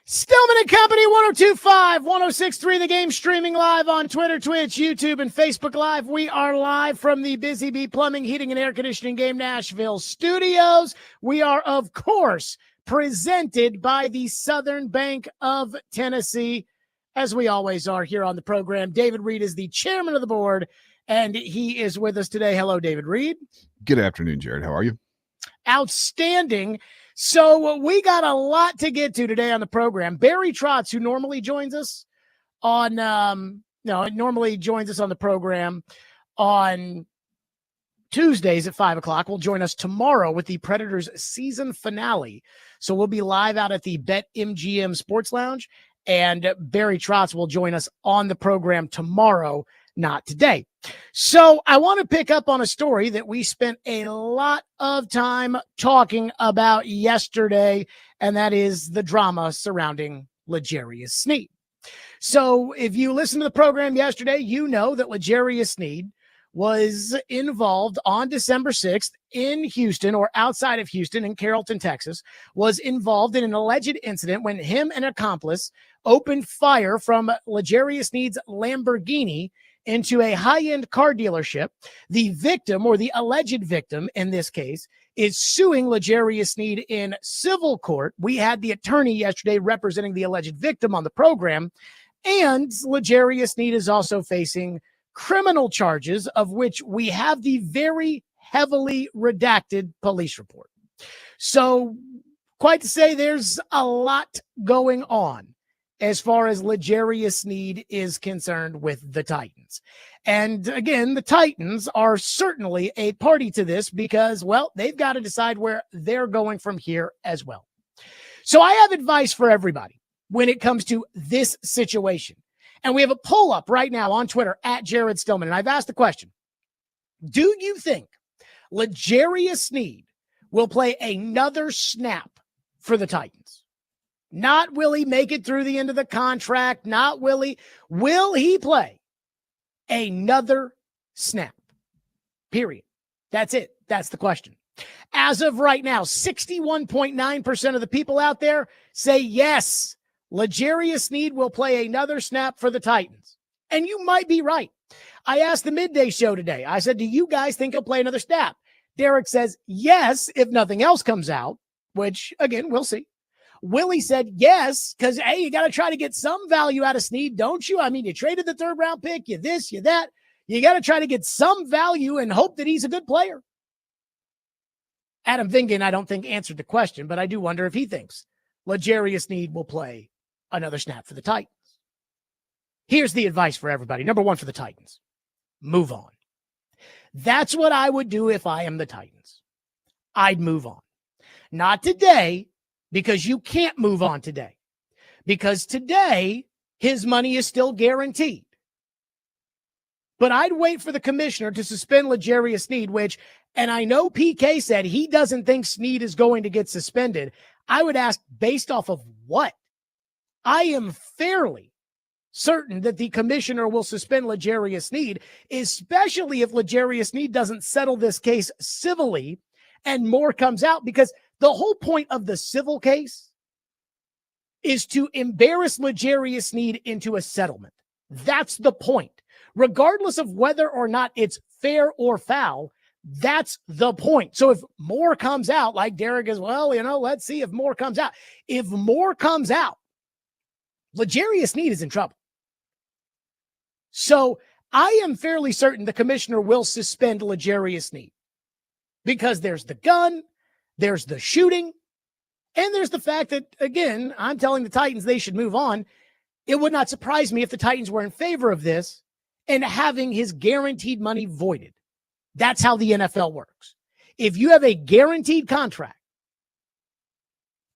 Stillman and Company, 102.5, 106.3, The Game, streaming live on Twitter, Twitch, YouTube, and Facebook Live. We are live from the Busy Bee Plumbing, Heating, and Air Conditioning Game Nashville studios. We are, of course, presented by the Southern Bank of Tennessee, as we always are here on the program. David Reed is the chairman of the board, and he is with us today. Hello, David Reed. Good afternoon, Jared. How are you? Outstanding. So we got a lot to get to today on the program. Barry Trotz, who normally joins us on, normally joins us on the program on Tuesdays at 5 o'clock, will join us tomorrow with the Predators season finale. So we'll be live out at the BetMGM Sports Lounge, and Barry Trotz will join us on the program tomorrow, not today. So I want to pick up on a story that we spent a lot of time talking about yesterday, and that is the drama surrounding L'Jarius Sneed. So if you listened to the program yesterday, you know that L'Jarius Sneed was involved on December 6th in Houston, or outside of Houston in Carrollton, Texas, was involved in an alleged incident when him and an accomplice opened fire from L'Jarius Sneed's Lamborghini into a high-end car dealership. The victim, or the alleged victim in this case, is suing L'Jarius Sneed in civil court. We had the attorney yesterday representing the alleged victim on the program, and L'Jarius Sneed is also facing criminal charges, of which we have the very heavily redacted police report. So, quite to say, there's a lot going on as far as L'Jarius Sneed is concerned with the Titans. And again, the Titans are certainly a party to this because, well, they've got to decide where they're going from here as well. So I have advice for everybody when it comes to this situation. And we have a poll up right now on Twitter at Jared Stillman. And I've asked the question, do you think L'Jarius Sneed will play another snap for the Titans? Not will he make it through the end of the contract. Not will he play another snap? Period. That's it. That's the question. As of right now, 61.9% of the people out there say yes, L'Jarius Sneed will play another snap for the Titans. And you might be right. I asked the midday show today. I said, do you guys think he'll play another snap? Derek says yes, if nothing else comes out, which, again, we'll see. Willie said yes, because, hey, you got to try to get some value out of Sneed, don't you? I mean, you traded the third-round pick, you this, you that. You got to try to get some value and hope that he's a good player. Adam Vingan, I don't think, answered the question, but I do wonder if he thinks L'Jarius Sneed will play another snap for the Titans. Here's the advice for everybody. Number one for the Titans, move on. That's what I would do if I am the Titans. I'd move on. Not today, because you can't move on today. Because today, his money is still guaranteed. But I'd wait for the commissioner to suspend L'Jarius Sneed, which, and I know PK said he doesn't think Sneed is going to get suspended. I would ask, based off of what? I am fairly certain that the commissioner will suspend L'Jarius Sneed, especially if L'Jarius Sneed doesn't settle this case civilly and more comes out, because the whole point of the civil case is to embarrass L'Jarius Sneed into a settlement. That's the point. Regardless of whether or not it's fair or foul, that's the point. So if more comes out, like Derek is, well, let's see if more comes out. If more comes out, L'Jarius Sneed is in trouble. So I am fairly certain the commissioner will suspend L'Jarius Sneed because there's the gun, there's the shooting, and there's the fact that, again, I'm telling the Titans they should move on. It would not surprise me if the Titans were in favor of this and having his guaranteed money voided. That's how the NFL works. If you have a guaranteed contract,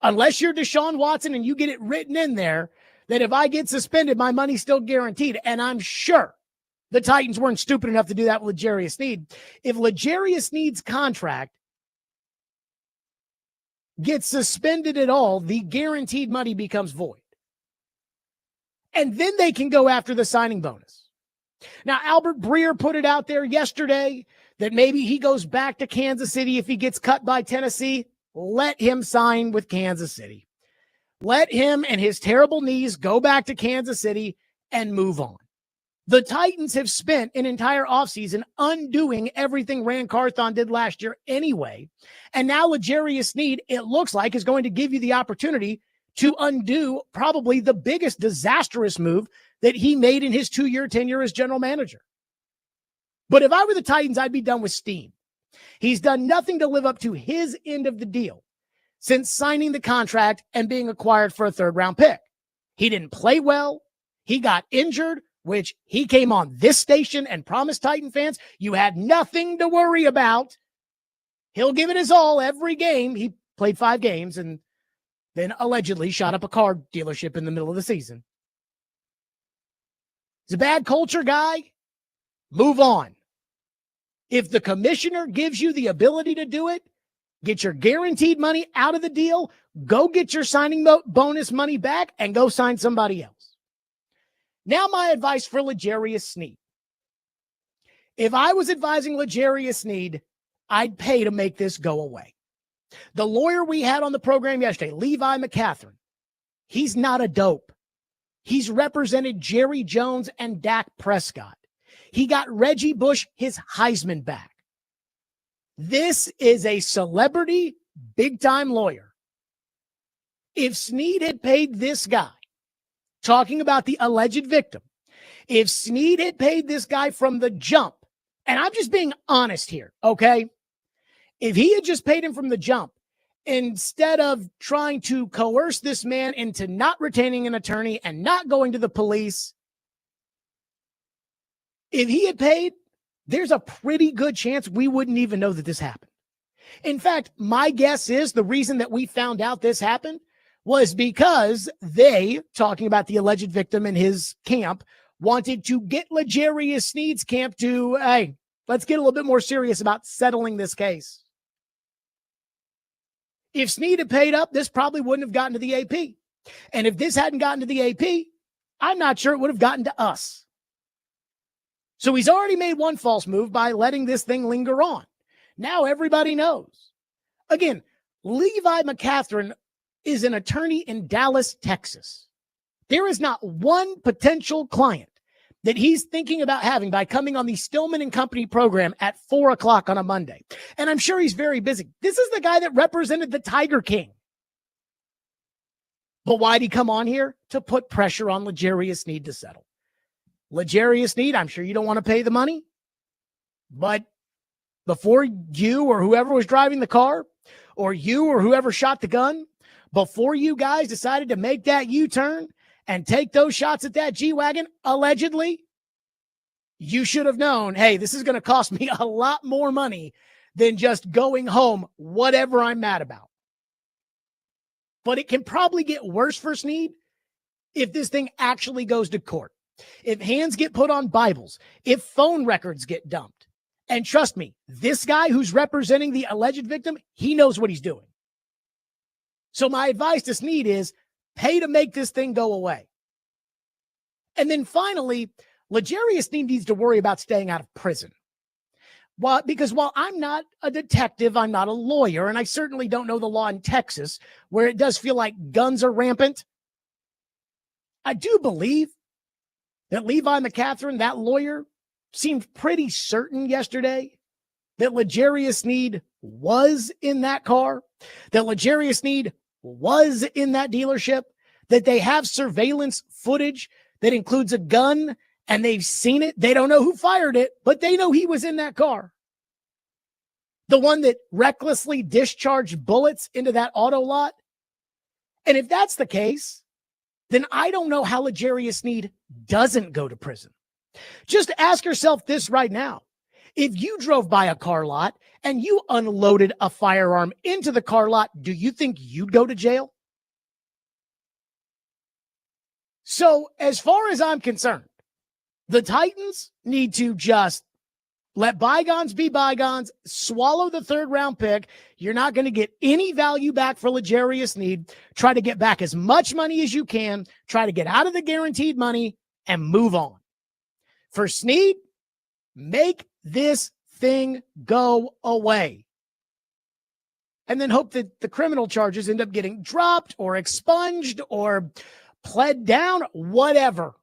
unless you're Deshaun Watson and you get it written in there that if I get suspended, my money's still guaranteed, and I'm sure the Titans weren't stupid enough to do that with L'Jarius Sneed. If L'Jarius Sneed's contract gets suspended at all, the guaranteed money becomes void. And then they can go after the signing bonus. Now, Albert Breer put it out there yesterday that maybe he goes back to Kansas City if he gets cut by Tennessee. Let him sign with Kansas City. Let him and his terrible knees go back to Kansas City and move on. The Titans have spent an entire offseason undoing everything Rand Carthon did last year anyway. And now L'Jarius Sneed, it looks like, is going to give you the opportunity to undo probably the biggest disastrous move that he made in his 2-year tenure as general manager. But if I were the Titans, I'd be done with Steen. He's done nothing to live up to his end of the deal since signing the contract and being acquired for a 3rd-round pick. He didn't play well. He got injured, which he came on this station and promised Titan fans you had nothing to worry about. He'll give it his all every game. He played 5 games and then allegedly shot up a car dealership in the middle of the season. He's a bad culture guy. Move on. If the commissioner gives you the ability to do it, get your guaranteed money out of the deal, go get your signing bonus money back, and go sign somebody else. Now my advice for L'Jarius Sneed. If I was advising L'Jarius Sneed, I'd pay to make this go away. The lawyer we had on the program yesterday, Levi McCatherine, he's not a dope. He's represented Jerry Jones and Dak Prescott. He got Reggie Bush his Heisman back. This is a celebrity, big-time lawyer. If Sneed had paid this guy, talking about the alleged victim, if Sneed had paid this guy from the jump, and I'm just being honest here, okay? If he had just paid him from the jump, instead of trying to coerce this man into not retaining an attorney and not going to the police, if he had paid, there's a pretty good chance we wouldn't even know that this happened. In fact, my guess is the reason that we found out this happened was because they, talking about the alleged victim in his camp, wanted to get L'Jarius Sneed's camp to, hey, let's get a little bit more serious about settling this case. If Sneed had paid up, this probably wouldn't have gotten to the AP. And if this hadn't gotten to the AP, I'm not sure it would have gotten to us. So he's already made one false move by letting this thing linger on. Now everybody knows. Again, Levi McCatherine is an attorney in Dallas, Texas. There is not one potential client that he's thinking about having by coming on the Stillman and Company program at 4:00 on a Monday. And I'm sure he's very busy. This is the guy that represented the Tiger King. But why'd he come on here? To put pressure on L'Jarius Sneed to settle. L'Jarius Sneed, I'm sure you don't want to pay the money, but before you or whoever was driving the car, or you or whoever shot the gun, before you guys decided to make that U-turn and take those shots at that G-Wagon, allegedly, you should have known, hey, this is going to cost me a lot more money than just going home, whatever I'm mad about. But it can probably get worse for Sneed if this thing actually goes to court. If hands get put on Bibles, if phone records get dumped. And trust me, this guy who's representing the alleged victim, he knows what he's doing. So my advice to Sneed is pay to make this thing go away. And then finally, L'Jarius Sneed needs to worry about staying out of prison. Because while I'm not a detective, I'm not a lawyer, and I certainly don't know the law in Texas, where it does feel like guns are rampant, I do believe that Levi McCatherine, that lawyer, seemed pretty certain yesterday that L'Jarius Sneed was in that car, that L'Jarius Sneed was in that dealership, that they have surveillance footage that includes a gun, and they've seen it. They don't know who fired it, but they know he was in that car. The one that recklessly discharged bullets into that auto lot. And if that's the case, then I don't know how L'Jarius Sneed doesn't go to prison. Just ask yourself this right now. If you drove by a car lot and you unloaded a firearm into the car lot, do you think you'd go to jail? So as far as I'm concerned, the Titans need to just let bygones be bygones, swallow the 3rd-round pick. You're not going to get any value back for L'Jarius Sneed. Try to get back as much money as you can. Try to get out of the guaranteed money and move on. For Sneed, make this thing go away. and then hope that the criminal charges end up getting dropped or expunged or pled down, whatever.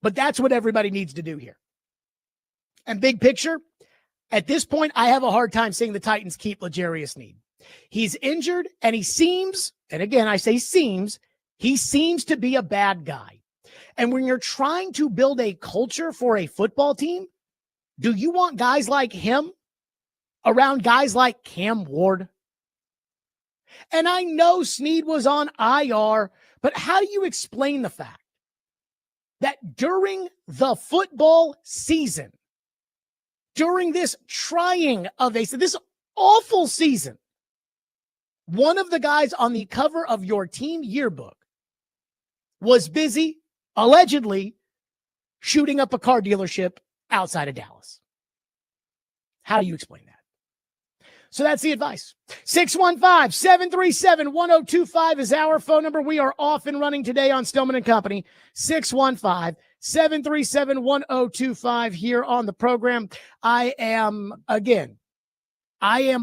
But that's what everybody needs to do here. And big picture, at this point, I have a hard time seeing the Titans keep L'Jarius Sneed. He's injured, and he seems, and again, I say seems, he seems to be a bad guy. And when you're trying to build a culture for a football team, do you want guys like him around guys like Cam Ward? And I know Sneed was on IR, but how do you explain the fact that during the football season, during this trying of this awful season, one of the guys on the cover of your team yearbook was busy, allegedly, shooting up a car dealership outside of Dallas? How do you explain that? So that's the advice. 615-737-1025 is our phone number. We are off and running today on Stillman and Company. 615-737-1025 here on the program. I am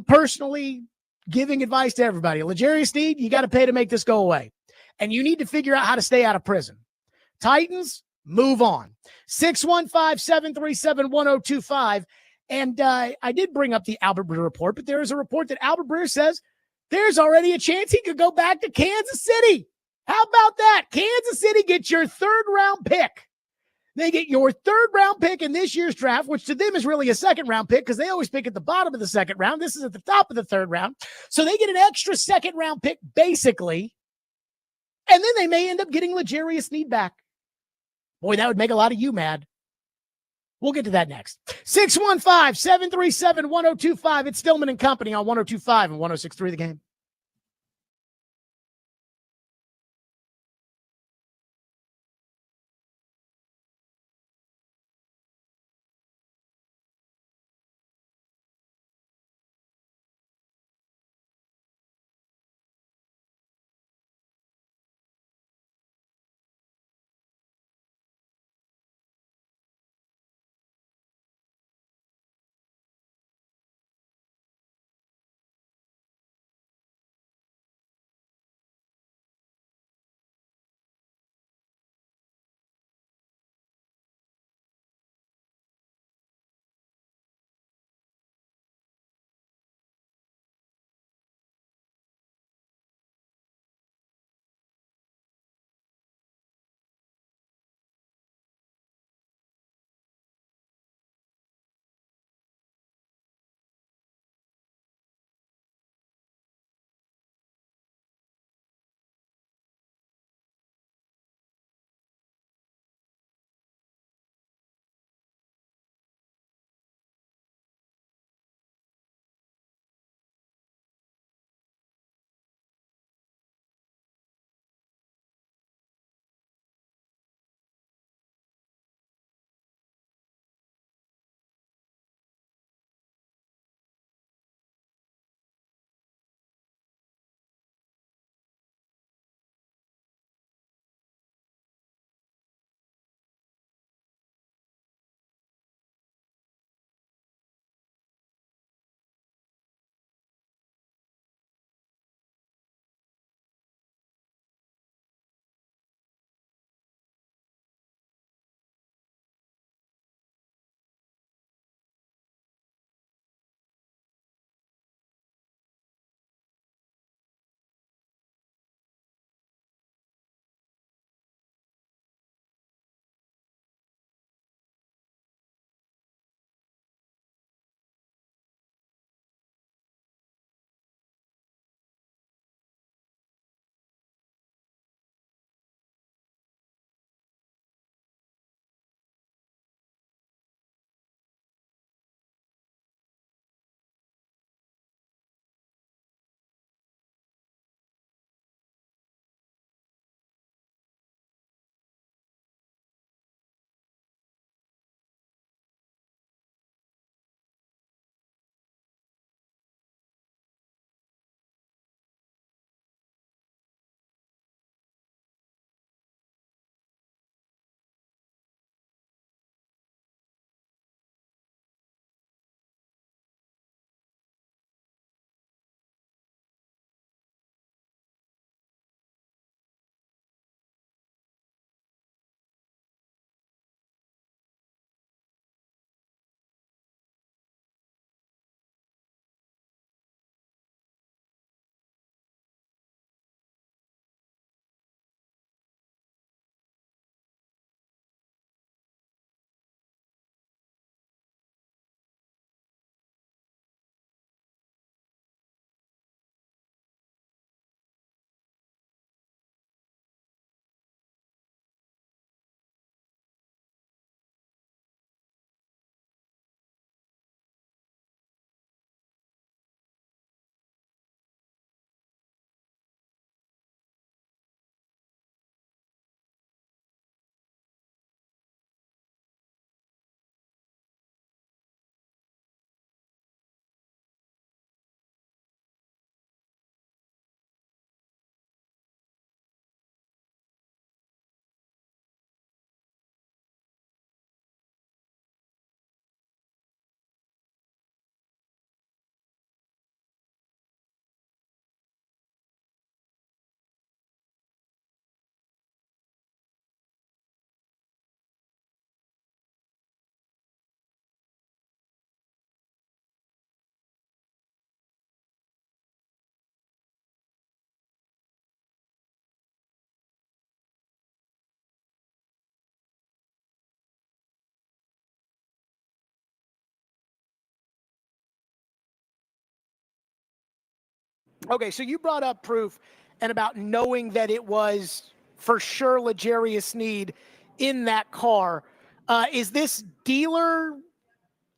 personally giving advice to everybody. L'Jarius Sneed, you got to pay to make this go away. And you need to figure out how to stay out of prison. Titans, move on. 615-737-1025. And I did bring up the Albert Breer report, but there is a report that Albert Breer says there's already a chance he could go back to Kansas City. How about that? Kansas City gets your third-round pick. They get your third-round pick in this year's draft, which to them is really a second-round pick because they always pick at the bottom of the second round. This is at the top of the third round. So they get an extra second-round pick, basically, and then they may end up getting L'Jarius Sneed back. Boy, that would make a lot of you mad. We'll get to that next. 615-737-1025. It's Stillman and Company on 102.5 and 106.3 The Game. Okay, so you brought up proof and about knowing that it was for sure L'Jarius Sneed in that car. Is this dealer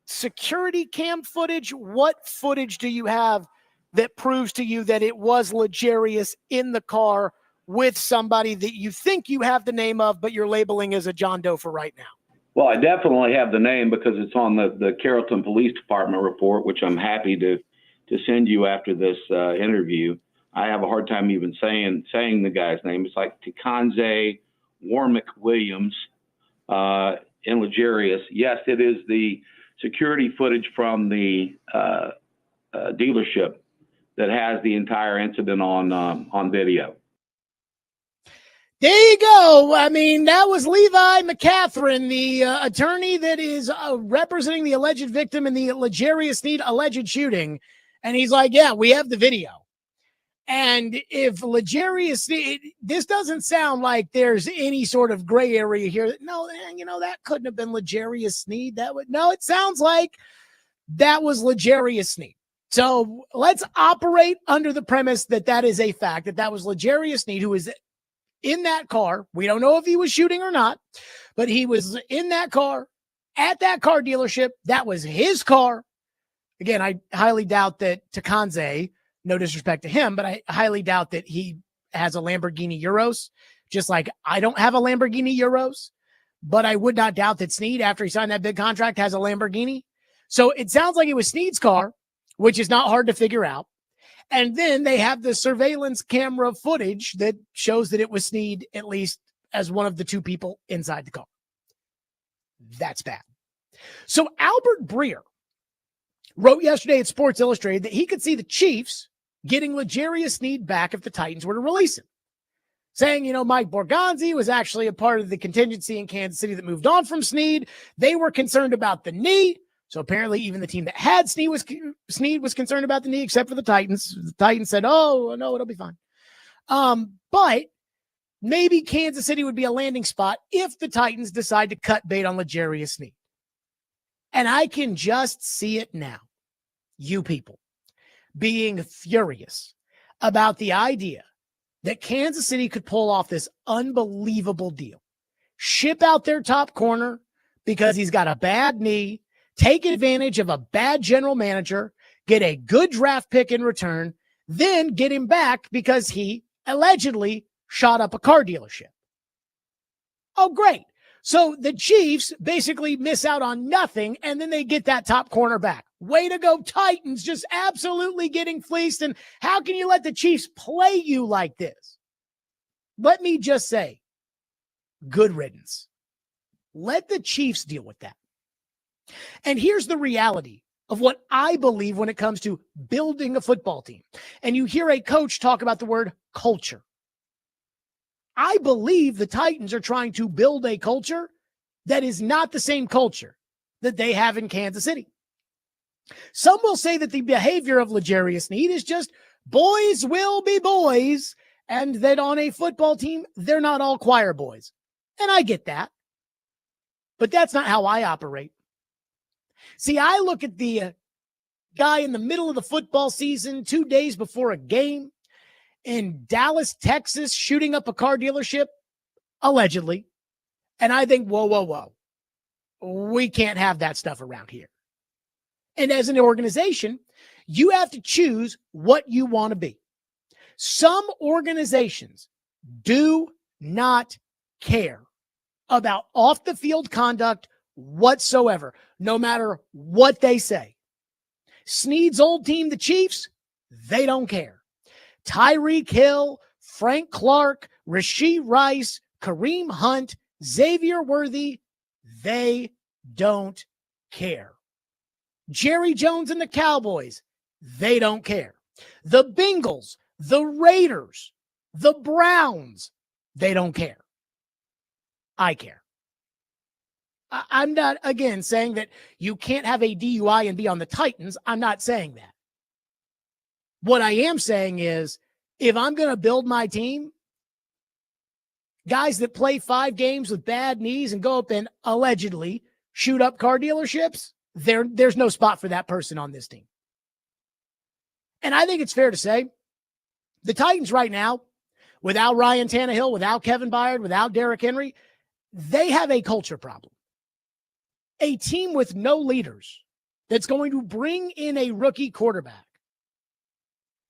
security cam footage? What footage do you have that proves to you that it was L'Jarius in the car with somebody that you think you have the name of, but you're labeling as a John Doe for right now? Well, I definitely have the name because it's on the Carrollton Police Department report, which I'm happy to send you after this interview. I have a hard time even saying the guy's name. It's like Tikanze Warmick Williams in L'Jarius. Yes, it is the security footage from the dealership that has the entire incident on video. There you go. I mean, that was Levi McCatherine, the attorney that is representing the alleged victim in the L'Jarius Sneed alleged shooting. And he's like, yeah, we have the video. And if L'Jarius Sneed, this doesn't sound like there's any sort of gray area here. No, that couldn't have been L'Jarius Sneed. No, it sounds like that was L'Jarius Sneed. So let's operate under the premise that is a fact, that was L'Jarius Sneed, who is in that car. We don't know if he was shooting or not, but he was in that car at that car dealership. That was his car. Again, I highly doubt that Tikanze, no disrespect to him, but I highly doubt that he has a Lamborghini Euros, just like I don't have a Lamborghini Euros, but I would not doubt that Sneed, after he signed that big contract, has a Lamborghini. So it sounds like it was Sneed's car, which is not hard to figure out. And then they have the surveillance camera footage that shows that it was Sneed, at least as one of the two people inside the car. That's bad. So Albert Breer wrote yesterday at Sports Illustrated that he could see the Chiefs getting L'Jarius Sneed back if the Titans were to release him. Saying, Mike Borgonzi was actually a part of the contingency in Kansas City that moved on from Sneed. They were concerned about the knee. So apparently even the team that had Sneed was concerned about the knee, except for the Titans. The Titans said, oh, no, it'll be fine. But maybe Kansas City would be a landing spot if the Titans decide to cut bait on L'Jarius Sneed. And I can just see it now. You people being furious about the idea that Kansas City could pull off this unbelievable deal. Ship out their top corner because he's got a bad knee, take advantage of a bad general manager, get a good draft pick in return, then get him back because he allegedly shot up a car dealership. Oh, great. So the Chiefs basically miss out on nothing, and then they get that top corner back. Way to go, Titans, just absolutely getting fleeced. And how can you let the Chiefs play you like this? Let me just say, good riddance. Let the Chiefs deal with that. And here's the reality of what I believe when it comes to building a football team. And you hear a coach talk about the word culture. I believe the Titans are trying to build a culture that is not the same culture that they have in Kansas City. Some will say that the behavior of L'Jarius Sneed is just boys will be boys, and that on a football team, they're not all choir boys. And I get that. But that's not how I operate. See, I look at the guy in the middle of the football season, 2 days before a game in Dallas, Texas, shooting up a car dealership, allegedly. And I think, whoa. We can't have that stuff around here. And as an organization, you have to choose what you want to be. Some organizations do not care about off the field conduct whatsoever, no matter what they say. Sneed's old team, the Chiefs, they don't care. Tyreek Hill, Frank Clark, Rashee Rice, Kareem Hunt, Xavier Worthy, they don't care. Jerry Jones and the Cowboys, they don't care. The Bengals, the Raiders, the Browns, they don't care. I care. I'm not, again, saying that you can't have a DUI and be on the Titans. I'm not saying that. What I am saying is, if I'm going to build my team, guys that play 5 games with bad knees and go up and allegedly shoot up car dealerships, there's no spot for that person on this team. And I think it's fair to say The Titans right now, without Ryan Tannehill, without Kevin Byard, without Derrick Henry, they have a culture problem. A team with no leaders that's going to bring in a rookie quarterback.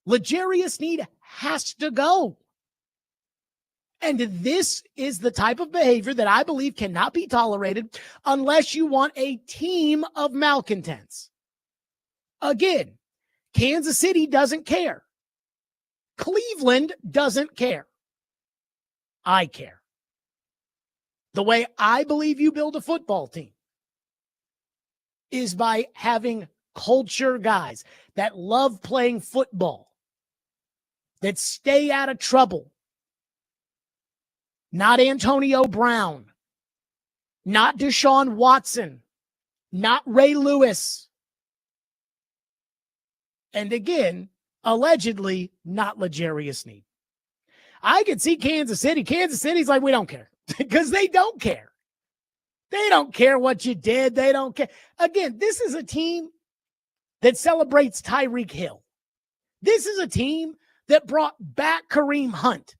L'Jarius Sneed has to go. And this is the type of behavior that I believe cannot be tolerated unless you want a team of malcontents. Again, Kansas City doesn't care. Cleveland doesn't care. I care. The way I believe you build a football team is by having culture guys that love playing football, that stay out of trouble. Not Antonio Brown, not Deshaun Watson, not Ray Lewis. And again, allegedly, not L'Jarius Sneed. I could see Kansas City. Kansas City's like, we don't care, because they don't care. They don't care what you did. They don't care. Again, this is a team that celebrates Tyreek Hill. This is a team that brought back Kareem Hunt.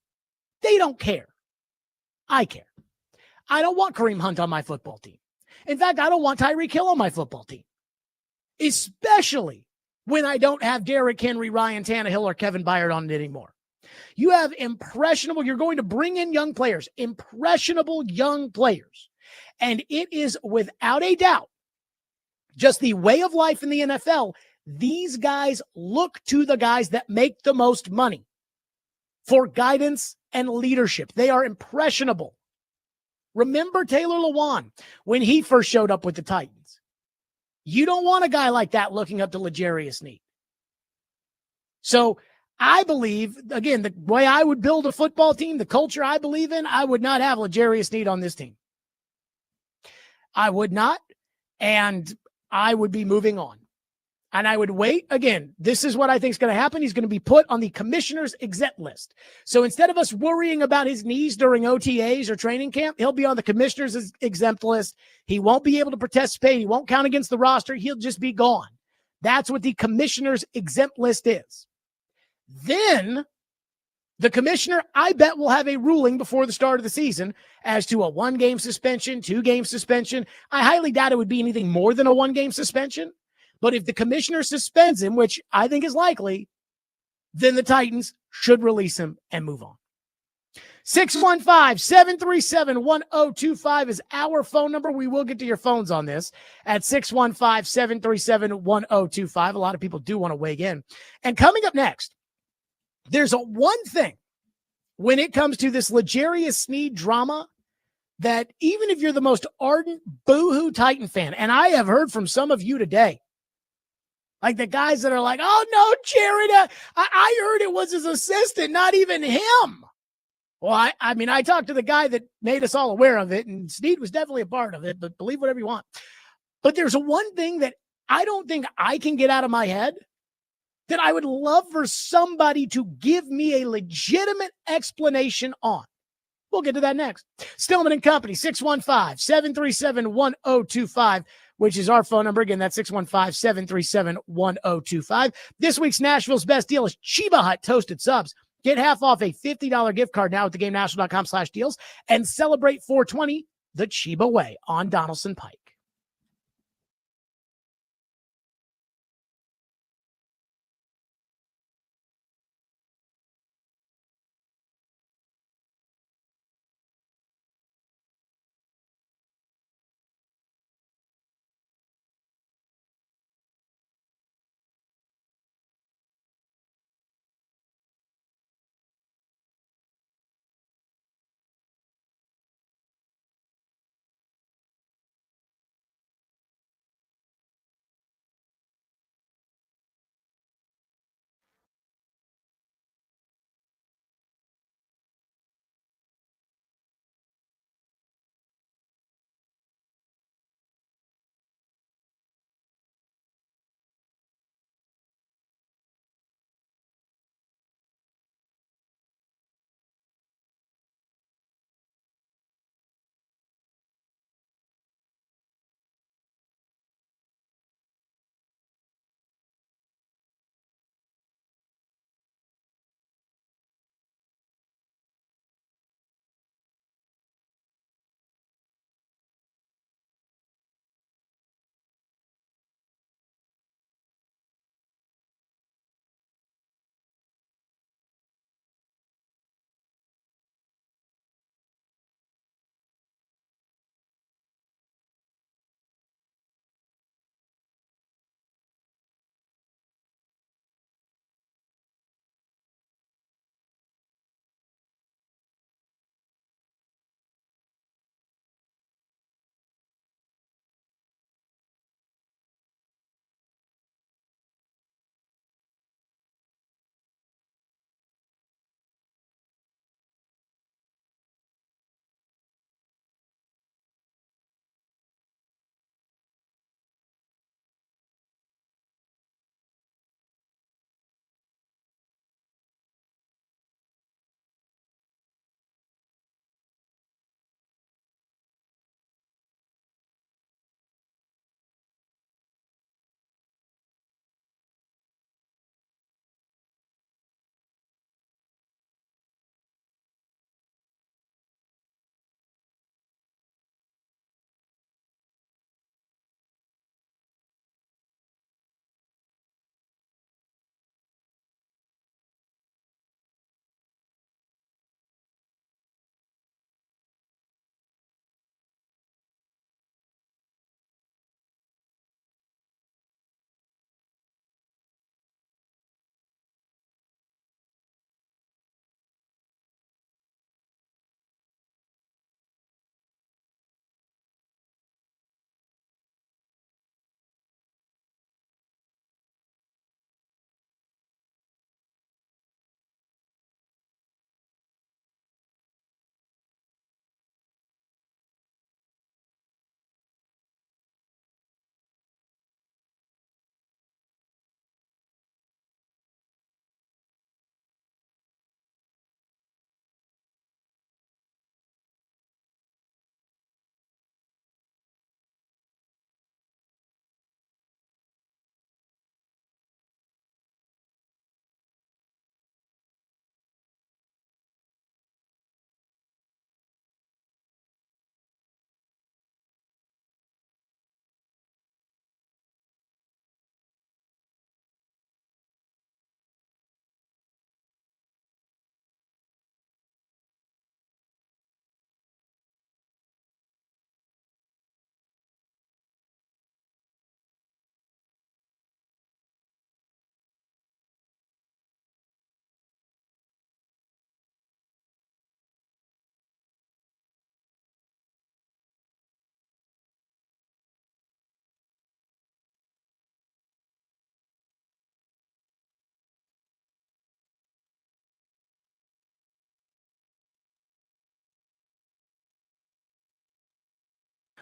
They don't care. I care. I don't want Kareem Hunt on my football team. In fact, I don't want Tyreek Hill on my football team, especially when I don't have Derrick Henry, Ryan Tannehill, or Kevin Byard on it anymore. You have impressionable, you're going to bring in young players, impressionable young players. And it is without a doubt just the way of life in the NFL. These guys look to the guys that make the most money for guidance and leadership. They are impressionable. Remember Taylor Lewan when he first showed up with the Titans. You don't want a guy like that looking up to L'Jarius Sneed. So I believe, again, the way I would build a football team, the culture I believe in, I would not have L'Jarius Sneed on this team. I would not, and I would be moving on. And I would wait. Again, this is what I think is going to happen. He's going to be put on the commissioner's exempt list. So instead of us worrying about his knees during OTAs or training camp, he'll be on the commissioner's exempt list. He won't be able to participate. He won't count against the roster. He'll just be gone. That's what the commissioner's exempt list is. Then the commissioner, I bet, will have a ruling before the start of the season as to a 1-game suspension, 2-game suspension. I highly doubt it would be anything more than a 1-game suspension. But if the commissioner suspends him, which I think is likely, then the Titans should release him and move on. 615-737-1025 is our phone number. We will get to your phones on this at 615-737-1025. A lot of people do want to weigh in. And coming up next, there's one thing when it comes to this L'Jarius Sneed drama that even if you're the most ardent boohoo Titan fan, and I have heard from some of you today, like the guys that are like, oh, no, Jared, I heard it was his assistant, not even him. Well, I mean, I talked to the guy that made us all aware of it, and Sneed was definitely a part of it, but believe whatever you want. But there's one thing that I don't think I can get out of my head that I would love for somebody to give me a legitimate explanation on. We'll get to that next. Stillman and Company, 615-737-1025. Which is our phone number. Again, that's 615-737-1025. This week's Nashville's best deal is Chiba Hut Toasted Subs. Get half off a $50 gift card now at theGameNational.com/deals and celebrate 420 the Chiba way on Donaldson Pike.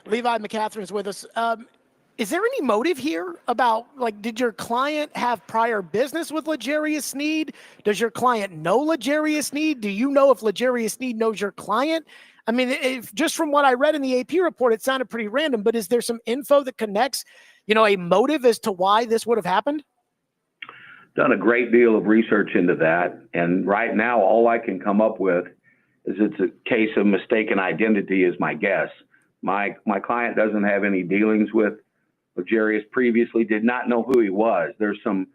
Levi McCatherine is with us. Is there any motive here about, like, did your client have prior business with L'Jarius Sneed? Does your client know L'Jarius Sneed? Do you know if L'Jarius Sneed knows your client? I mean, if, just from what I read in the AP report, it sounded pretty random, but is there some info that connects, a motive as to why this would have happened? Done a great deal of research into that. And right now, all I can come up with is it's a case of mistaken identity is my guess. My client doesn't have any dealings with L'Jarius previously, did not know who he was. There's some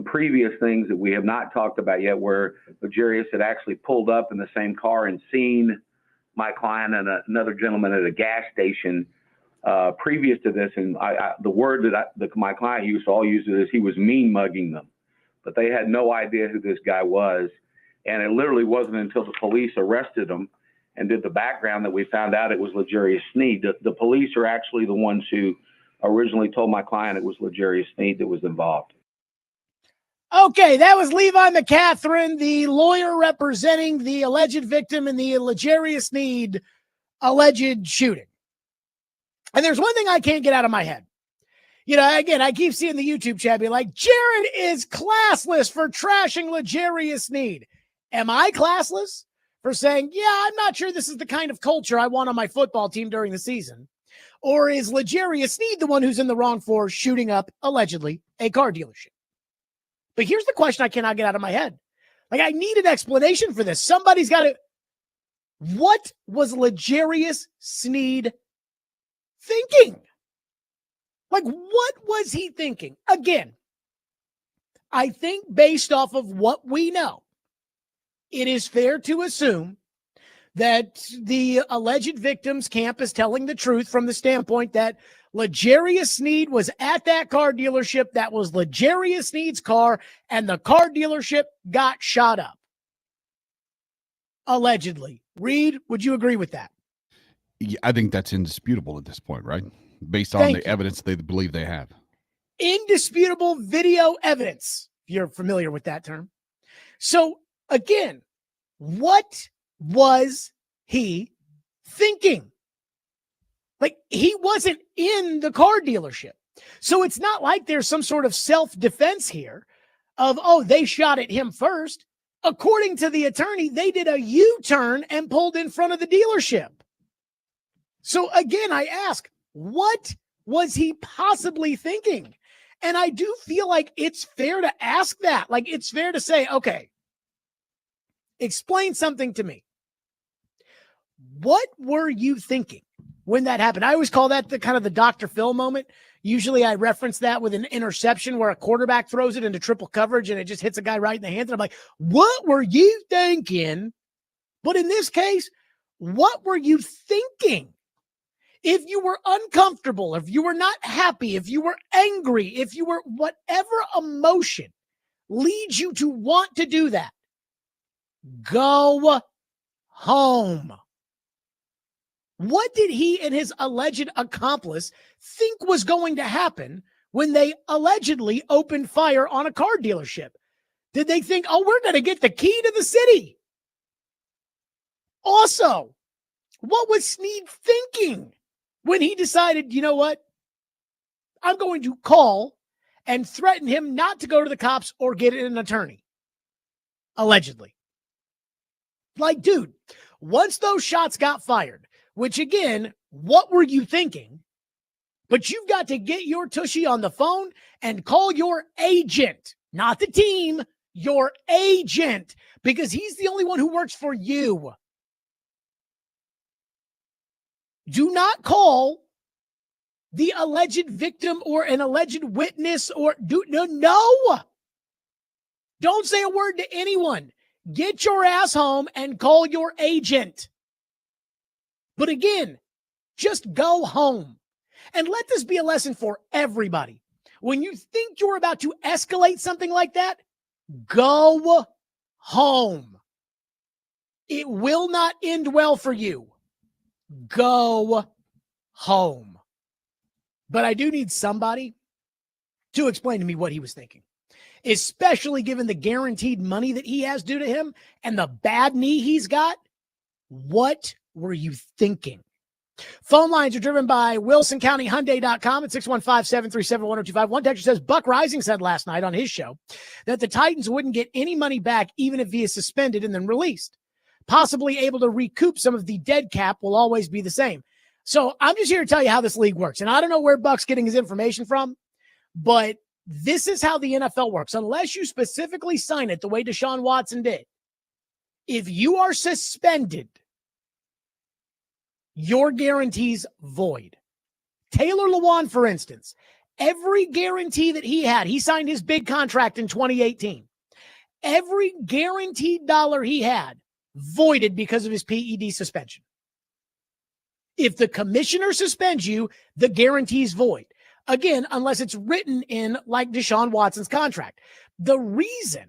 previous things that we have not talked about yet where L'Jarius had actually pulled up in the same car and seen my client and another gentleman at a gas station previous to this. And the word that my client used to all use it is he was mean mugging them, but they had no idea who this guy was. And it literally wasn't until the police arrested him and did the background that we found out it was L'Jarius Sneed. The police are actually the ones who originally told my client it was L'Jarius Sneed that was involved. Okay, that was Levi McCatherine, the lawyer representing the alleged victim in the L'Jarius Sneed alleged shooting. And there's one thing I can't get out of my head. Again, I keep seeing the YouTube chat be like, Jared is classless for trashing L'Jarius Sneed. Am I classless for saying, yeah, I'm not sure this is the kind of culture I want on my football team during the season? Or is L'Jarius Sneed the one who's in the wrong for shooting up, allegedly, a car dealership? But here's the question I cannot get out of my head. Like, I need an explanation for this. Somebody's got to. What was L'Jarius Sneed thinking? Like, what was he thinking? Again, I think based off of what we know, it is fair to assume that the alleged victim's camp is telling the truth from the standpoint that L'Jarius Sneed was at that car dealership. That was L'Jarius Sneed's car, and the car dealership got shot up. Allegedly. Reed, would you agree with that? Yeah, I think that's indisputable at this point, right? Based on the evidence they believe they have. Indisputable video evidence, if you're familiar with that term. So, again, what was he thinking? Like, he wasn't in the car dealership. So it's not like there's some sort of self-defense here of, they shot at him first. According to the attorney, they did a U-turn and pulled in front of the dealership. So again, I ask, what was he possibly thinking? And I do feel like it's fair to ask that. Like, it's fair to say, okay, explain something to me. What were you thinking when that happened? I always call that the kind of the Dr. Phil moment. Usually I reference that with an interception where a quarterback throws it into triple coverage and it just hits a guy right in the hands. And I'm like, what were you thinking? But in this case, what were you thinking? If you were uncomfortable, if you were not happy, if you were angry, if you were whatever emotion leads you to want to do that, go home. What did he and his alleged accomplice think was going to happen when they allegedly opened fire on a car dealership? Did they think, we're going to get the key to the city? Also, what was Sneed thinking when he decided, you know what? I'm going to call and threaten him not to go to the cops or get an attorney. Allegedly. Like, dude, once those shots got fired, which again, what were you thinking? But you've got to get your tushy on the phone and call your agent, not the team, your agent, because he's the only one who works for you. Do not call the alleged victim or an alleged witness or no. Don't say a word to anyone. Get your ass home and call your agent. But again, just go home. And let this be a lesson for everybody. When you think you're about to escalate something like that, go home. It will not end well for you. Go home. But I do need somebody to explain to me what he was thinking, especially given the guaranteed money that he has due to him and the bad knee he's got. What were you thinking? Phone lines are driven by WilsonCountyHyundai.com at 615-737-1025. One texter says, Buck Rising said last night on his show that the Titans wouldn't get any money back even if he is suspended and then released. Possibly able to recoup some of the dead cap will always be the same. So I'm just here to tell you how this league works. And I don't know where Buck's getting his information from, but this is how the NFL works. Unless you specifically sign it the way Deshaun Watson did, if you are suspended, your guarantee's void. Taylor Lewan, for instance, every guarantee that he signed his big contract in 2018. Every guaranteed dollar he had voided because of his PED suspension. If the commissioner suspends you, the guarantee's void. Again, unless it's written in like Deshaun Watson's contract. The reason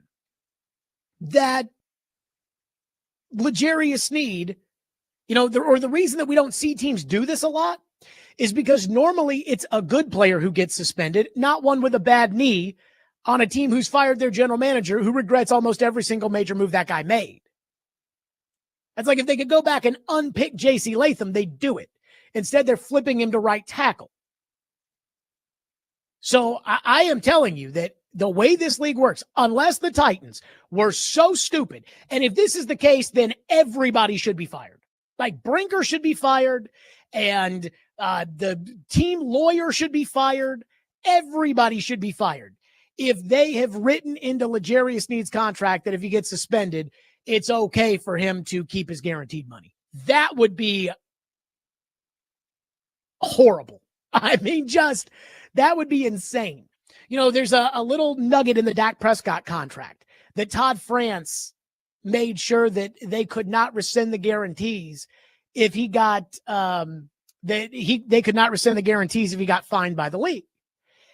that L'Jarius Sneed, the reason that we don't see teams do this a lot is because normally it's a good player who gets suspended, not one with a bad knee on a team who's fired their general manager who regrets almost every single major move that guy made. That's like if they could go back and unpick J.C. Latham, they'd do it. Instead, they're flipping him to right tackle. So I am telling you that the way this league works, unless the Titans were so stupid, and if this is the case, then everybody should be fired. Like Brinker should be fired, and the team lawyer should be fired. Everybody should be fired. If they have written into L'Jarius Sneed's contract that if he gets suspended, it's okay for him to keep his guaranteed money. That would be horrible. I mean, that would be insane. There's a little nugget in the Dak Prescott contract that Todd France made sure that they could not rescind the guarantees if he got they could not rescind the guarantees if he got fined by the league.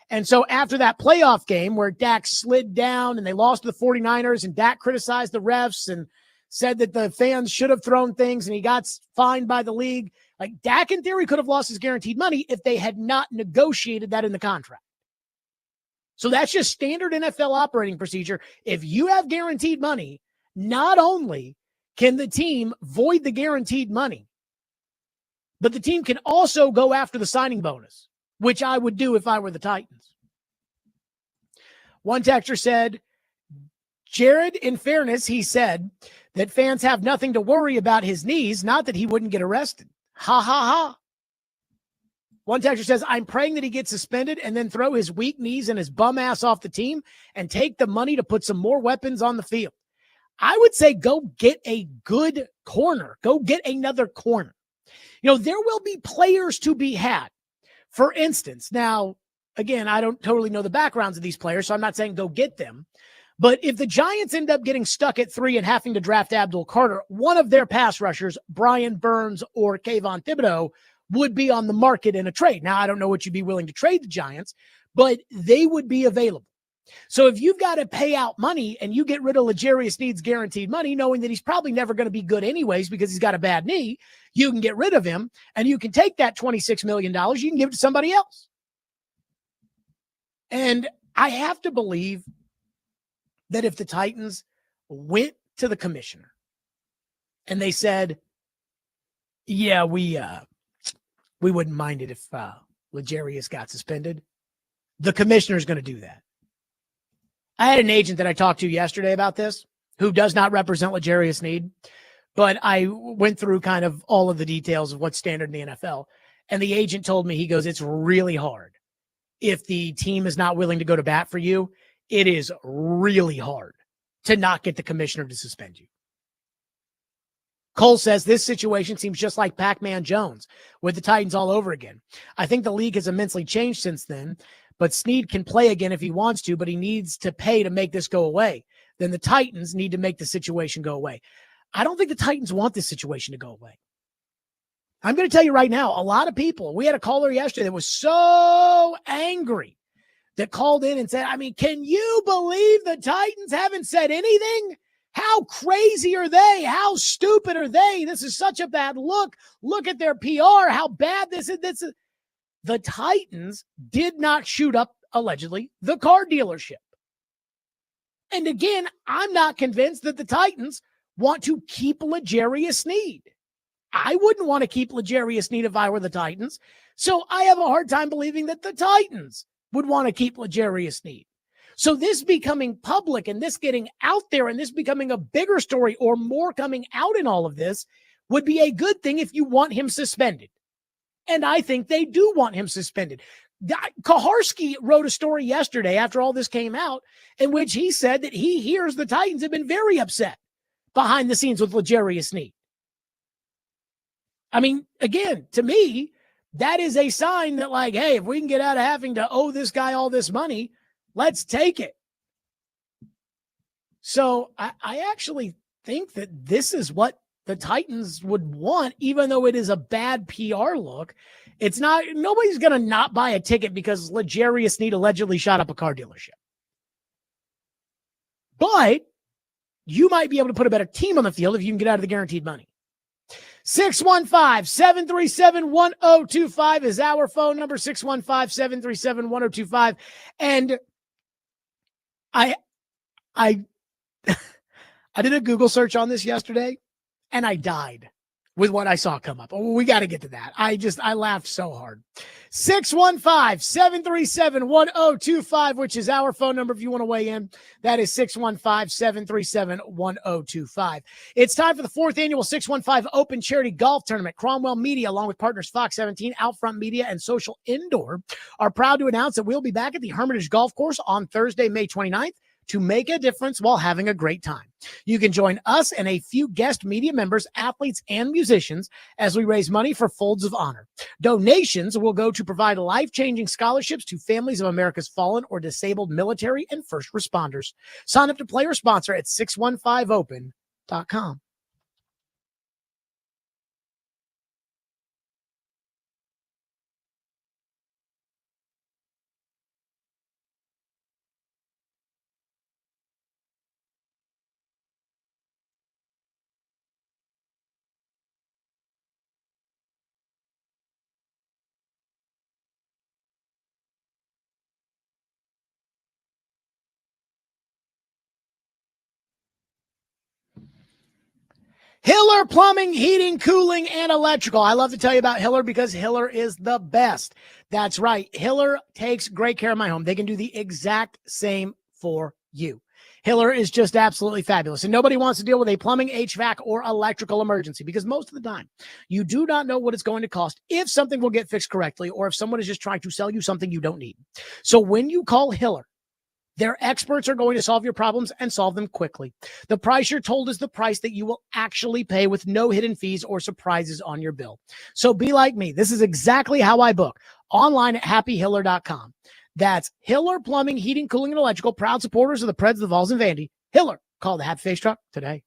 And so after that playoff game where Dak slid down and they lost to the 49ers and Dak criticized the refs and said that the fans should have thrown things and he got fined by the league, like Dak in theory could have lost his guaranteed money if they had not negotiated that in the contract. So that's just standard NFL operating procedure. If you have guaranteed money, not only can the team void the guaranteed money, but the team can also go after the signing bonus, which I would do if I were the Titans. One texter said, Jared, in fairness, he said that fans have nothing to worry about his knees, not that he wouldn't get arrested. Ha, ha, ha. One texter says, I'm praying that he gets suspended and then throw his weak knees and his bum ass off the team and take the money to put some more weapons on the field. I would say go get a good corner. Go get another corner. There will be players to be had. For instance, now, again, I don't totally know the backgrounds of these players, so I'm not saying go get them. But if the Giants end up getting stuck at 3 and having to draft Abdul Carter, one of their pass rushers, Brian Burns or Kayvon Thibodeau, would be on the market in a trade. Now, I don't know what you'd be willing to trade the Giants, but they would be available. So if you've got to pay out money and you get rid of L'Jarius Sneed's guaranteed money, knowing that he's probably never going to be good anyways because he's got a bad knee, you can get rid of him and you can take that $26 million, you can give it to somebody else. And I have to believe that if the Titans went to the commissioner and they said, yeah, we wouldn't mind it if L'Jarius got suspended, the commissioner's going to do that. I had an agent that I talked to yesterday about this who does not represent L'Jarius Sneed, but I went through kind of all of the details of what's standard in the NFL. And the agent told me, he goes, it's really hard. If the team is not willing to go to bat for you, it is really hard to not get the commissioner to suspend you. Cole says this situation seems just like Pac-Man Jones with the Titans all over again. I think the league has immensely changed since then, but Sneed can play again if he wants to, but he needs to pay to make this go away. Then the Titans need to make the situation go away. I don't think the Titans want this situation to go away. I'm going to tell you right now, a lot of people, we had a caller yesterday that was so angry that called in and said, I mean, can you believe the Titans haven't said anything? How crazy are they? How stupid are they? This is such a bad look. Look at their PR. How bad this is. The Titans did not shoot up, allegedly, the car dealership. And again, I'm not convinced that the Titans want to keep L'Jarius Sneed. I wouldn't want to keep L'Jarius Sneed if I were the Titans. So I have a hard time believing that the Titans would want to keep L'Jarius Sneed. So this becoming public and this getting out there and this becoming a bigger story or more coming out in all of this would be a good thing if you want him suspended. And I think they do want him suspended. Kaharski wrote a story yesterday after all this came out in which he said that he hears the Titans have been very upset behind the scenes with L'Jarius Sneed. I mean, again, to me, that is a sign that, like, hey, if we can get out of having to owe this guy all this money, let's take it. So I actually think that this is what the Titans would want, even though it is a bad PR look. It's not, nobody's going to not buy a ticket because L'Jarius Sneed allegedly shot up a car dealership. But you might be able to put a better team on the field if you can get out of the guaranteed money. 615-737-1025 is our phone number, 615-737-1025. And I did a Google search on this yesterday, and I died with what I saw come up. Oh, we got to get to that. I laughed so hard. 615-737-1025, which is our phone number if you want to weigh in. That is 615-737-1025. It's time for the 4th annual 615 Open Charity Golf Tournament. Cromwell Media, along with partners Fox 17, Outfront Media, and Social Indoor, are proud to announce that we'll be back at the Hermitage Golf Course on Thursday, May 29th. To make a difference while having a great time. You can join us and a few guest media members, athletes, and musicians as we raise money for Folds of Honor. Donations will go to provide life-changing scholarships to families of America's fallen or disabled military and first responders. Sign up to play or sponsor at 615open.com. Hiller Plumbing, Heating, Cooling, and Electrical. I love to tell you about Hiller because Hiller is the best. That's right. Hiller takes great care of my home. They can do the exact same for you. Hiller is just absolutely fabulous. And nobody wants to deal with a plumbing, HVAC, or electrical emergency because most of the time you do not know what it's going to cost if something will get fixed correctly or if someone is just trying to sell you something you don't need. So when you call Hiller, their experts are going to solve your problems and solve them quickly. The price you're told is the price that you will actually pay with no hidden fees or surprises on your bill. So be like me. This is exactly how I book online at happyhiller.com. That's Hiller Plumbing, Heating, Cooling, and Electrical, proud supporters of the Preds, the Vols, and Vandy. Hiller, call the Happy Face Truck today.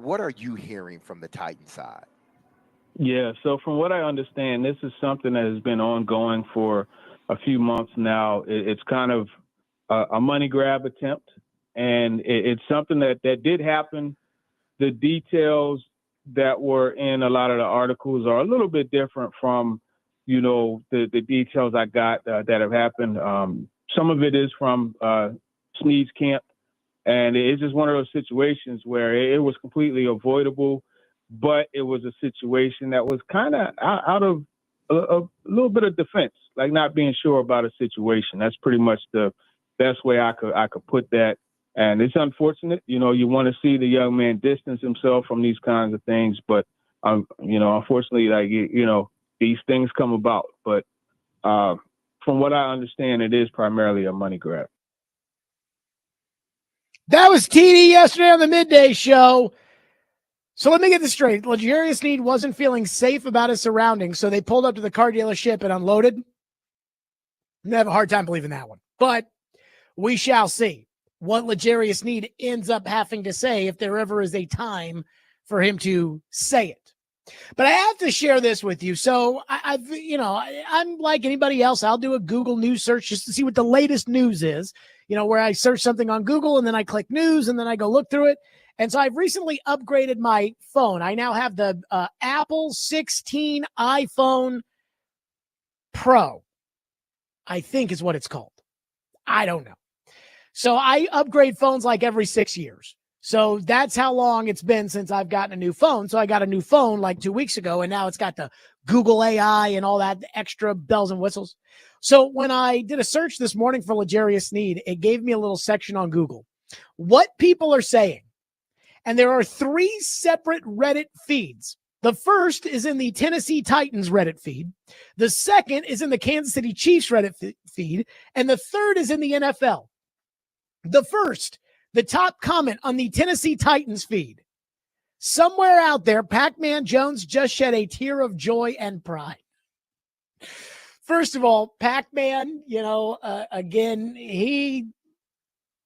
What are you hearing from the Titan side? Yeah, so from what I understand, this is something that has been ongoing for a few months now. It's kind of a money grab attempt, and it's something that did happen. The details that were in a lot of the articles are a little bit different from, the details I got that have happened. Some of it is from Sneed's camp, and it's just one of those situations where it was completely avoidable, but it was a situation that was kind of out of a little bit of defense, like not being sure about a situation. That's pretty much the best way I could put that. And it's unfortunate, you want to see the young man distance himself from these kinds of things, but unfortunately, these things come about. But from what I understand, it is primarily a money grab. That was TD yesterday on the midday show. So let me get this straight. L'Jarius Sneed wasn't feeling safe about his surroundings, so they pulled up to the car dealership and unloaded. I have a hard time believing that one. But we shall see what L'Jarius Sneed ends up having to say if there ever is a time for him to say it. But I have to share this with you. So I'm like anybody else. I'll do a Google news search just to see what the latest news is, where I search something on Google and then I click news and then I go look through it. And so I've recently upgraded my phone. I now have the Apple 16 iPhone Pro, I think is what it's called. I don't know. So I upgrade phones like every 6 years. So that's how long it's been since I've gotten a new phone. So I got a new phone like 2 weeks ago, and now it's got the Google AI and all that extra bells and whistles. So when I did a search this morning for L'Jarius Sneed, it gave me a little section on Google. What people are saying. And there are 3 separate Reddit feeds. The first is in the Tennessee Titans Reddit feed. The second is in the Kansas City Chiefs Reddit feed. And the third is in the NFL. The first, the top comment on the Tennessee Titans feed. Somewhere out there, Pac-Man Jones just shed a tear of joy and pride. First of all, Pac-Man, again,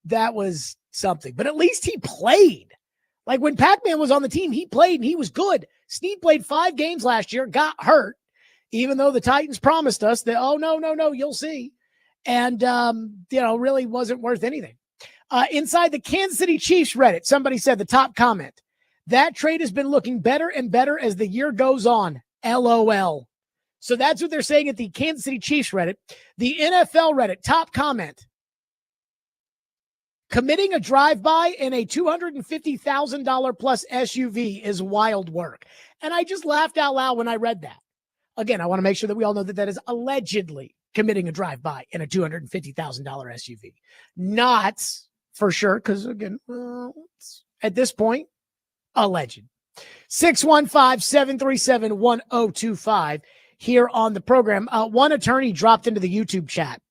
that was something. But at least he played. Like when Pac-Man was on the team, he played and he was good. Sneed played 5 games last year, got hurt, even though the Titans promised us that, oh, no, you'll see. And, really wasn't worth anything. Inside the Kansas City Chiefs Reddit, somebody said the top comment, that trade has been looking better and better as the year goes on. LOL. So that's what they're saying at the Kansas City Chiefs Reddit. The NFL Reddit, top comment. Committing a drive-by in a $250,000 plus SUV is wild work. And I just laughed out loud when I read that. Again, I want to make sure that we all know that that is allegedly committing a drive-by in a $250,000 SUV. Not for sure, because again, at this point, alleged. 615-737-1025 here on the program. One attorney dropped into the YouTube chat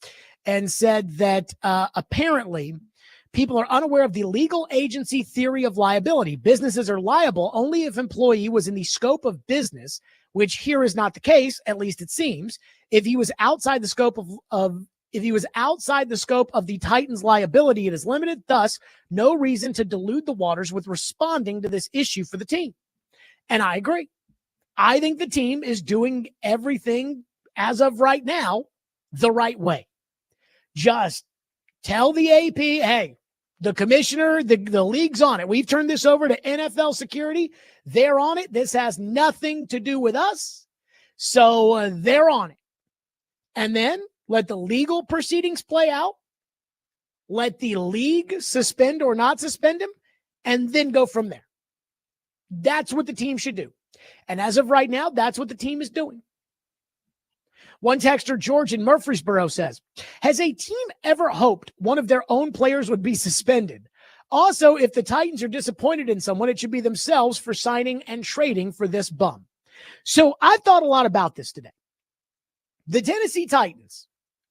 and said that apparently people are unaware of the legal agency theory of liability. Businesses are liable only if employee was in the scope of business, which here is not the case, at least it seems. If he was outside the scope of the Titans' liability, it is limited. Thus, no reason to dilute the waters with responding to this issue for the team. And I agree. I think the team is doing everything as of right now the right way. Just tell the AP, hey, the commissioner, the league's on it. We've turned this over to NFL security. They're on it. This has nothing to do with us. So they're on it. And then let the legal proceedings play out. Let the league suspend or not suspend him, and then go from there. That's what the team should do. And as of right now, that's what the team is doing. One texter, George in Murfreesboro, says, has a team ever hoped one of their own players would be suspended? Also, if the Titans are disappointed in someone, it should be themselves for signing and trading for this bum. So I've thought a lot about this today. The Tennessee Titans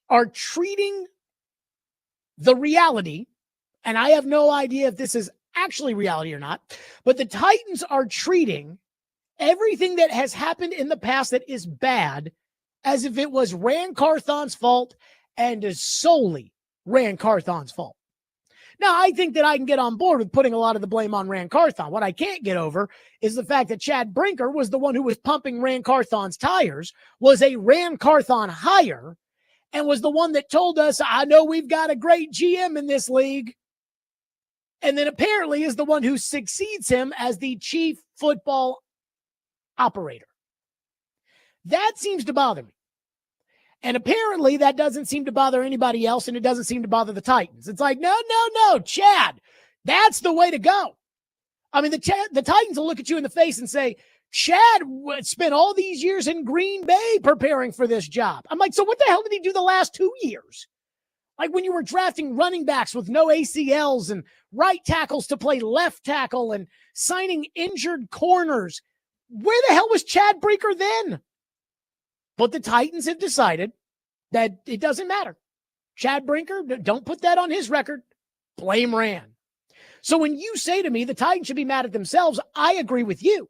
are treating the reality, and I have no idea if this is actually reality or not, but the Titans are treating everything that has happened in the past that is bad as if it was Ran Carthon's fault and is solely Ran Carthon's fault. Now, I think that I can get on board with putting a lot of the blame on Rand Carthon. What I can't get over is the fact that Chad Brinker was the one who was pumping Rand Carthon's tires, was a Rand Carthon hire, and was the one that told us, I know we've got a great GM in this league, and then apparently is the one who succeeds him as the chief football operator. That seems to bother me. And apparently that doesn't seem to bother anybody else, and it doesn't seem to bother the Titans. It's like, no, Chad, that's the way to go. I mean, the Titans will look at you in the face and say, Chad spent all these years in Green Bay preparing for this job. I'm like, so what the hell did he do the last 2 years? Like when you were drafting running backs with no ACLs and right tackles to play left tackle and signing injured corners. Where the hell was Chad Brinker then? But the Titans have decided that it doesn't matter. Chad Brinker, don't put that on his record. Blame Rand. So when you say to me the Titans should be mad at themselves, I agree with you.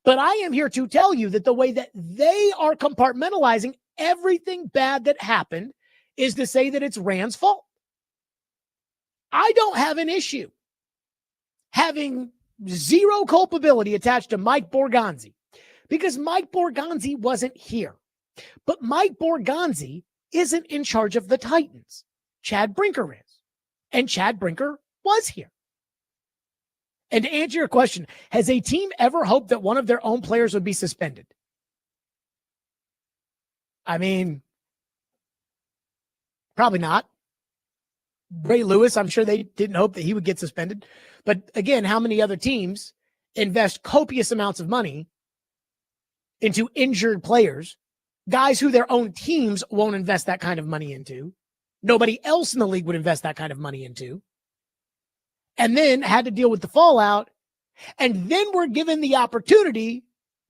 But I am here to tell you that the way that they are compartmentalizing everything bad that happened is to say that it's Rand's fault. I don't have an issue having zero culpability attached to Mike Borgonzi because Mike Borgonzi wasn't here. But Mike Borgonzi isn't in charge of the Titans. Chad Brinker is. And Chad Brinker was here. And to answer your question, has a team ever hoped that one of their own players would be suspended? I mean, probably not. Ray Lewis, I'm sure they didn't hope that he would get suspended. But again, how many other teams invest copious amounts of money into injured players, guys who their own teams won't invest that kind of money into? Nobody else in the league would invest that kind of money into. And then had to deal with the fallout. And then we're given the opportunity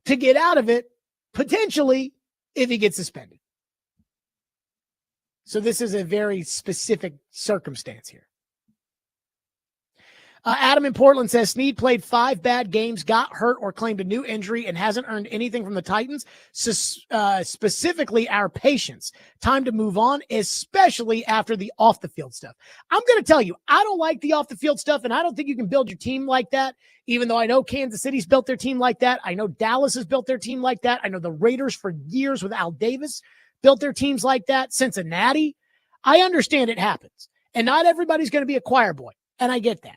to get out of it, potentially, if he gets suspended. So this is a very specific circumstance here. Adam in Portland says Sneed played 5 bad games, got hurt or claimed a new injury, and hasn't earned anything from the Titans. Specifically, our patience. Time to move on, especially after the off-the-field stuff. I'm going to tell you, I don't like the off-the-field stuff, and I don't think you can build your team like that, even though I know Kansas City's built their team like that. I know Dallas has built their team like that. I know the Raiders for years with Al Davis built their teams like that. Cincinnati. I understand it happens, and not everybody's going to be a choir boy, and I get that.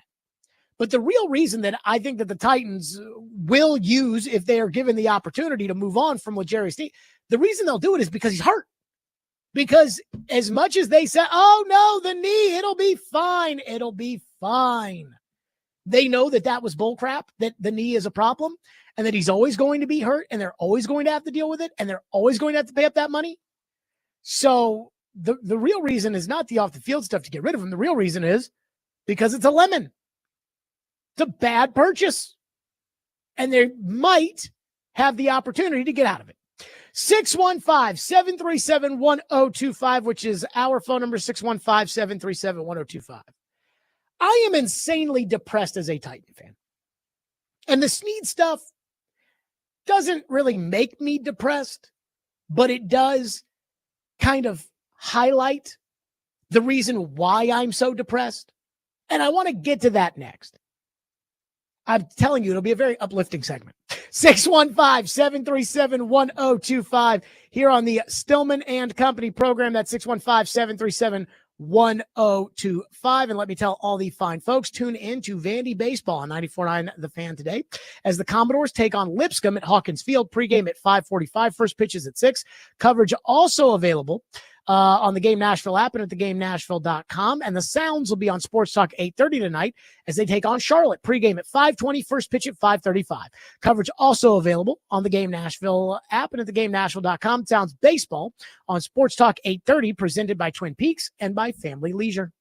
But the real reason that I think that the Titans will use, if they are given the opportunity to move on from Jerry Sneed, the reason they'll do it is because he's hurt. Because as much as they say, oh, no, the knee, it'll be fine. It'll be fine. They know that that was bullcrap, that the knee is a problem, and that he's always going to be hurt, and they're always going to have to deal with it, and they're always going to have to pay up that money. So the real reason is not the off-the-field stuff to get rid of him. The real reason is because it's a lemon. It's a bad purchase. And they might have the opportunity to get out of it. 615-737-1025, which is our phone number, 615-737-1025. I am insanely depressed as a Titan fan. And the Sneed stuff doesn't really make me depressed, but it does kind of highlight the reason why I'm so depressed. And I want to get to that next. I'm telling you, it'll be a very uplifting segment. 615-737-1025 here on the Stillman and Company program. That's 615-737-1025. And let me tell all the fine folks, tune in to Vandy Baseball on 94.9 The Fan today as the Commodores take on Lipscomb at Hawkins Field. Pregame at 5:45. First pitch is at 6. Coverage also available on the Game Nashville app and at theGameNashville.com. And the Sounds will be on Sports Talk 8:30 tonight as they take on Charlotte. Pregame at 5:20, first pitch at 5:35. Coverage also available on the Game Nashville app and at theGameNashville.com. Sounds baseball on Sports Talk 8:30, presented by Twin Peaks and by Family Leisure.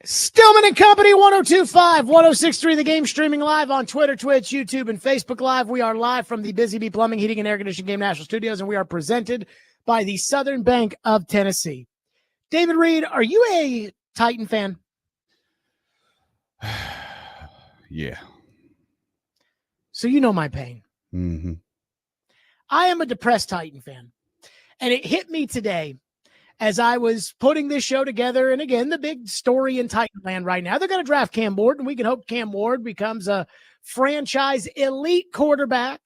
Stillman and Company, 1025, 1063, the game streaming live on Twitter, Twitch, YouTube, and Facebook Live. We are live from the Busy Bee Plumbing, Heating, and Air Conditioning Game National Studios, and we are presented by the Southern Bank of Tennessee. David Reed, are you a Titan fan? Yeah. So you know my pain. Mm-hmm. I am a depressed Titan fan, and it hit me today as I was putting this show together. And again, the big story in Titan land right now, they're going to draft Cam Ward, and we can hope Cam Ward becomes a franchise elite quarterback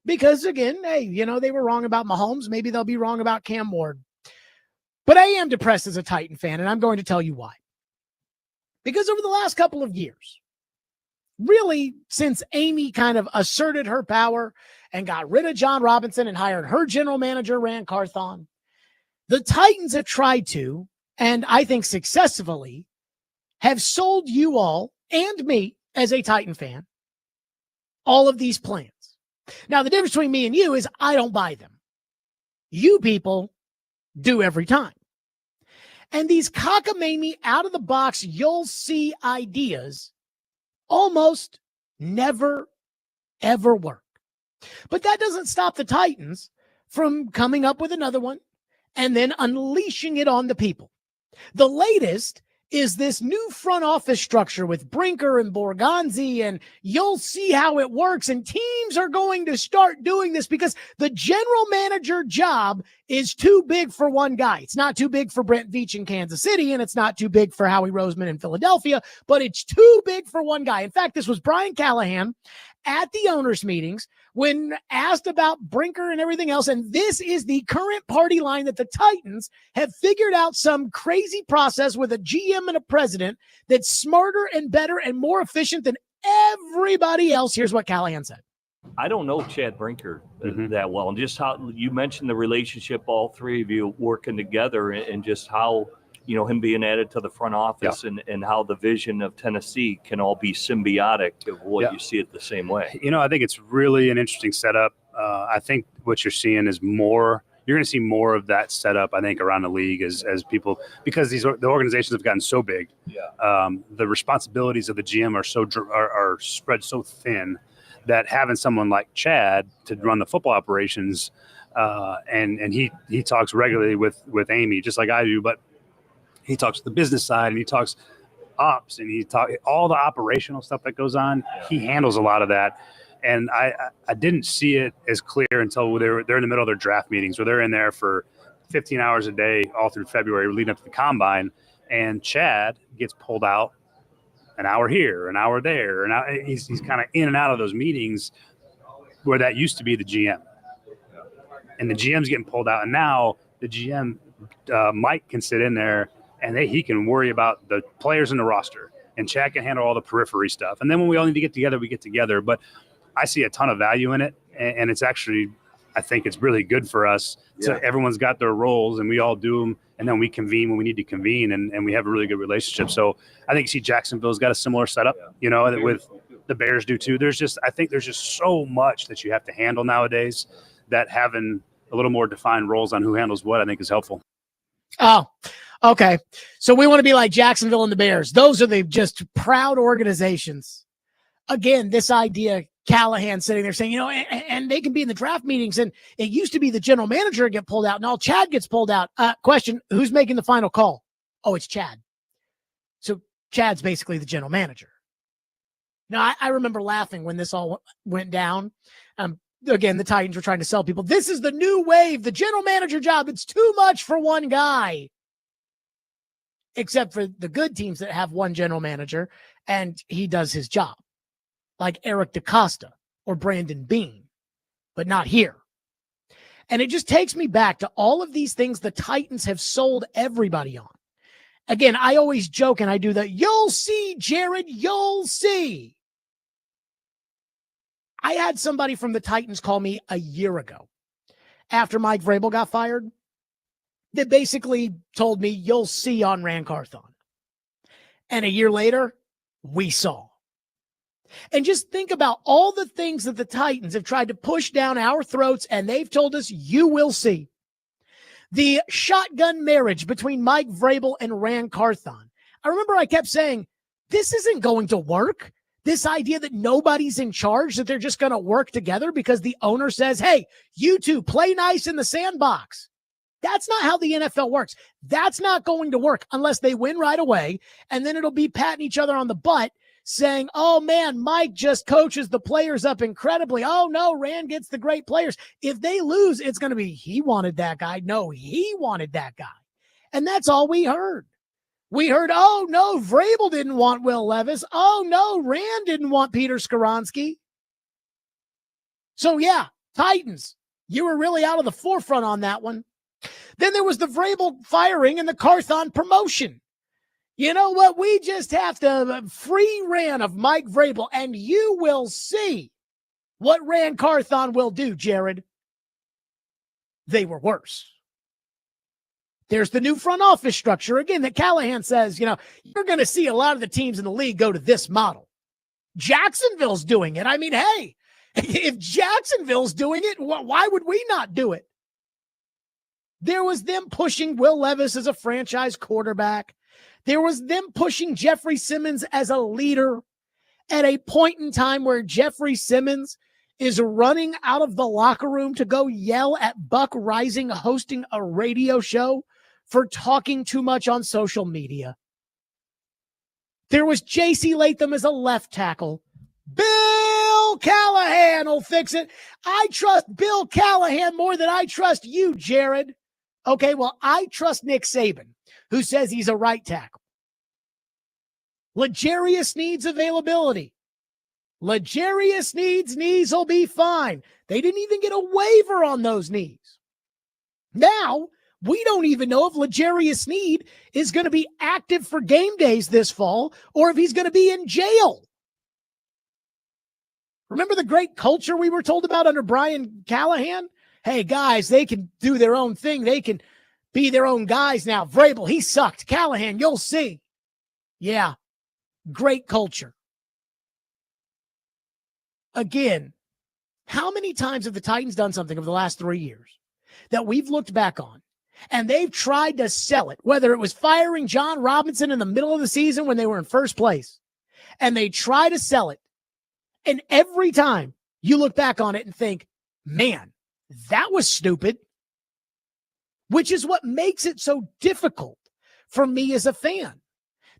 because, again, hey, you know, they were wrong about Mahomes. Maybe they'll be wrong about Cam Ward. But I am depressed as a Titan fan, and I'm going to tell you why. Because over the last couple of years, really since Amy kind of asserted her power and got rid of John Robinson and hired her general manager, Rand Carthon, the Titans have tried to, and I think successfully, have sold you all and me as a Titan fan all of these plans. Now, the difference between me and you is I don't buy them. You people do every time. And these cockamamie, out-of-the-box, you'll see ideas almost never, ever work. But that doesn't stop the Titans from coming up with another one and then unleashing it on the people. The latest is this new front office structure with Brinker and Borgonzi, and you'll see how it works. And teams are going to start doing this because the general manager job is too big for one guy. It's not too big for Brent Veach in Kansas City, and it's not too big for Howie Roseman in Philadelphia, but it's too big for one guy. In fact, this was Brian Callahan at the owners' meetings when asked about Brinker and everything else. And this is the current party line that the Titans have figured out some crazy process with a GM and a president that's smarter and better and more efficient than everybody else. Here's what Callahan said. I don't know Chad Brinker that well. And just how you mentioned the relationship, all three of you working together, and just how, you know, him being added to the front office, and how the vision of Tennessee can all be symbiotic of what you see it the same way. You know, I think it's really an interesting setup. I think what you're seeing is more, you're going to see more of that setup, I think, around the league as people, because the organizations have gotten so big. The responsibilities of the GM are spread so thin that having someone like Chad to run the football operations, and he talks regularly with Amy, just like I do, but he talks the business side, and he talks ops, and he talks all the operational stuff that goes on. He handles a lot of that. And I didn't see it as clear until they're in the middle of their draft meetings, where they're in there for 15 hours a day all through February leading up to the combine. And Chad gets pulled out an hour here, an hour there. And he's kind of in and out of those meetings where that used to be the GM. And the GM's getting pulled out. And now the GM, Mike, can sit in there and he can worry about the players in the roster. And Chad can handle all the periphery stuff. And then when we all need to get together, we get together. But I see a ton of value in it. And it's actually, I think it's really good for us. So everyone's got their roles and we all do them. And then we convene when we need to convene. And we have a really good relationship. So I think you see Jacksonville's got a similar setup, you know, with the Bears do too. I think there's just so much that you have to handle nowadays that having a little more defined roles on who handles what, I think, is helpful. Oh, okay. So we want to be like Jacksonville and the Bears. Those are the just proud organizations. Again, this idea, Callahan sitting there saying, you know, and they can be in the draft meetings, and it used to be the general manager get pulled out. Now Chad gets pulled out. Question, who's making the final call? Oh, it's Chad. So Chad's basically the general manager. Now, I remember laughing when this all went down. Again, the Titans were trying to sell people. This is the new wave, the general manager job. It's too much for one guy. Except for the good teams that have one general manager and he does his job. Like Eric DaCosta or Brandon Beane, but not here. And it just takes me back to all of these things the Titans have sold everybody on. Again, I always joke and I do the, you'll see, Jared, you'll see. I had somebody from the Titans call me a year ago after Mike Vrabel got fired that basically told me, you'll see on Rand Carthon. And a year later, we saw. And just think about all the things that the Titans have tried to push down our throats, and they've told us, you will see. The shotgun marriage between Mike Vrabel and Rand Carthon. I remember I kept saying, this isn't going to work. This idea that nobody's in charge, that they're just going to work together because the owner says, hey, you two play nice in the sandbox. That's not how the NFL works. That's not going to work unless they win right away. And then it'll be patting each other on the butt saying, oh man, Mike just coaches the players up incredibly. Oh no, Rand gets the great players. If they lose, it's going to be, he wanted that guy. No, he wanted that guy. And that's all we heard. We heard, oh no, Vrabel didn't want Will Levis. Oh no, Rand didn't want Peter Skoronski. So yeah, Titans, you were really out of the forefront on that one. Then there was the Vrabel firing and the Carthon promotion. You know what? We just have to free Rand of Mike Vrabel, and you will see what Rand Carthon will do, Jared. They were worse. There's the new front office structure, again, that Callahan says, you're going to see a lot of the teams in the league go to this model. Jacksonville's doing it. I mean, hey, if Jacksonville's doing it, why would we not do it? There was them pushing Will Levis as a franchise quarterback. There was them pushing Jeffrey Simmons as a leader at a point in time where Jeffrey Simmons is running out of the locker room to go yell at Buck Rising hosting a radio show for talking too much on social media. There was J.C. Latham as a left tackle. Bill Callahan will fix it. I trust Bill Callahan more than I trust you, Jared. Okay, well, I trust Nick Saban, who says he's a right tackle. L'Jarius Sneed's availability. L'Jarius Sneed's knees will be fine. They didn't even get a waiver on those knees. Now, we don't even know if L'Jarius Sneed is going to be active for game days this fall or if he's going to be in jail. Remember the great culture we were told about under Brian Callahan? Hey, guys, they can do their own thing. They can be their own guys now. Vrabel, he sucked. Callahan, you'll see. Yeah, great culture. Again, how many times have the Titans done something over the last 3 years that we've looked back on and they've tried to sell it, whether it was firing John Robinson in the middle of the season when they were in first place, and they try to sell it. And every time you look back on it and think, man, that was stupid, which is what makes it so difficult for me as a fan.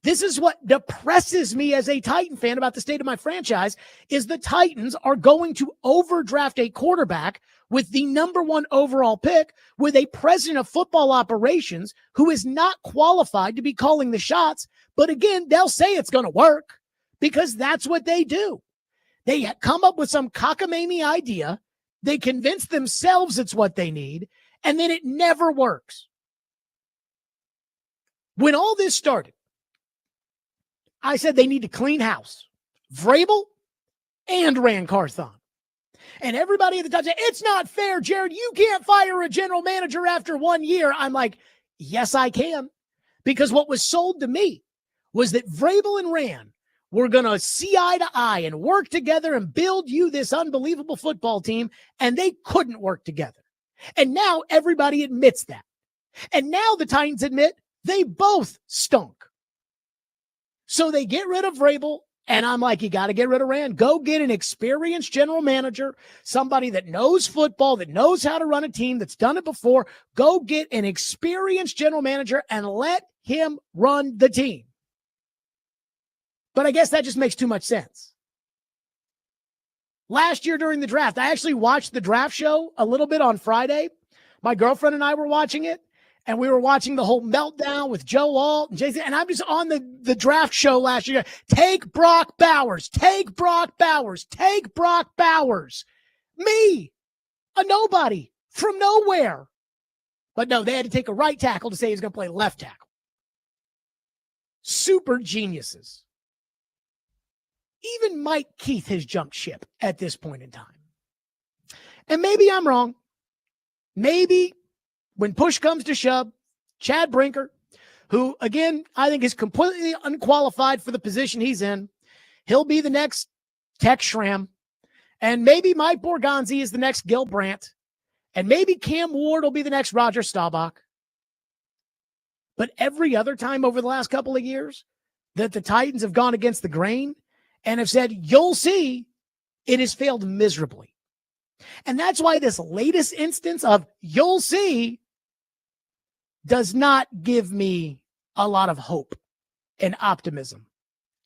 This is what depresses me as a Titan fan about the state of my franchise is the Titans are going to overdraft a quarterback with the number 1 overall pick with a president of football operations who is not qualified to be calling the shots. But again, they'll say it's going to work because that's what they do. They come up with some cockamamie idea. They convince themselves it's what they need, and then it never works. When all this started, I said they need to clean house. Vrabel and Rand Carthon. And everybody at the time said, it's not fair, Jared. You can't fire a general manager after 1 year. I'm like, yes, I can. Because what was sold to me was that Vrabel and Rand were going to see eye to eye and work together and build you this unbelievable football team, and they couldn't work together. And now everybody admits that. And now the Titans admit they both stunk. So they get rid of Vrabel, and I'm like, you got to get rid of Rand. Go get an experienced general manager, somebody that knows football, that knows how to run a team, that's done it before. Go get an experienced general manager and let him run the team. But I guess that just makes too much sense. Last year during the draft, I actually watched the draft show a little bit on Friday. My girlfriend and I were watching it, and we were watching the whole meltdown with Joe Alt and Jason. And I'm just on the draft show last year. Take Brock Bowers. Take Brock Bowers. Take Brock Bowers. Me, a nobody from nowhere. But no, they had to take a right tackle to say he's going to play left tackle. Super geniuses. Even Mike Keith has jumped ship at this point in time. And maybe I'm wrong. Maybe when push comes to shove, Chad Brinker, who, again, I think is completely unqualified for the position he's in, he'll be the next Tex Schramm. And maybe Mike Borgonzi is the next Gil Brandt. And maybe Cam Ward will be the next Roger Staubach. But every other time over the last couple of years that the Titans have gone against the grain and have said, you'll see, it has failed miserably. And that's why this latest instance of you'll see does not give me a lot of hope and optimism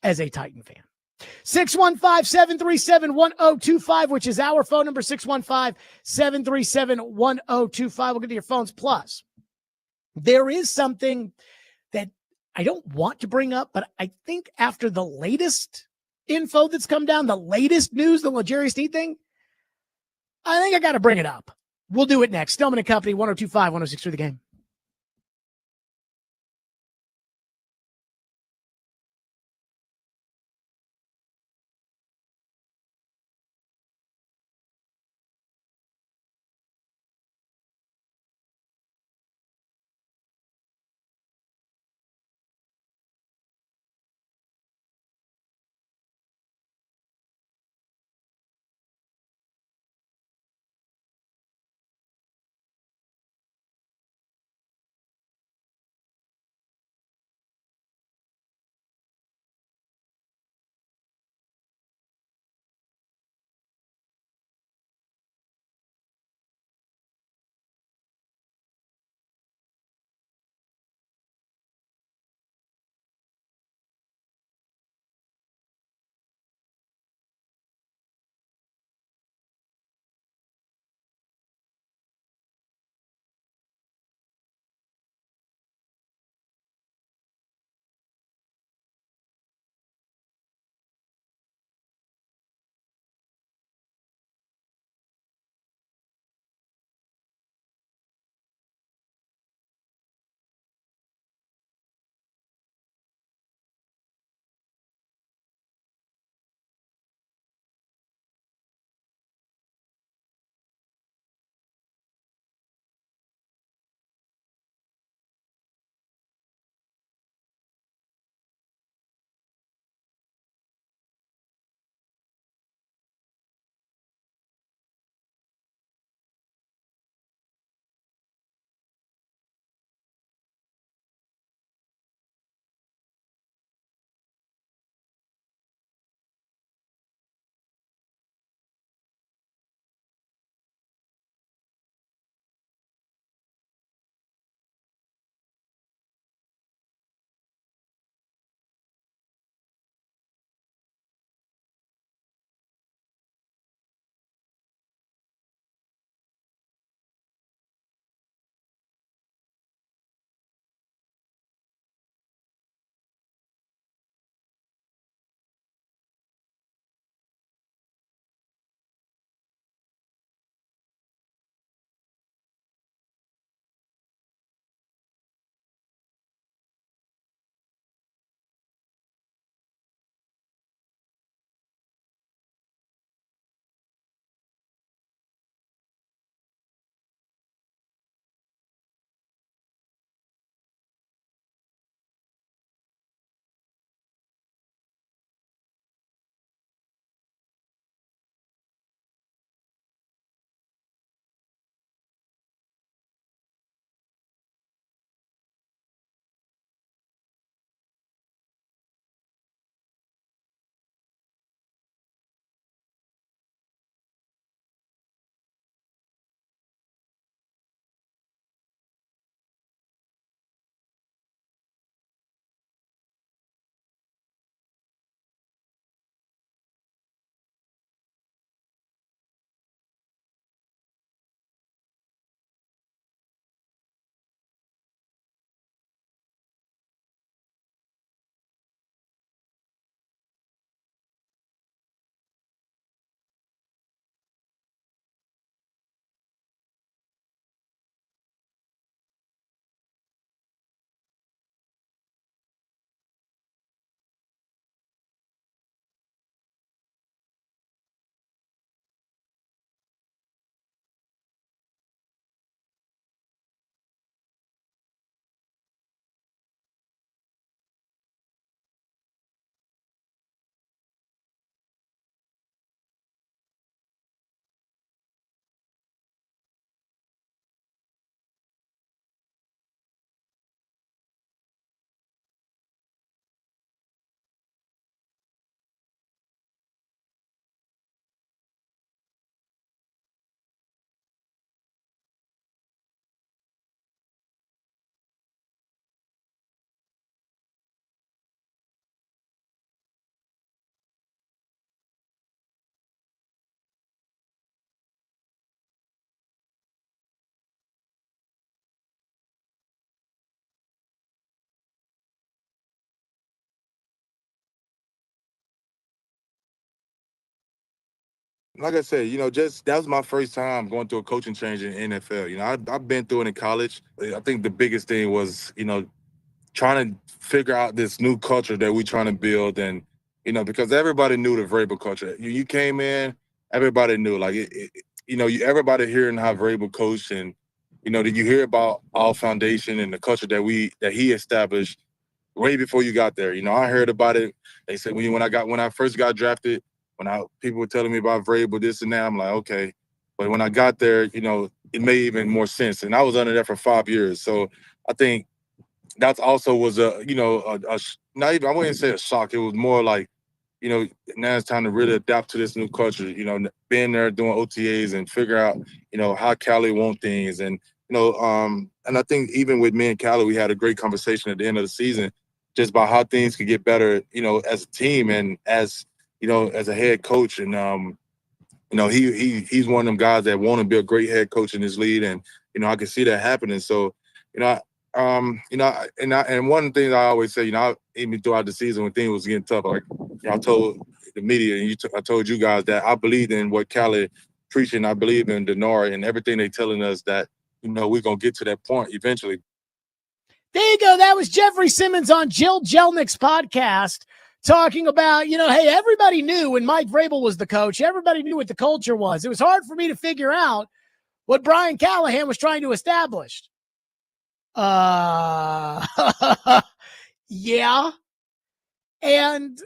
as a Titan fan. 615-737-1025, which is our phone number, 615-737-1025. We'll get to your phones. Plus, there is something that I don't want to bring up, but I think after the latest info that's come down, the latest news, the Jerry Sneed thing, I think I got to bring it up. We'll do it next. Stillman and Company, 102.5, 106 The Game. like I said, just that was my first time going through a coaching change in NFL. I've been through it in college. I think the biggest thing was, trying to figure out this new culture that we're trying to build. And, because everybody knew the Vrabel culture. You came in, everybody knew, like, everybody hearing how Vrabel coached, and, did you hear about our foundation and the culture that he established way before you got there. I heard about it. They said when I first got drafted, people were telling me about Vrabel, this and that, I'm like, okay. But when I got there, it made even more sense. And I was under there for 5 years. So I think that also was not even, I wouldn't say a shock. It was more like, now it's time to really adapt to this new culture, being there doing OTAs and figure out, how Cali want things. And, and I think even with me and Cali, we had a great conversation at the end of the season, just about how things could get better, as a team and as a head coach. And, he's one of them guys that want to be a great head coach in this league. And, I can see that happening. So, and one thing I always say, even throughout the season when things was getting tough, like, I told the media and I told you guys that I believed in what Cali preaching. I believe in Denard and everything they telling us that, we're going to get to that point eventually. There you go. That was Jeffrey Simmons on Jill Jelnick's podcast talking about, hey, everybody knew when Mike Vrabel was the coach. Everybody knew what the culture was. It was hard for me to figure out what Brian Callahan was trying to establish. Yeah. And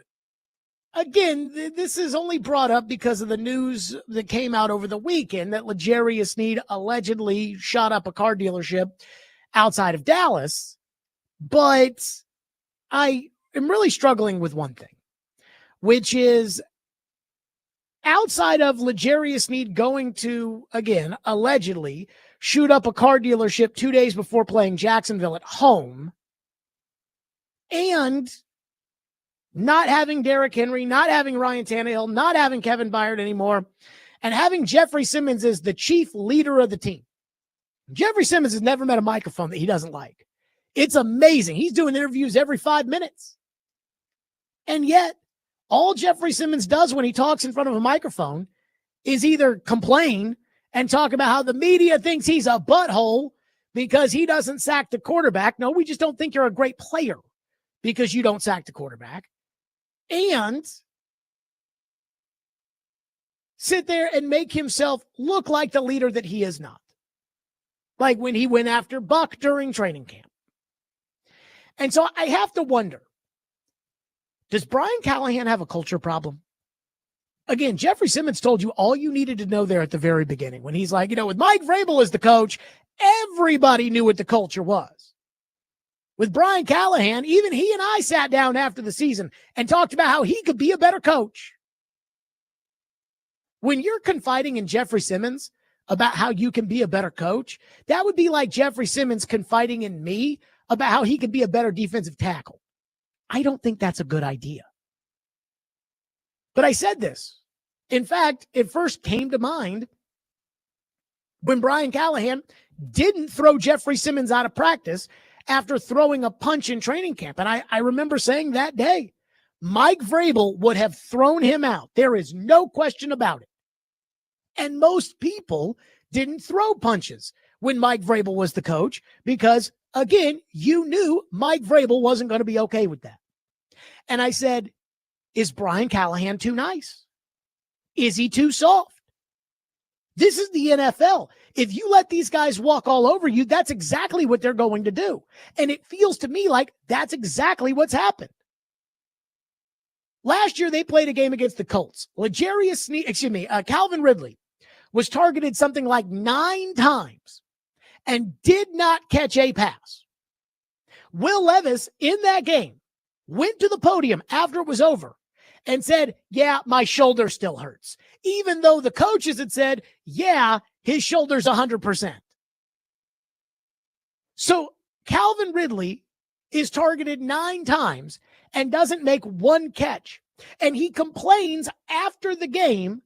again, this is only brought up because of the news that came out over the weekend that L'Jarius Sneed allegedly shot up a car dealership outside of Dallas. But I am really struggling with one thing, which is outside of L'Jarius Sneed going to, again, allegedly shoot up a car dealership 2 days before playing Jacksonville at home, and not having Derrick Henry, not having Ryan Tannehill, not having Kevin Byard anymore, and having Jeffrey Simmons as the chief leader of the team. Jeffrey Simmons has never met a microphone that he doesn't like. It's amazing. He's doing interviews every 5 minutes. And yet, all Jeffrey Simmons does when he talks in front of a microphone is either complain and talk about how the media thinks he's a butthole because he doesn't sack the quarterback. No, we just don't think you're a great player because you don't sack the quarterback. And sit there and make himself look like the leader that he is not. Like when he went after Buck during training camp. And so I have to wonder, does Brian Callahan have a culture problem? Again, Jeffrey Simmons told you all you needed to know there at the very beginning when he's like, with Mike Vrabel as the coach, everybody knew what the culture was. With Brian Callahan, even he and I sat down after the season and talked about how he could be a better coach. When you're confiding in Jeffrey Simmons about how you can be a better coach, that would be like Jeffrey Simmons confiding in me about how he could be a better defensive tackle. I don't think that's a good idea. But I said this. In fact, it first came to mind when Brian Callahan didn't throw Jeffrey Simmons out of practice after throwing a punch in training camp. And I remember saying that day, Mike Vrabel would have thrown him out. There is no question about it. And most people didn't throw punches when Mike Vrabel was the coach because, again, you knew Mike Vrabel wasn't going to be okay with that. And I said, is Brian Callahan too nice? Is he too soft? This is the NFL. If you let these guys walk all over you, that's exactly what they're going to do. And it feels to me like that's exactly what's happened. Last year, they played a game against the Colts. Calvin Ridley was targeted something like 9 times and did not catch a pass. Will Levis, in that game, went to the podium after it was over and said, yeah, my shoulder still hurts. Even though the coaches had said, yeah, his shoulder's 100%. So Calvin Ridley is targeted 9 times and doesn't make 1 catch. And he complains after the game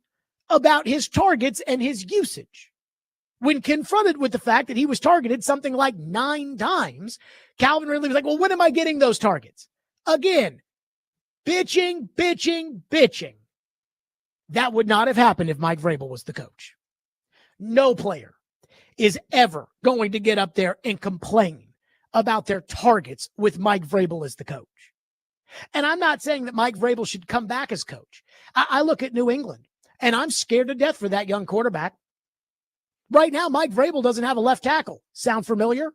about his targets and his usage. When confronted with the fact that he was targeted something like 9 times, Calvin Ridley was like, well, when am I getting those targets? Again, bitching. That would not have happened if Mike Vrabel was the coach. No player is ever going to get up there and complain about their targets with Mike Vrabel as the coach. And I'm not saying that Mike Vrabel should come back as coach. I look at New England, and I'm scared to death for that young quarterback. Right now, Mike Vrabel doesn't have a left tackle. Sound familiar?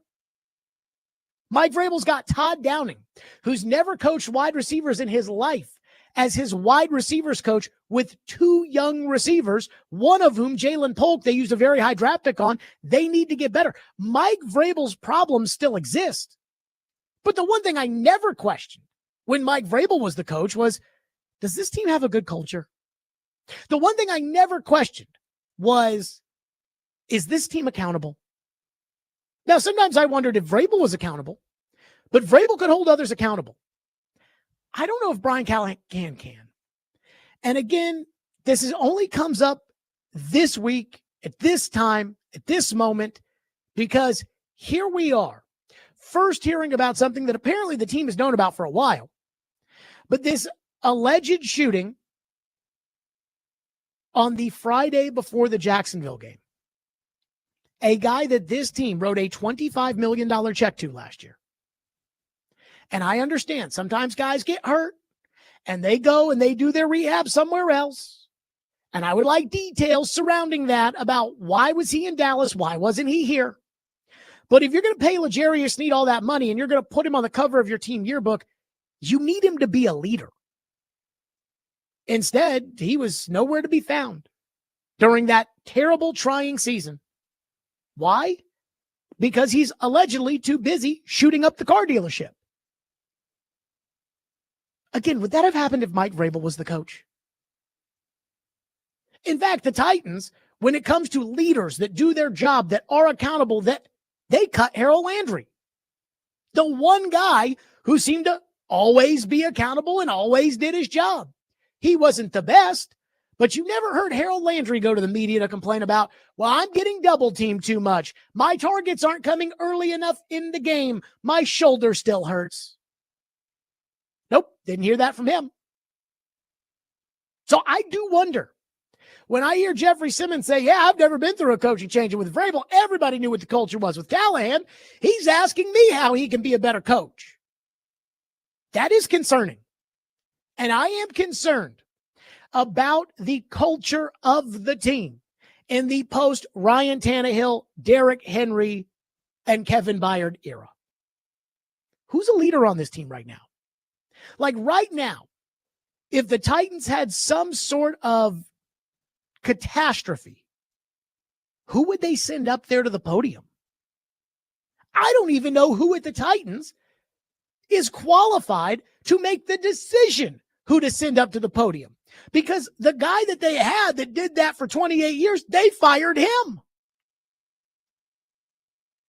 Mike Vrabel's got Todd Downing, who's never coached wide receivers in his life, as his wide receivers coach with 2 young receivers, one of whom, Jalen Polk, they used a very high draft pick on. They need to get better. Mike Vrabel's problems still exist. But the one thing I never questioned when Mike Vrabel was the coach was, does this team have a good culture? The one thing I never questioned was, is this team accountable? Now, sometimes I wondered if Vrabel was accountable, but Vrabel could hold others accountable. I don't know if Brian Callahan can. And again, this only comes up this week, at this time, at this moment, because here we are, first hearing about something that apparently the team has known about for a while. But this alleged shooting on the Friday before the Jacksonville game, a guy that this team wrote a $25 million check to last year. And I understand sometimes guys get hurt and they go and they do their rehab somewhere else. And I would like details surrounding that about why was he in Dallas? Why wasn't he here? But if you're going to pay L'Jarius Sneed all that money and you're going to put him on the cover of your team yearbook, you need him to be a leader. Instead, he was nowhere to be found during that terrible, trying season. Why? Because he's allegedly too busy shooting up the car dealership. Again, would that have happened if Mike Vrabel was the coach? In fact, the Titans, when it comes to leaders that do their job, that are accountable, that they cut Harold Landry. The one guy who seemed to always be accountable and always did his job. He wasn't the best, but you never heard Harold Landry go to the media to complain about, well, I'm getting double teamed too much. My targets aren't coming early enough in the game. My shoulder still hurts. Nope, didn't hear that from him. So I do wonder, when I hear Jeffrey Simmons say, yeah, I've never been through a coaching change with Vrabel. Everybody knew what the culture was with Callahan. He's asking me how he can be a better coach. That is concerning. And I am concerned about the culture of the team in the post Ryan Tannehill, Derrick Henry, and Kevin Byard era. Who's a leader on this team right now? Like right now, if the Titans had some sort of catastrophe, who would they send up there to the podium? I don't even know who at the Titans is qualified to make the decision who to send up to the podium. Because the guy that they had that did that for 28 years, they fired him.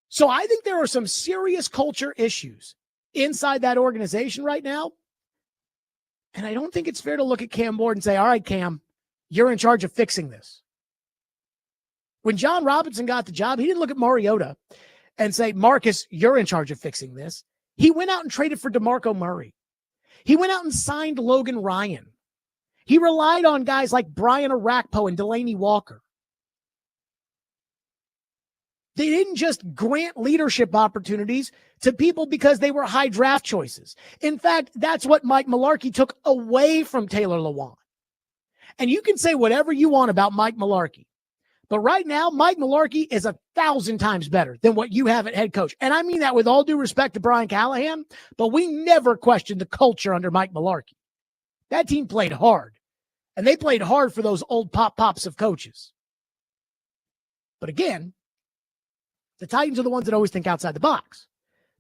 So I think there are some serious culture issues inside that organization right now. And I don't think it's fair to look at Cam Ward and say, all right, Cam, you're in charge of fixing this. When John Robinson got the job, he didn't look at Mariota and say, Marcus, you're in charge of fixing this. He went out and traded for DeMarco Murray. He went out and signed Logan Ryan. He relied on guys like Brian Arakpo and Delaney Walker. They didn't just grant leadership opportunities to people because they were high draft choices. In fact, that's what Mike Mularkey took away from Taylor Lewan. And you can say whatever you want about Mike Mularkey, but right now, Mike Mularkey is 1,000 times better than what you have at head coach. And I mean that with all due respect to Brian Callahan, but we never questioned the culture under Mike Mularkey. That team played hard, and they played hard for those old pops of coaches. But again, the Titans are the ones that always think outside the box.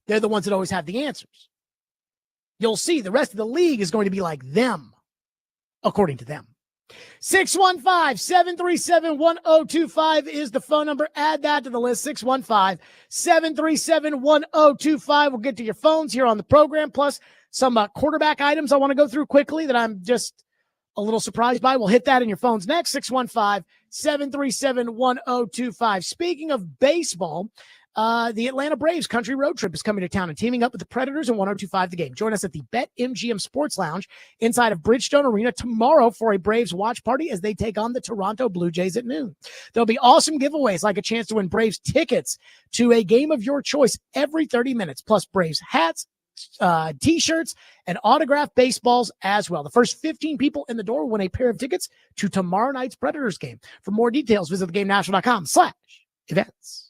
They're the ones that always have the answers. You'll see the rest of the league is going to be like them, according to them. 615-737-1025 is the phone number. Add that to the list, 615-737-1025. We'll get to your phones here on the program, plus some quarterback items I want to go through quickly that I'm just a little surprised by. We'll hit that in your phones next, 615-737-1025. Speaking of baseball, The Atlanta Braves country road trip is coming to town and teaming up with the Predators in 102.5 The Game. Join us at the BetMGM Sports Lounge inside of Bridgestone Arena tomorrow for a Braves watch party as they take on the Toronto Blue Jays at noon. There'll be awesome giveaways like a chance to win Braves tickets to a game of your choice every 30 minutes, plus Braves hats, T-shirts, and autographed baseballs as well. The first 15 people in the door will win a pair of tickets to tomorrow night's Predators game. For more details, visit thegamenational.com/events.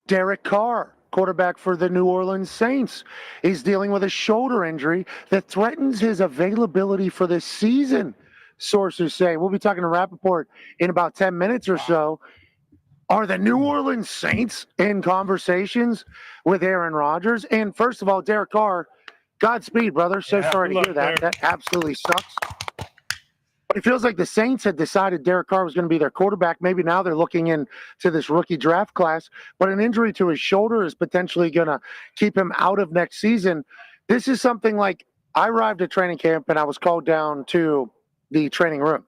Derek Carr, quarterback for the New Orleans Saints, is dealing with a shoulder injury that threatens his availability for this season, sources say. We'll be talking to Rappaport in about 10 minutes or so. Are the New Orleans Saints in conversations with Aaron Rodgers? And first of all, Derek Carr, Godspeed, brother. So sorry to hear that. That absolutely sucks. But it feels like the Saints had decided Derek Carr was going to be their quarterback. Maybe now they're looking into this rookie draft class, but an injury to his shoulder is potentially going to keep him out of next season. This is something like I arrived at training camp and I was called down to the training room.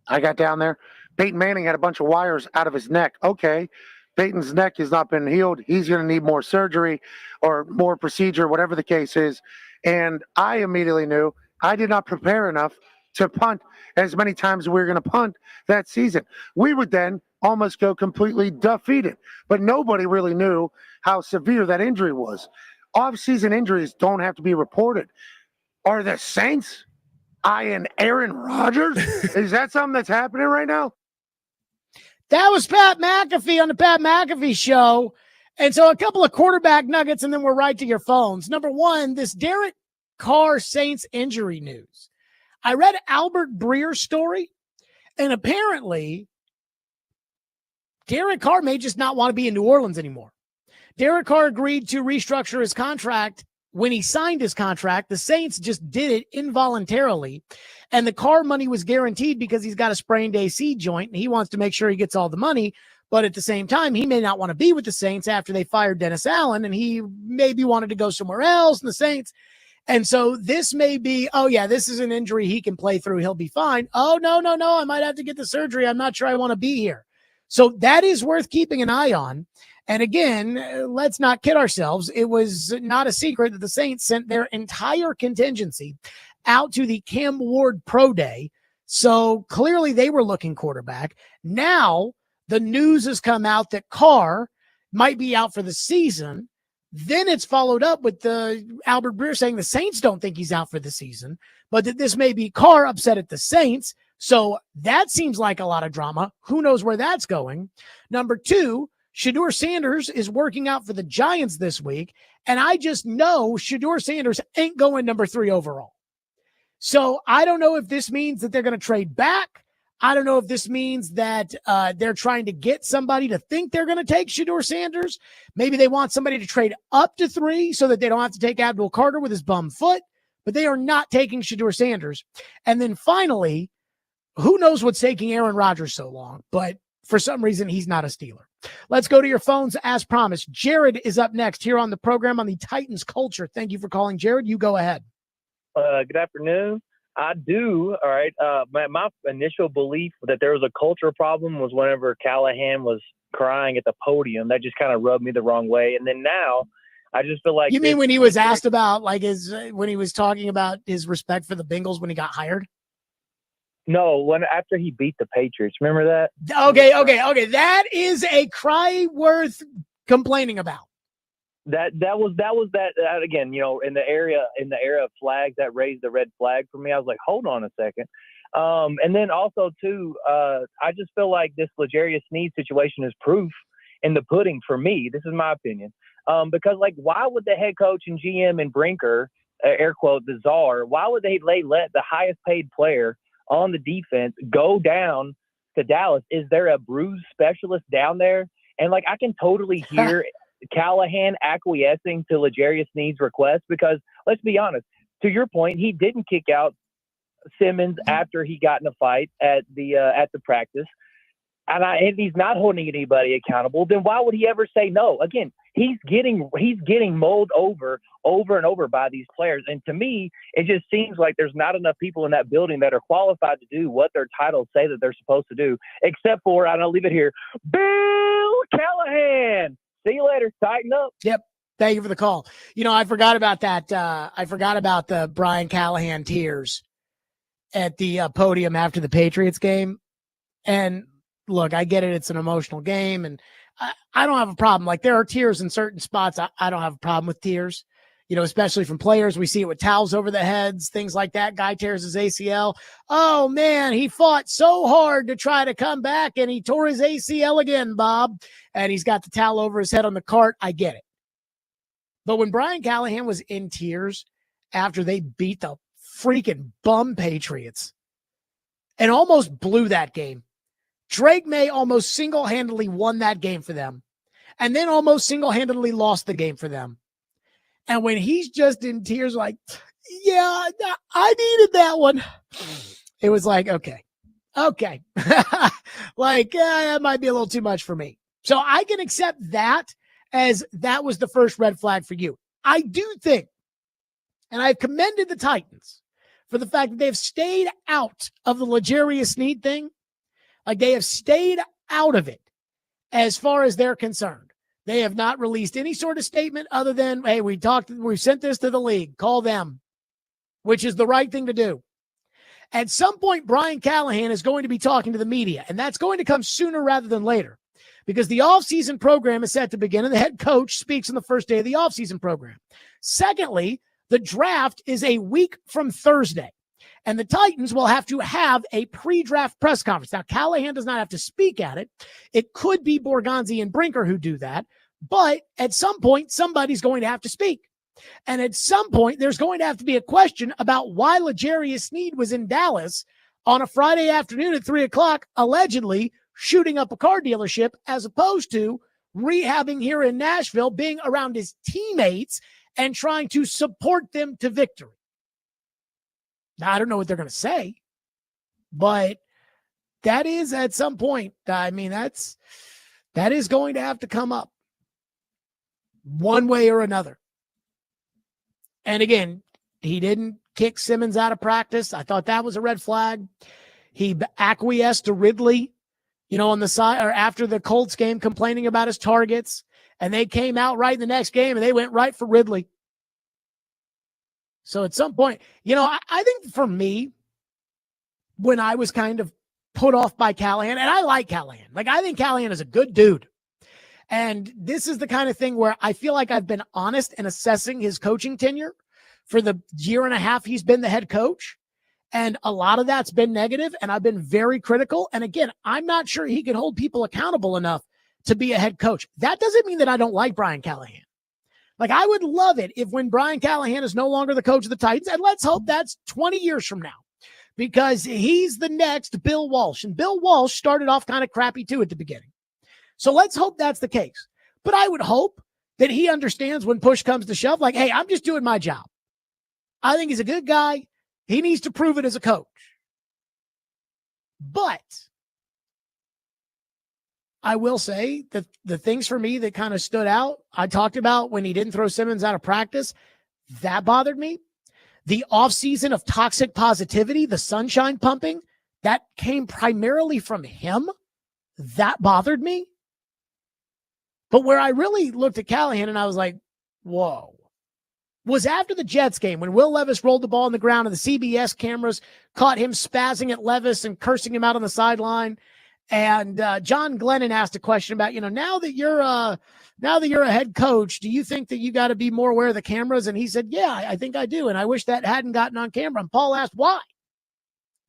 I got down there. Peyton Manning had a bunch of wires out of his neck. Okay, Peyton's neck has not been healed. He's going to need more surgery or more procedure, whatever the case is. And I immediately knew I did not prepare enough to punt as many times as we were going to punt that season. We would then almost go completely defeated, but nobody really knew how severe that injury was. Off-season injuries don't have to be reported. Are the Saints eyeing Aaron Rodgers? Is that something that's happening right now? That was Pat McAfee on the Pat McAfee Show. And so a couple of quarterback nuggets, and then we're right to your phones. Number one, this Derek Carr Saints injury news. I read Albert Breer's story, and apparently Derek Carr may just not want to be in New Orleans anymore. Derek Carr agreed to restructure his contract. When he signed his contract, the Saints just did it involuntarily, and the Carr money was guaranteed because he's got a sprained AC joint, and he wants to make sure he gets all the money. But at the same time, he may not want to be with the Saints after they fired Dennis Allen, and he maybe wanted to go somewhere else in the Saints. And so this may be, oh, yeah, this is an injury he can play through. He'll be fine. Oh, no, I might have to get the surgery. I'm not sure I want to be here. So that is worth keeping an eye on. And again, let's not kid ourselves. It was not a secret that the Saints sent their entire contingency out to the Cam Ward Pro Day. So clearly they were looking quarterback. Now the news has come out that Carr might be out for the season. Then it's followed up with the Albert Breer saying the Saints don't think he's out for the season, but that this may be Carr upset at the Saints. So that seems like a lot of drama. Who knows where that's going? Number two, Shedeur Sanders is working out for the Giants this week, and I just know Shedeur Sanders ain't going number 3 overall. So I don't know if this means that they're going to trade back. I don't know if this means that they're trying to get somebody to think they're going to take Shedeur Sanders. Maybe they want somebody to trade up to 3 so that they don't have to take Abdul Carter with his bum foot, but they are not taking Shedeur Sanders. And then finally, who knows what's taking Aaron Rodgers so long, but for some reason, he's not a Steeler. Let's go to your phones as promised. Jared is up next here on the program on the Titans Culture. Thank you for calling, Jared. You go ahead. Good afternoon. I do. All right. My initial belief that there was a culture problem was whenever Callahan was crying at the podium. That just kind of rubbed me the wrong way. And then now I just feel like. You mean when he was asked about like when he was talking about his respect for the Bengals when he got hired? No, after he beat the Patriots. Remember that? Okay. That is a cry worth complaining about. That was that again, you know, in the era of flags that raised the red flag for me. I was like, hold on a second. And then also too, I just feel like this L'Jarius Sneed situation is proof in the pudding for me. This is my opinion. Because like, why would the head coach and GM and Brinker, air quote, the czar, why would they let the highest paid player on the defense go down to Dallas? Is there a bruise specialist down there? And like, I can totally hear Callahan acquiescing to L'Jarius Sneed's request, because let's be honest, to your point, he didn't kick out Simmons after he got in a fight at the practice, and he's not holding anybody accountable. Then why would he ever say no? Again, he's getting mulled over and over by these players, and to me, it just seems like there's not enough people in that building that are qualified to do what their titles say that they're supposed to do, except for, and I'll leave it here, Bill Callahan. See you later. Tighten up. Yep. Thank you for the call. You know, I forgot about that. I forgot about the Brian Callahan tears at the podium after the Patriots game. And look, I get it. It's an emotional game, and I don't have a problem. Like, there are tears in certain spots. I don't have a problem with tears, you know, especially from players. We see it with towels over the heads, things like that. Guy tears his ACL. Oh, man, he fought so hard to try to come back, and he tore his ACL again, Bob. And he's got the towel over his head on the cart. I get it. But when Brian Callahan was in tears after they beat the freaking bum Patriots and almost blew that game, Drake May almost single-handedly won that game for them, and then almost single-handedly lost the game for them. And when he's just in tears like, yeah, I needed that one. It was like, okay. Like, that might be a little too much for me. So I can accept that as that was the first red flag for you. I do think, and I've commended the Titans for the fact that they've stayed out of the L'Jarius Sneed thing. Like, they have stayed out of it as far as they're concerned. They have not released any sort of statement other than, hey, we sent this to the league. Call them, which is the right thing to do. At some point, Brian Callahan is going to be talking to the media, and that's going to come sooner rather than later because the offseason program is set to begin, and the head coach speaks on the first day of the offseason program. Secondly, the draft is a week from Thursday, and the Titans will have to have a pre-draft press conference. Now, Callahan does not have to speak at it. It could be Borgonzi and Brinker who do that, but at some point, somebody's going to have to speak. And at some point, there's going to have to be a question about why L'Jarius Sneed was in Dallas on a Friday afternoon at 3 o'clock, allegedly shooting up a car dealership, as opposed to rehabbing here in Nashville, being around his teammates and trying to support them to victory. Now, I don't know what they're going to say, but that is at some point, I mean, that is going to have to come up one way or another. And again, he didn't kick Simmons out of practice. I thought that was a red flag. He acquiesced to Ridley, on the side or after the Colts game, complaining about his targets. And they came out right in the next game and they went right for Ridley. So at some point, I think for me, when I was kind of put off by Callahan, and I like Callahan. Like, I think Callahan is a good dude. And this is the kind of thing where I feel like I've been honest in assessing his coaching tenure for the year and a half he's been the head coach. And a lot of that's been negative, and I've been very critical. And again, I'm not sure he can hold people accountable enough to be a head coach. That doesn't mean that I don't like Brian Callahan. Like, I would love it if when Brian Callahan is no longer the coach of the Titans, and let's hope that's 20 years from now, because he's the next Bill Walsh. And Bill Walsh started off kind of crappy too at the beginning. So let's hope that's the case. But I would hope that he understands when push comes to shove, like, hey, I'm just doing my job. I think he's a good guy. He needs to prove it as a coach. But I will say that the things for me that kind of stood out, I talked about when he didn't throw Simmons out of practice. That bothered me. The offseason of toxic positivity, the sunshine pumping, that came primarily from him. That bothered me. But where I really looked at Callahan and I was like, whoa, was after the Jets game when Will Levis rolled the ball on the ground and the CBS cameras caught him spazzing at Levis and cursing him out on the sideline. And John Glennon asked a question about, now that you're a head coach, do you think that you got to be more aware of the cameras? And he said, yeah, I think I do. And I wish that hadn't gotten on camera. And Paul asked why,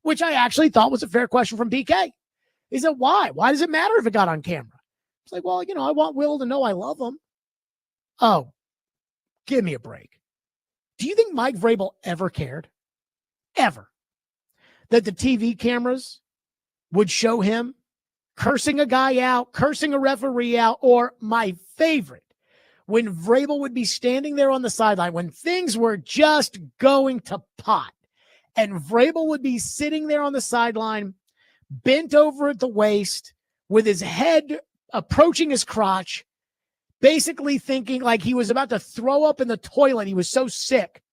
which I actually thought was a fair question from BK. He said, why? Why does it matter if it got on camera? It's like, well, I want Will to know I love him. Oh, give me a break. Do you think Mike Vrabel ever cared? Ever? That the TV cameras would show him cursing a guy out, cursing a referee out, or my favorite, when Vrabel would be standing there on the sideline when things were just going to pot, and Vrabel would be sitting there on the sideline, bent over at the waist, with his head approaching his crotch, basically thinking like he was about to throw up in the toilet. He was so sick.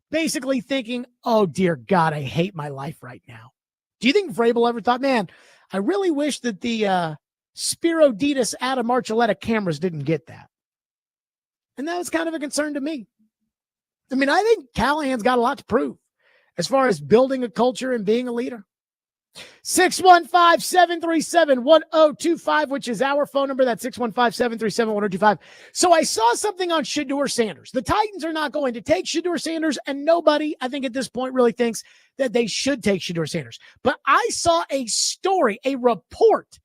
Basically thinking, oh, dear God, I hate my life right now. Do you think Vrabel ever thought, man, I really wish that the Spiro Ditas Adam Archuleta cameras didn't get that? And that was kind of a concern to me. I mean, I think Callahan's got a lot to prove as far as building a culture and being a leader. 615-737-1025, which is our phone number. That's 615-737-1025. So I saw something on Shedeur Sanders. The Titans are not going to take Shedeur Sanders, and nobody, I think at this point, really thinks that they should take Shedeur Sanders. But I saw a story, a report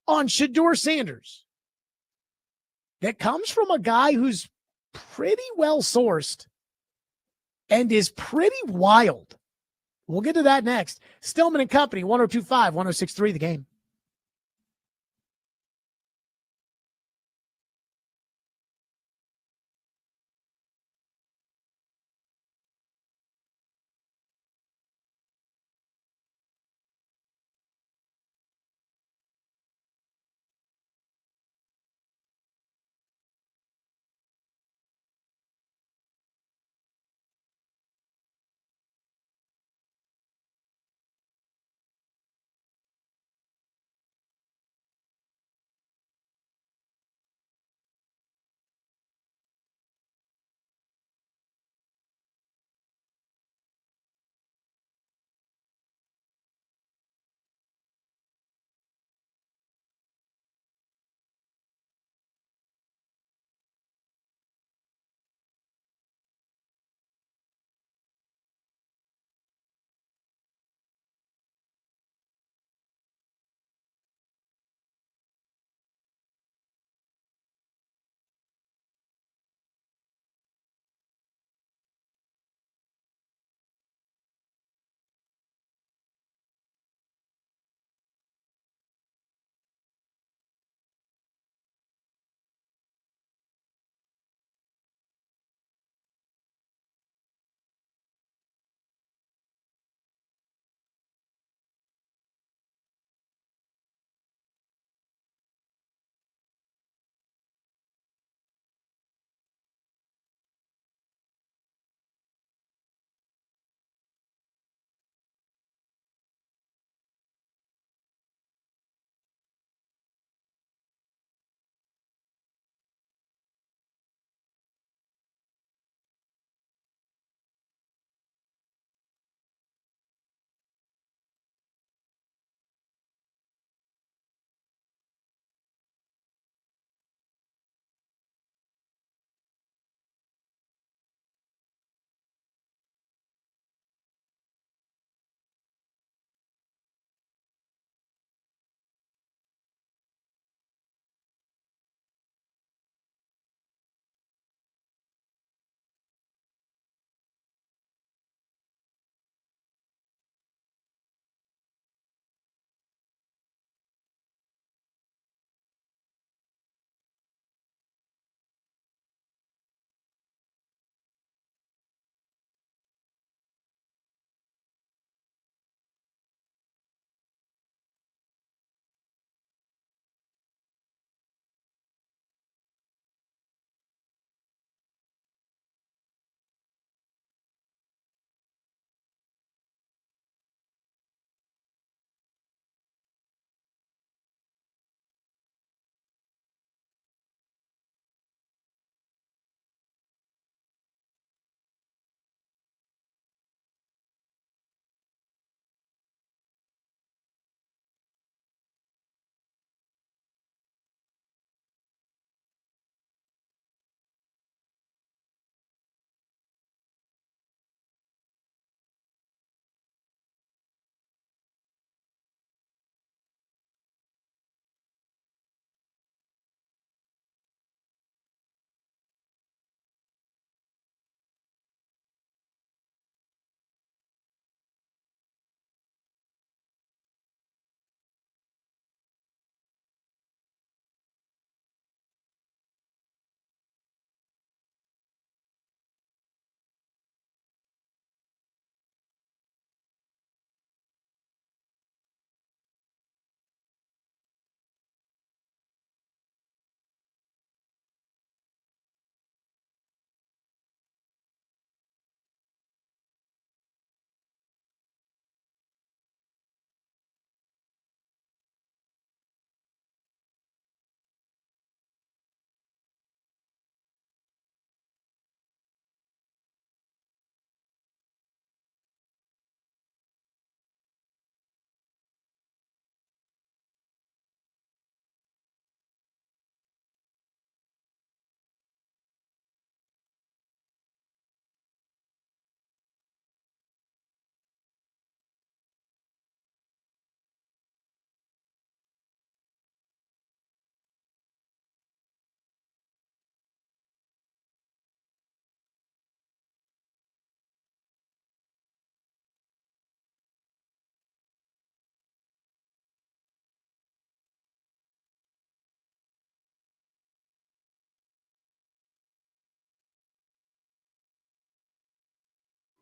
on Shedeur Sanders that comes from a guy who's pretty well sourced and is pretty wild. We'll get to that next. Stillman and Company, 102.5, 106.3 The Game.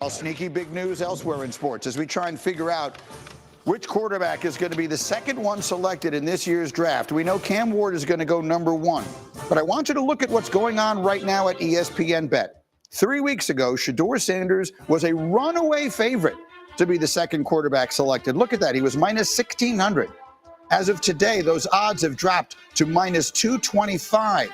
Sneaky big news elsewhere in sports as we try and figure out which quarterback is going to be the second one selected in this year's draft. We know Cam Ward is going to go number 1, but I want you to look at what's going on right now at ESPN Bet. 3 weeks ago, Shedeur Sanders was a runaway favorite to be the second quarterback selected. Look at that. He was minus 1,600. As of today, those odds have dropped to minus 225.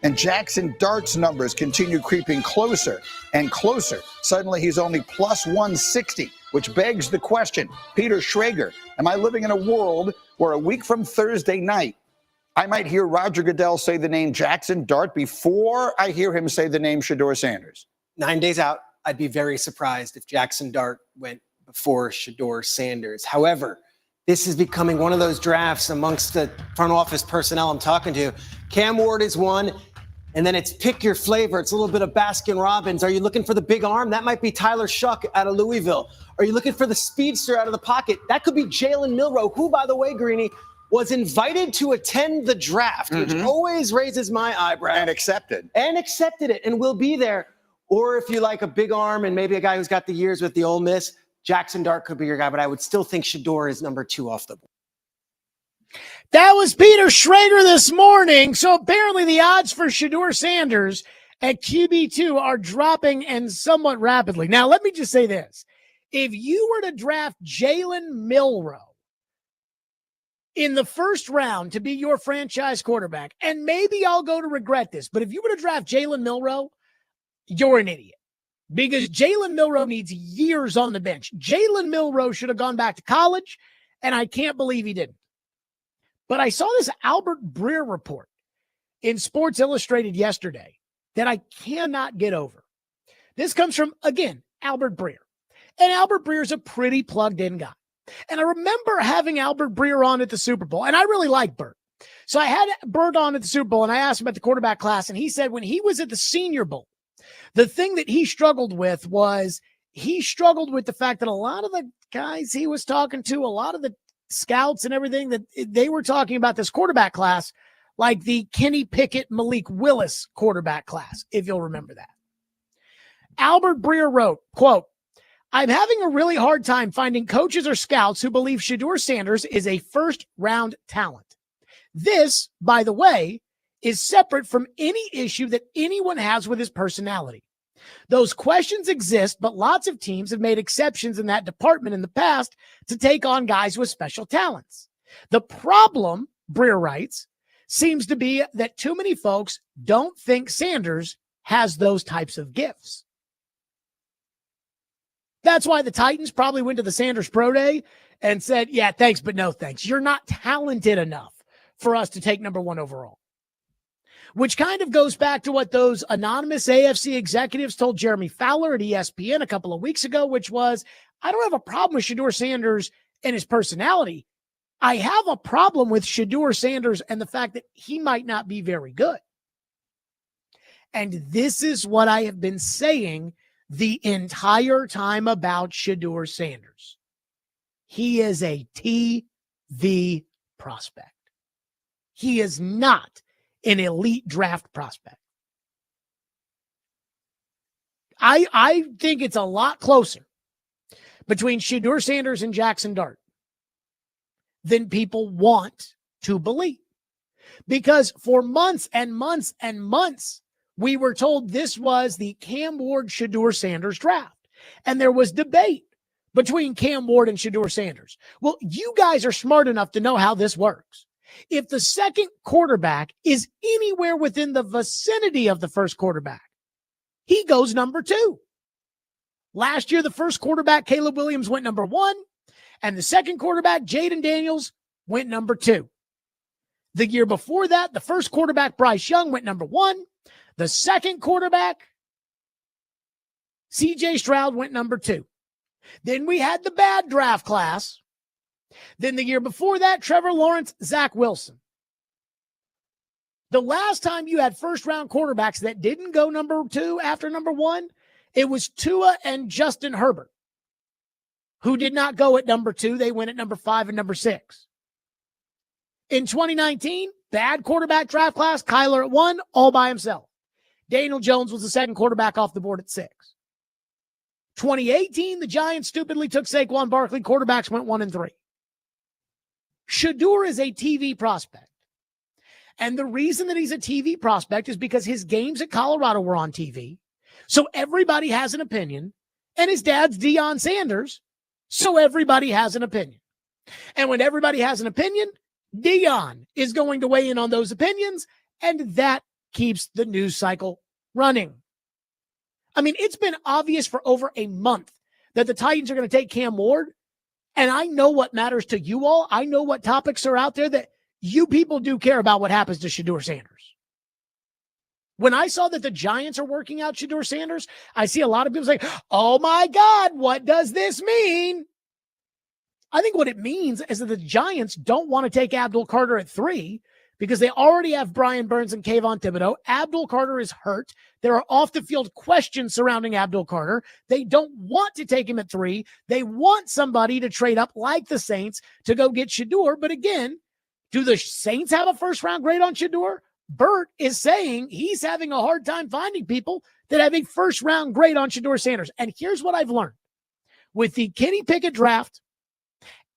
And Jackson Dart's numbers continue creeping closer and closer. Suddenly, he's only plus 160, which begs the question, Peter Schrager, am I living in a world where a week from Thursday night, I might hear Roger Goodell say the name Jackson Dart before I hear him say the name Shedeur Sanders? 9 days out, I'd be very surprised if Jackson Dart went before Shedeur Sanders. However, this is becoming one of those drafts amongst the front office personnel I'm talking to. Cam Ward is one, and then it's pick your flavor. It's a little bit of Baskin Robbins. Are you looking for the big arm? That might be Tyler Shuck out of Louisville. Are you looking for the speedster out of the pocket? That could be Jalen Milroe, who, by the way, Greeny, was invited to attend the draft, which always raises my eyebrow. And accepted. And accepted it and will be there. Or if you like a big arm and maybe a guy who's got the years with the Ole Miss, Jackson Dart could be your guy, but I would still think Shedeur is number 2 off the board. That was Peter Schrager this morning. So apparently the odds for Shedeur Sanders at QB2 are dropping and somewhat rapidly. Now, let me just say this. If you were to draft Jalen Milroe in the first round to be your franchise quarterback, and maybe I'll go to regret this, but if you were to draft Jalen Milroe, you're an idiot. Because Jalen Milroe needs years on the bench. Jalen Milroe should have gone back to college, and I can't believe he didn't. But I saw this Albert Breer report in Sports Illustrated yesterday that I cannot get over. This comes from, again, Albert Breer. And Albert Breer is a pretty plugged-in guy. And I remember having Albert Breer on at the Super Bowl, and I really like Bert. So I had Bert on at the Super Bowl, and I asked him about the quarterback class, and he said when he was at the Senior Bowl, the thing that he struggled with was he struggled with the fact that a lot of the guys he was talking to, a lot of the scouts and everything, that they were talking about this quarterback class like the Kenny Pickett, Malik Willis quarterback class, if you'll remember that. Albert Breer wrote, quote, I'm having a really hard time finding coaches or scouts who believe Shedeur Sanders is a first-round talent. This, by the way, is separate from any issue that anyone has with his personality. Those questions exist, but lots of teams have made exceptions in that department in the past to take on guys with special talents. The problem, Breer writes, seems to be that too many folks don't think Sanders has those types of gifts. That's why the Titans probably went to the Sanders Pro Day and said, yeah, thanks, but no thanks. You're not talented enough for us to take number 1 overall. Which kind of goes back to what those anonymous AFC executives told Jeremy Fowler at ESPN a couple of weeks ago, which was, I don't have a problem with Shedeur Sanders and his personality. I have a problem with Shedeur Sanders and the fact that he might not be very good. And this is what I have been saying the entire time about Shedeur Sanders. He is a TV prospect. He is not an elite draft prospect. I think it's a lot closer between Shedeur Sanders and Jackson Dart than people want to believe. Because for months and months and months, we were told this was the Cam Ward Shedeur Sanders draft. And there was debate between Cam Ward and Shedeur Sanders. Well, you guys are smart enough to know how this works. If the second quarterback is anywhere within the vicinity of the first quarterback, he goes number 2. Last year, the first quarterback, Caleb Williams, went number 1, and the second quarterback, Jaden Daniels, went number 2. The year before that, the first quarterback, Bryce Young, went number 1. The second quarterback, C.J. Stroud, went number 2. Then we had the bad draft class. Then the year before that, Trevor Lawrence, Zach Wilson. The last time you had first-round quarterbacks that didn't go number 2 after number 1, it was Tua and Justin Herbert, who did not go at number 2. They went at number 5 and number 6. In 2019, bad quarterback draft class, Kyler at 1, all by himself. Daniel Jones was the second quarterback off the board at 6. 2018, the Giants stupidly took Saquon Barkley. Quarterbacks went 1-3. Shedeur is a TV prospect. And the reason that he's a TV prospect is because his games at Colorado were on TV. So everybody has an opinion. And his dad's Deion Sanders. So everybody has an opinion. And when everybody has an opinion, Deion is going to weigh in on those opinions. And that keeps the news cycle running. I mean, it's been obvious for over a month that the Titans are going to take Cam Ward. And I know what matters to you all. I know what topics are out there that you people do care about what happens to Shedeur Sanders. When I saw that the Giants are working out Shedeur Sanders, I see a lot of people say, oh my God, what does this mean? I think what it means is that the Giants don't want to take Abdul Carter at 3 because they already have Brian Burns and Kayvon Thibodeau. Abdul Carter is hurt. There are off-the-field questions surrounding Abdul Carter. They don't want to take him at 3. They want somebody to trade up like the Saints to go get Shedeur. But again, do the Saints have a first-round grade on Shedeur? Bert is saying he's having a hard time finding people that have a first-round grade on Shedeur Sanders. And here's what I've learned with the Kenny Pickett draft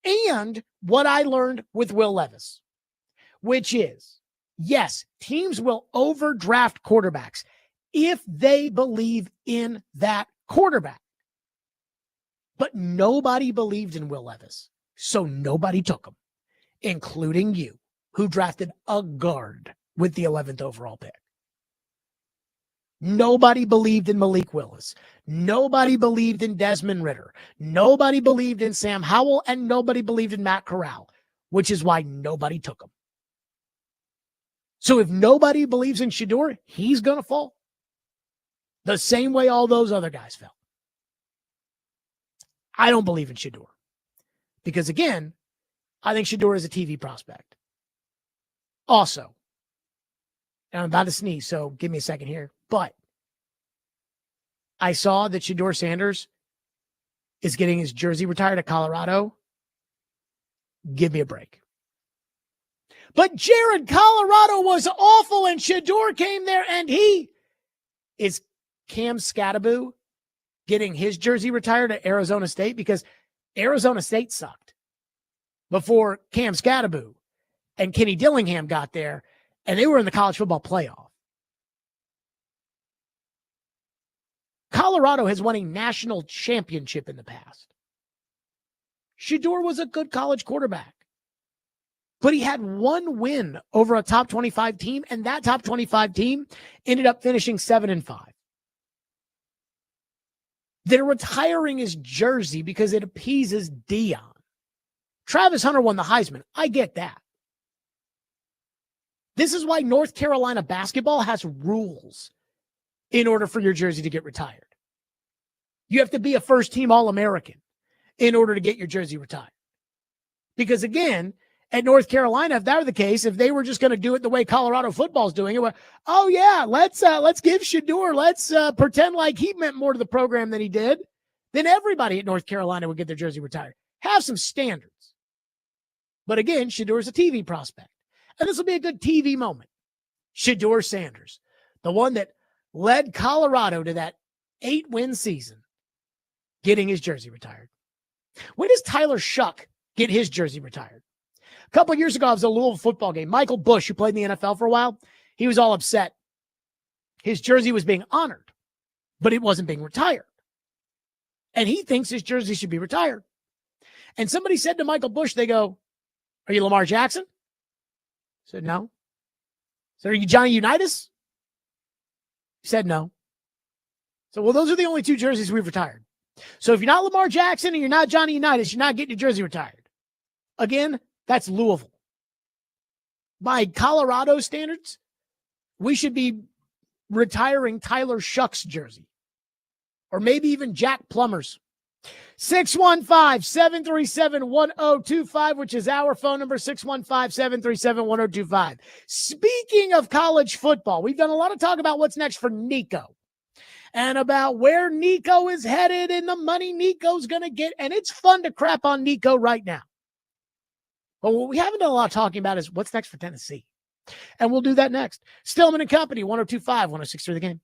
and what I learned with Will Levis, which is, yes, teams will overdraft quarterbacks if they believe in that quarterback. But nobody believed in Will Levis, so nobody took him, including you, who drafted a guard with the 11th overall pick. Nobody believed in Malik Willis. Nobody believed in Desmond Ridder. Nobody believed in Sam Howell, and nobody believed in Matt Corral, which is why nobody took him. So if nobody believes in Shedeur, he's going to fall. The same way all those other guys fell. I don't believe in Shedeur. Because again, I think Shedeur is a TV prospect. Also, and I'm about to sneeze, so give me a second here. But I saw that Shedeur Sanders is getting his jersey retired at Colorado. Give me a break. But Jared, Colorado was awful, and Shedeur came there, and he is Cam Scattaboo getting his jersey retired at Arizona State because Arizona State sucked before Cam Scattaboo and Kenny Dillingham got there, and they were in the college football playoff. Colorado has won a national championship in the past. Shedeur was a good college quarterback, but he had one win over a top 25 team, and that top 25 team ended up finishing 7-5. They're retiring his jersey because it appeases Deion. Travis Hunter won the Heisman. I get that. This is why North Carolina basketball has rules in order for your jersey to get retired. You have to be a first-team All-American in order to get your jersey retired. Because again, at North Carolina, if that were the case, if they were just going to do it the way Colorado football's doing it, oh yeah, let's give Shedeur, let's pretend like he meant more to the program than he did, then everybody at North Carolina would get their jersey retired. Have some standards. But again, Shedeur is a TV prospect. And this will be a good TV moment. Shedeur Sanders, the one that led Colorado to that 8-win season, getting his jersey retired. When does Tyler Shuck get his jersey retired? A couple of years ago, I was at a Louisville football game. Michael Bush, who played in the NFL for a while, he was all upset. His jersey was being honored, but it wasn't being retired. And he thinks his jersey should be retired. And somebody said to Michael Bush, they go, "Are you Lamar Jackson?" I said, "No." So, "Are you Johnny Unitas?" He said, "No." So, well, those are the only two jerseys we've retired. So if you're not Lamar Jackson and you're not Johnny Unitas, you're not getting your jersey retired. Again, that's Louisville. By Colorado standards, we should be retiring Tyler Shuck's jersey. Or maybe even Jack Plummer's. 615-737-1025, which is our phone number, 615-737-1025. Speaking of college football, we've done a lot of talk about what's next for Nico and about where Nico is headed and the money Nico's going to get. And it's fun to crap on Nico right now. But what we haven't done a lot of talking about is what's next for Tennessee. And we'll do that next. Stillman and Company, 102.5, 106.3 The Game.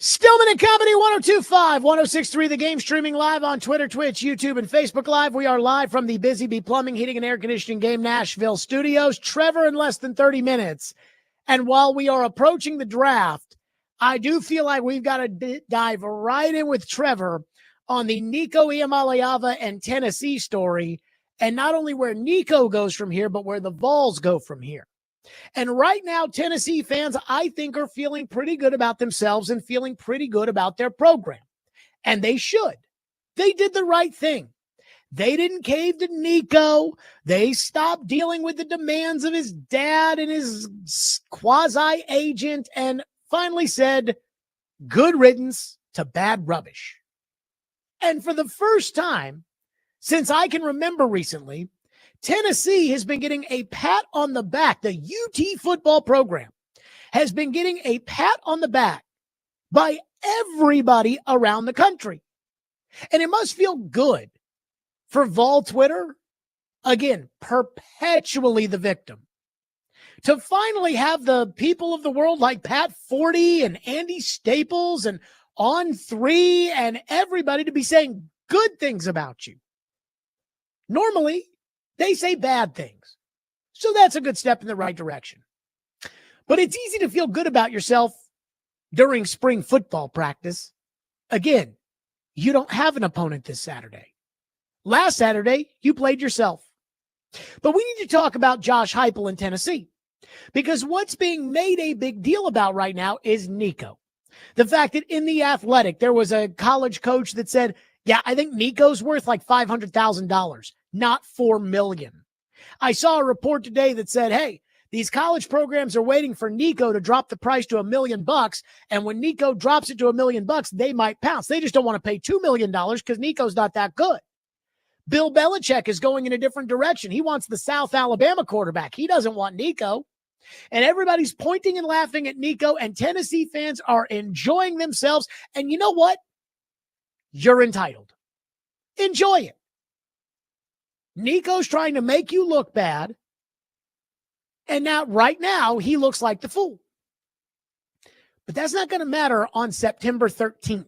Stillman and Company, 1025, 1063, The Game, streaming live on Twitter, Twitch, YouTube, and Facebook Live. We are live from the Busy Bee Plumbing, Heating, and Air Conditioning Game Nashville studios. Trevor in less than 30 minutes. And while we are approaching the draft, I do feel like we've got to dive right in with Trevor on the Nico Iamaleava and Tennessee story, and not only where Nico goes from here, but where the Vols go from here. And right now, Tennessee fans, I think, are feeling pretty good about themselves and feeling pretty good about their program. And they should. They did the right thing. They didn't cave to Nico. They stopped dealing with the demands of his dad and his quasi-agent and finally said, good riddance to bad rubbish. And for the first time since I can remember recently, Tennessee has been getting a pat on the back. The UT football program has been getting a pat on the back by everybody around the country. And it must feel good for Vol Twitter, again, perpetually the victim, to finally have the people of the world like Pat Forty and Andy Staples and On3 and everybody to be saying good things about you. Normally, they say bad things. So that's a good step in the right direction. But it's easy to feel good about yourself during spring football practice. Again, you don't have an opponent this Saturday. Last Saturday, you played yourself. But we need to talk about Josh Heupel in Tennessee, because what's being made a big deal about right now is Nico. The fact that in The Athletic, there was a college coach that said, yeah, I think Nico's worth like $500,000, not $4 million. I saw a report today that said, hey, these college programs are waiting for Nico to drop the price to $1 million. And when Nico drops it to $1 million, they might pounce. They just don't want to pay $2 million because Nico's not that good. Bill Belichick is going in a different direction. He wants the South Alabama quarterback. He doesn't want Nico. And everybody's pointing and laughing at Nico, and Tennessee fans are enjoying themselves. And you know what? You're entitled. Enjoy it. Nico's trying to make you look bad. And now, right now, he looks like the fool. But that's not going to matter on September 13th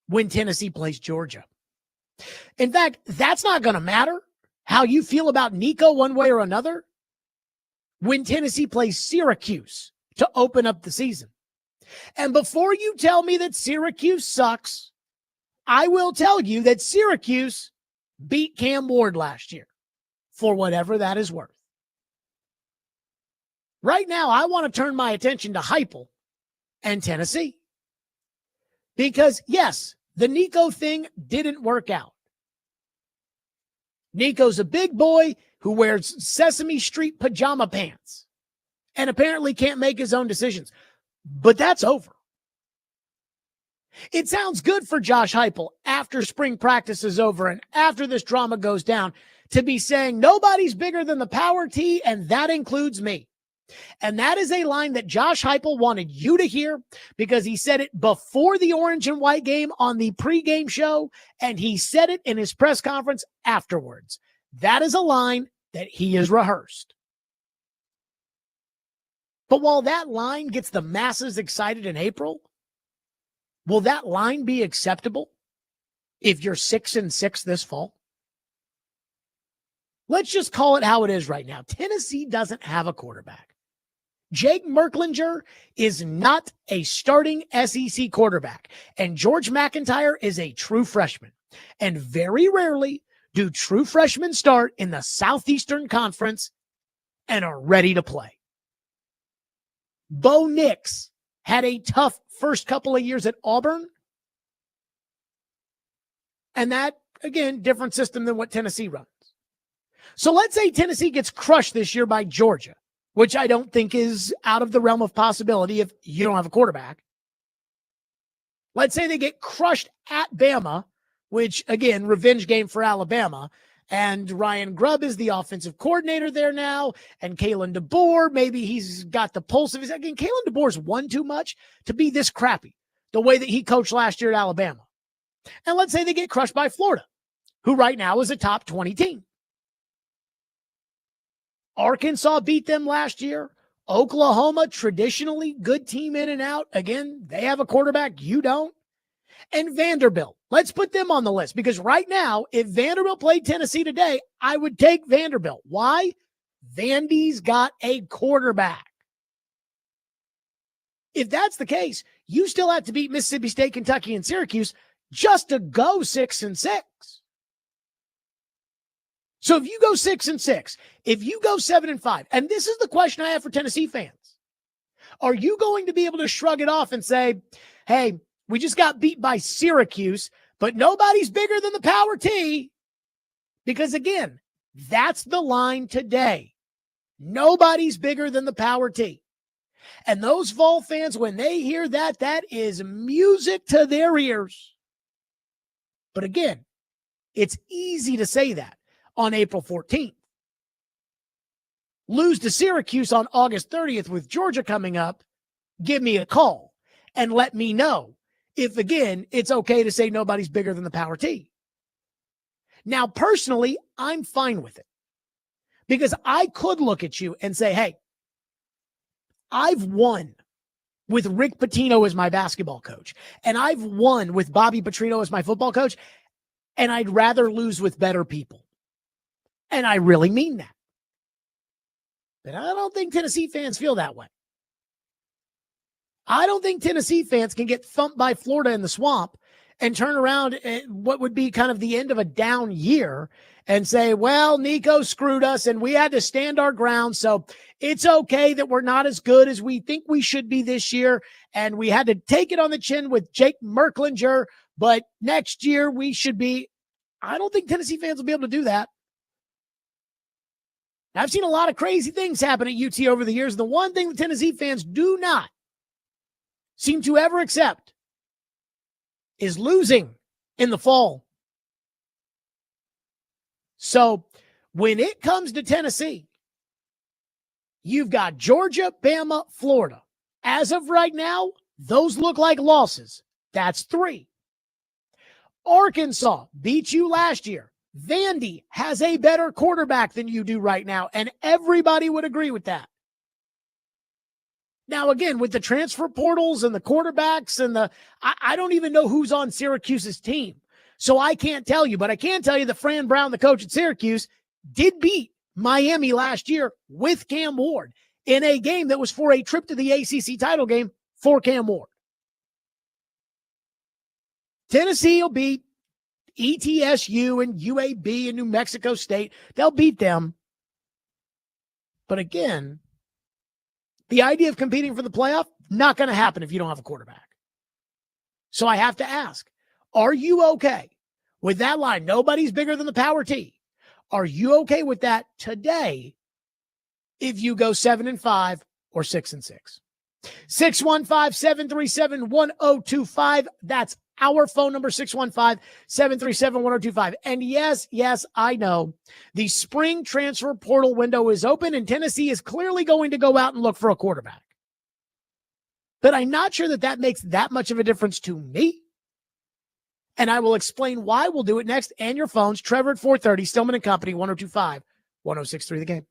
when Tennessee plays Georgia. In fact, that's not going to matter how you feel about Nico one way or another when Tennessee plays Syracuse to open up the season. And before you tell me that Syracuse sucks, I will tell you that Syracuse beat Cam Ward last year, for whatever that is worth. Right now, I want to turn my attention to Heupel and Tennessee. Because, yes, the Nico thing didn't work out. Nico's a big boy who wears Sesame Street pajama pants and apparently can't make his own decisions. But that's over. It sounds good for Josh Heupel after spring practice is over and after this drama goes down to be saying nobody's bigger than the power T, and that includes me. And that is a line that Josh Heupel wanted you to hear because he said it before the orange and white game on the pregame show, and he said it in his press conference afterwards. That is a line that he has rehearsed. But while that line gets the masses excited in April, will that line be acceptable if you're 6-6 this fall? Let's just call it how it is right now. Tennessee doesn't have a quarterback. Jake Merklinger is not a starting SEC quarterback, and George McIntyre is a true freshman. And very rarely do true freshmen start in the Southeastern Conference and are ready to play. Bo Nix had a tough first couple of years at Auburn. And that, again, different system than what Tennessee runs. So let's say Tennessee gets crushed this year by Georgia, which I don't think is out of the realm of possibility if you don't have a quarterback. Let's say they get crushed at Bama, which, again, revenge game for Alabama. And Ryan Grubb is the offensive coordinator there now. And Kalen DeBoer, maybe he's got the pulse of his... Again, Kalen DeBoer's won too much to be this crappy, the way that he coached last year at Alabama. And let's say they get crushed by Florida, who right now is a top 20 team. Arkansas beat them last year. Oklahoma, traditionally good team in and out. Again, they have a quarterback. You don't. And Vanderbilt. Let's put them on the list because right now, if Vanderbilt played Tennessee today, I would take Vanderbilt. Why? Vandy's got a quarterback. If that's the case, you still have to beat Mississippi State, Kentucky, and Syracuse just to go 6-6. So if you go 6-6, if you go 7-5, and this is the question I have for Tennessee fans, are you going to be able to shrug it off and say, hey, we just got beat by Syracuse, but nobody's bigger than the Power T? Because again, that's the line today. Nobody's bigger than the Power T. And those Vol fans, when they hear that, that is music to their ears. But again, it's easy to say that on April 14th. Lose to Syracuse on August 30th with Georgia coming up, give me a call and let me know if, again, it's okay to say nobody's bigger than the Power T. Now, personally, I'm fine with it because I could look at you and say, hey, I've won with Rick Pitino as my basketball coach, and I've won with Bobby Petrino as my football coach, and I'd rather lose with better people. And I really mean that. But I don't think Tennessee fans feel that way. I don't think Tennessee fans can get thumped by Florida in the swamp and turn around at what would be kind of the end of a down year and say, well, Nico screwed us and we had to stand our ground. So it's okay that we're not as good as we think we should be this year. And we had to take it on the chin with Jake Merklinger, but next year we should be. I don't think Tennessee fans will be able to do that. I've seen a lot of crazy things happen at UT over the years. The one thing the Tennessee fans do not seem to ever accept is losing in the fall. So when it comes to Tennessee, you've got Georgia, Bama, Florida. As of right now, those look like losses. That's 3. Arkansas beat you last year. Vandy has a better quarterback than you do right now, and everybody would agree with that. Now, again, with the transfer portals and the quarterbacks and I don't even know who's on Syracuse's team. So I can't tell you, but I can tell you that Fran Brown, the coach at Syracuse, did beat Miami last year with Cam Ward in a game that was for a trip to the ACC title game for Cam Ward. Tennessee will beat ETSU and UAB and New Mexico State. They'll beat them. But again, the idea of competing for the playoff, not going to happen if you don't have a quarterback. So I have to ask, are you okay with that line? Nobody's bigger than the Power T. Are you okay with that today if you go 7-5 or 6-6? 615-737-1025. That's our phone number, 615-737-1025. And yes, I know the spring transfer portal window is open and Tennessee is clearly going to go out and look for a quarterback. But I'm not sure that makes that much of a difference to me. And I will explain why. We'll do it next. And your phones, Trevor at 430, Stillman and Company, 1025, 1063 The Game.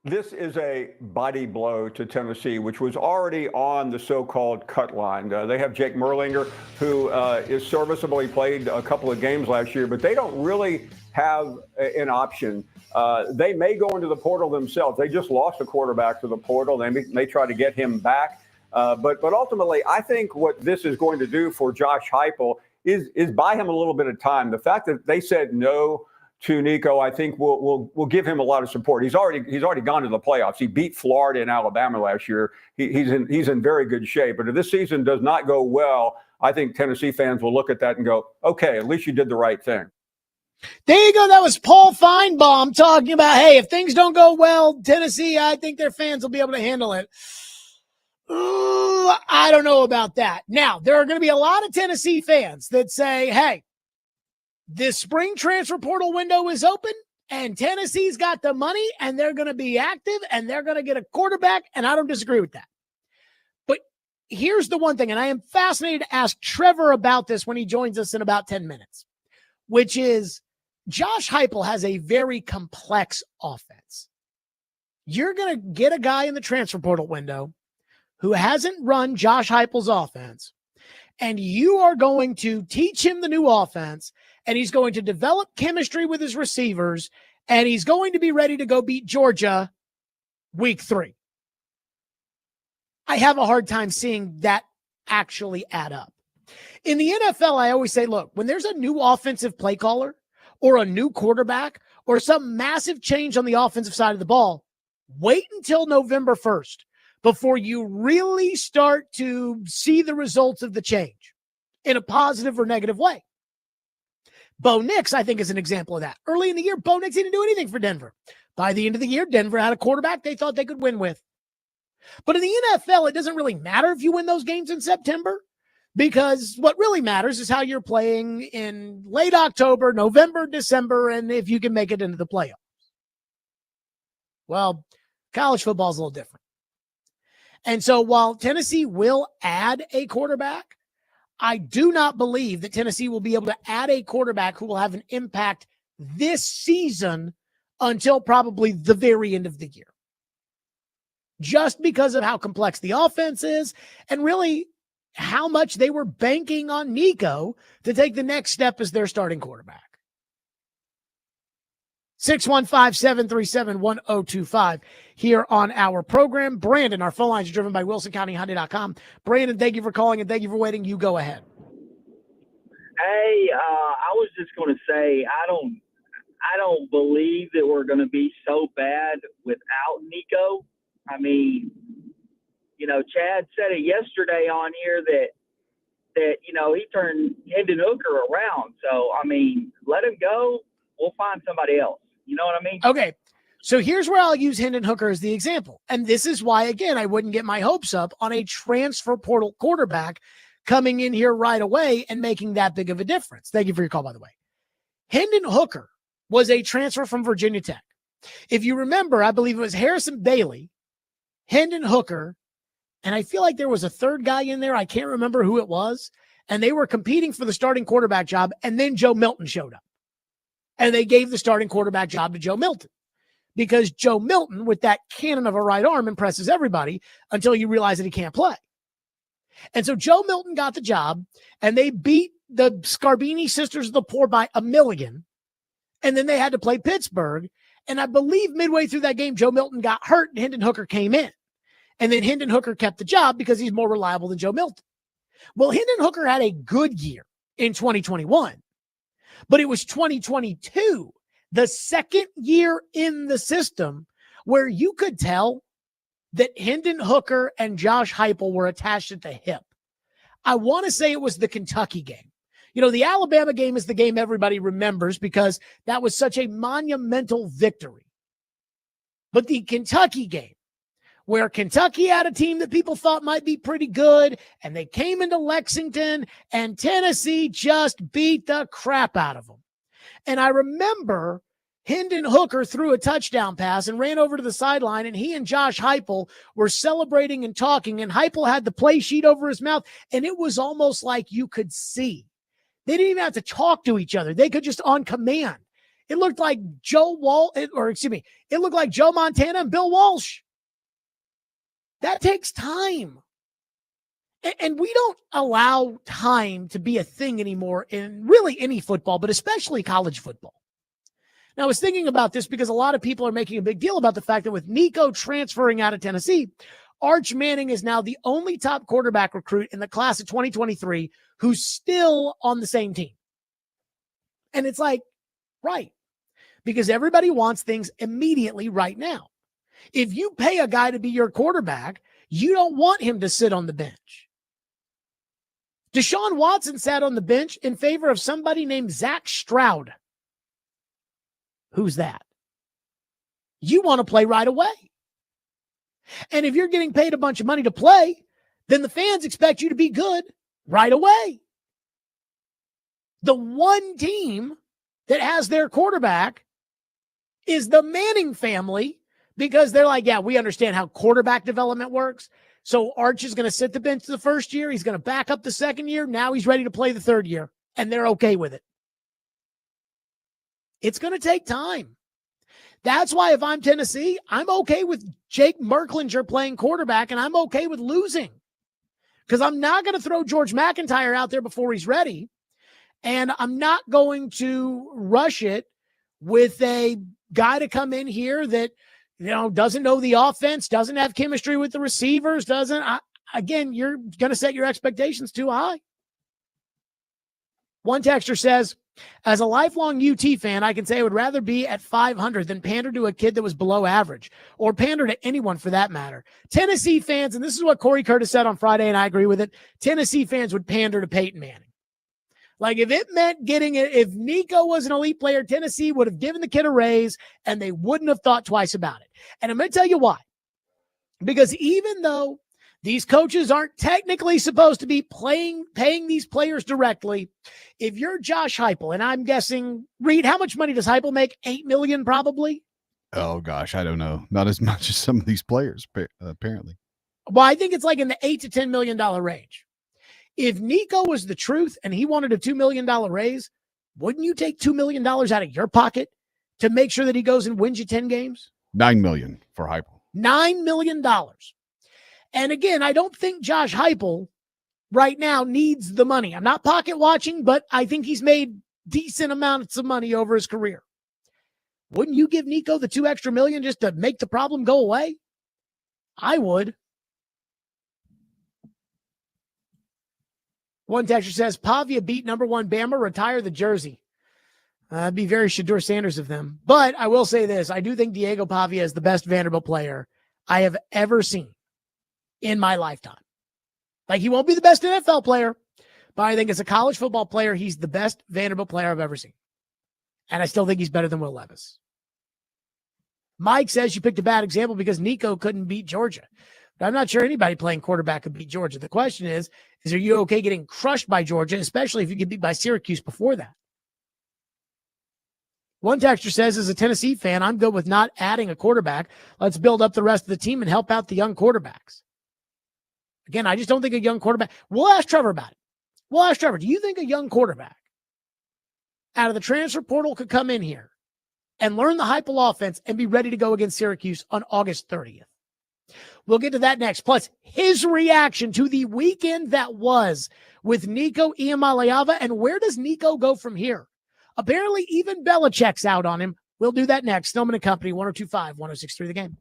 This is a body blow to Tennessee, which was already on the so-called cut line. They have Jake Merlinger, who is serviceable. He played a couple of games last year, but they don't really have an option. They may go into the portal themselves. They just lost a quarterback to the portal. They may try to get him back. But ultimately, I think what this is going to do for Josh Heupel is buy him a little bit of time. The fact that they said no to Nico, I think will give him a lot of support. He's already gone to the playoffs. He beat Florida and Alabama last year. He's in very good shape. But if this season does not go well, I think Tennessee fans will look at that and go, okay, at least you did the right thing. There you go. That was Paul Feinbaum talking about, hey, if things don't go well, Tennessee, I think their fans will be able to handle it. Ooh, I don't know about that. Now, there are going to be a lot of Tennessee fans that say, hey, this spring transfer portal window is open and Tennessee's got the money and they're going to be active and they're going to get a quarterback. And I don't disagree with that. But here's the one thing, and I am fascinated to ask Trevor about this when he joins us in about 10 minutes, which is Josh Heupel has a very complex offense. You're going to get a guy in the transfer portal window who hasn't run Josh Heupel's offense, and you are going to teach him the new offense, and he's going to develop chemistry with his receivers, and he's going to be ready to go beat Georgia week 3. I have a hard time seeing that actually add up. In the NFL, I always say, look, when there's a new offensive play caller or a new quarterback or some massive change on the offensive side of the ball, wait until November 1st before you really start to see the results of the change in a positive or negative way. Bo Nix, I think, is an example of that. Early in the year, Bo Nix didn't do anything for Denver. By the end of the year, Denver had a quarterback they thought they could win with. But in the NFL, it doesn't really matter if you win those games in September, because what really matters is how you're playing in late October, November, December, and if you can make it into the playoffs. Well, college football is a little different. And so while Tennessee will add a quarterback, I do not believe that Tennessee will be able to add a quarterback who will have an impact this season until probably the very end of the year. Just because of how complex the offense is and really how much they were banking on Nico to take the next step as their starting quarterback. 615-737-1025 here on our program. Brandon, our phone lines are driven by WilsonCountyHyundai.com. Brandon, thank you for calling and thank you for waiting. You go ahead. Hey, I was just going to say, I don't believe that we're going to be so bad without Nico. I mean, you know, Chad said it yesterday on here that you know, he turned Hendon Hooker around. So, I mean, let him go. We'll find somebody else. You know what I mean? Okay. So here's where I'll use Hendon Hooker as the example. And this is why, again, I wouldn't get my hopes up on a transfer portal quarterback coming in here right away and making that big of a difference. Thank you for your call, by the way. Hendon Hooker was a transfer from Virginia Tech. If you remember, I believe it was Harrison Bailey, Hendon Hooker, and I feel like there was a third guy in there. I can't remember who it was. And they were competing for the starting quarterback job. And then Joe Milton showed up. And they gave the starting quarterback job to Joe Milton. Because Joe Milton, with that cannon of a right arm, impresses everybody until you realize that he can't play. And so Joe Milton got the job, and they beat the Scarbini Sisters of the Poor by 1 million. And then they had to play Pittsburgh. And I believe midway through that game, Joe Milton got hurt, and Hendon Hooker came in. And then Hendon Hooker kept the job because he's more reliable than Joe Milton. Well, Hendon Hooker had a good year in 2021. But it was 2022, the second year in the system, where you could tell that Hendon Hooker and Josh Heupel were attached at the hip. I want to say it was the Kentucky game. You know, the Alabama game is the game everybody remembers because that was such a monumental victory. But the Kentucky game, where Kentucky had a team that people thought might be pretty good, and they came into Lexington, and Tennessee just beat the crap out of them. And I remember Hendon Hooker threw a touchdown pass and ran over to the sideline, and he and Josh Heupel were celebrating and talking, and Heupel had the play sheet over his mouth, and it was almost like you could see. They didn't even have to talk to each other. They could just on command. It looked like it looked like Joe Montana and Bill Walsh. That takes time. And we don't allow time to be a thing anymore in really any football, but especially college football. Now, I was thinking about this because a lot of people are making a big deal about the fact that with Nico transferring out of Tennessee, Arch Manning is now the only top quarterback recruit in the class of 2023 who's still on the same team. And it's like, right, because everybody wants things immediately right now. If you pay a guy to be your quarterback, you don't want him to sit on the bench. Deshaun Watson sat on the bench in favor of somebody named Zach Stroud. Who's that? You want to play right away. And if you're getting paid a bunch of money to play, then the fans expect you to be good right away. The one team that has their quarterback is the Manning family because they're like, yeah, we understand how quarterback development works. So Arch is going to sit the bench the first year. He's going to back up the second year. Now he's ready to play the third year, and they're okay with it. It's going to take time. That's why if I'm Tennessee, I'm okay with Jake Merklinger playing quarterback, and I'm okay with losing because I'm not going to throw George McIntyre out there before he's ready, and I'm not going to rush it with a guy to come in here that doesn't know the offense, doesn't have chemistry with the receivers, again, you're going to set your expectations too high. One texter says, as a lifelong UT fan, I can say I would rather be at 500 than pander to a kid that was below average or pander to anyone for that matter. Tennessee fans, and this is what Corey Curtis said on Friday, and I agree with it, Tennessee fans would pander to Peyton Manning. Like if it meant if Nico was an elite player, Tennessee would have given the kid a raise and they wouldn't have thought twice about it. And I'm going to tell you why. Because even though these coaches aren't technically supposed to be paying these players directly, if you're Josh Heupel, and I'm guessing, Reed, how much money does Heupel make? $8 million probably? Oh, gosh, I don't know. Not as much as some of these players, apparently. Well, I think it's like in the $8 to $10 million range. If Nico was the truth and he wanted a $2 million raise, wouldn't you take $2 million out of your pocket to make sure that he goes and wins you 10 games? $9 million for Heupel. $9 million. And again, I don't think Josh Heupel right now needs the money. I'm not pocket watching, but I think he's made decent amounts of money over his career. Wouldn't you give Nico the $2 extra million just to make the problem go away? I would. One texter says, Pavia beat number 1 Bama, retire the jersey. That'd be very Shedeur Sanders of them. But I will say this. I do think Diego Pavia is the best Vanderbilt player I have ever seen in my lifetime. Like, he won't be the best NFL player, but I think as a college football player, he's the best Vanderbilt player I've ever seen. And I still think he's better than Will Levis. Mike says you picked a bad example because Nico couldn't beat Georgia. But I'm not sure anybody playing quarterback could beat Georgia. The question is are you okay getting crushed by Georgia, especially if you get beat by Syracuse before that? One texter says, as a Tennessee fan, I'm good with not adding a quarterback. Let's build up the rest of the team and help out the young quarterbacks. Again, I just don't think a young quarterback. We'll ask Trevor about it. We'll ask Trevor, do you think a young quarterback out of the transfer portal could come in here and learn the Heupel offense and be ready to go against Syracuse on August 30th? We'll get to that next. Plus, his reaction to the weekend that was with Nico Iamaleava, and where does Nico go from here? Apparently, even Belichick's out on him. We'll do that next. Stillman and Company, 102.5, 106.3 The Game.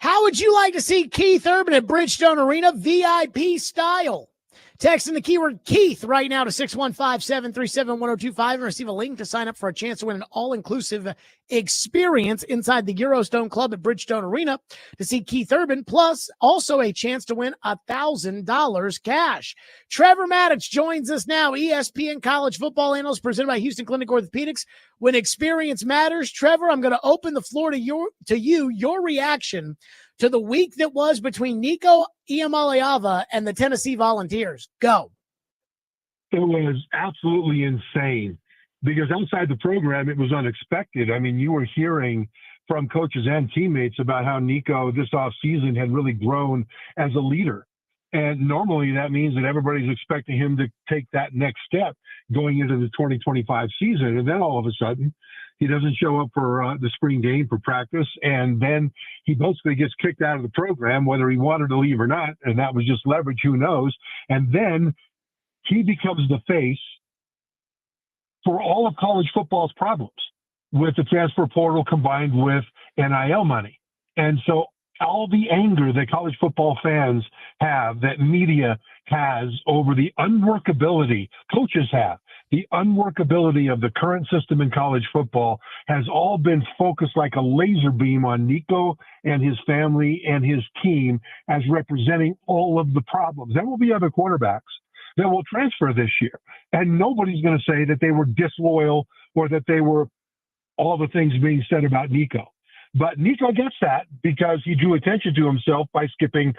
How would you like to see Keith Urban at Bridgestone Arena VIP style? Text in the keyword Keith right now to 615-737-1025 and receive a link to sign up for a chance to win an all-inclusive experience inside the Eurostone Club at Bridgestone Arena to see Keith Urban, plus also a chance to win $1,000 cash. Trevor Maddox joins us now, ESPN college football analyst presented by Houston Clinic Orthopedics. When experience matters, Trevor, I'm going to open the floor to your reaction to the week that was between Nico Iamaleava and the Tennessee Volunteers. Go. It was absolutely insane because outside the program, it was unexpected. I mean, you were hearing from coaches and teammates about how Nico this offseason had really grown as a leader. And normally that means that everybody's expecting him to take that next step going into the 2025 season. And then all of a sudden, he doesn't show up for the spring game for practice. And then he basically gets kicked out of the program, whether he wanted to leave or not. And that was just leverage, who knows. And then he becomes the face for all of college football's problems with the transfer portal combined with NIL money. And so all the anger that college football fans have, that media has over the unworkability, coaches have, the unworkability of the current system in college football has all been focused like a laser beam on Nico and his family and his team as representing all of the problems. There will be other quarterbacks that will transfer this year, and nobody's going to say that they were disloyal or that they were all the things being said about Nico. But Nico gets that because he drew attention to himself by skipping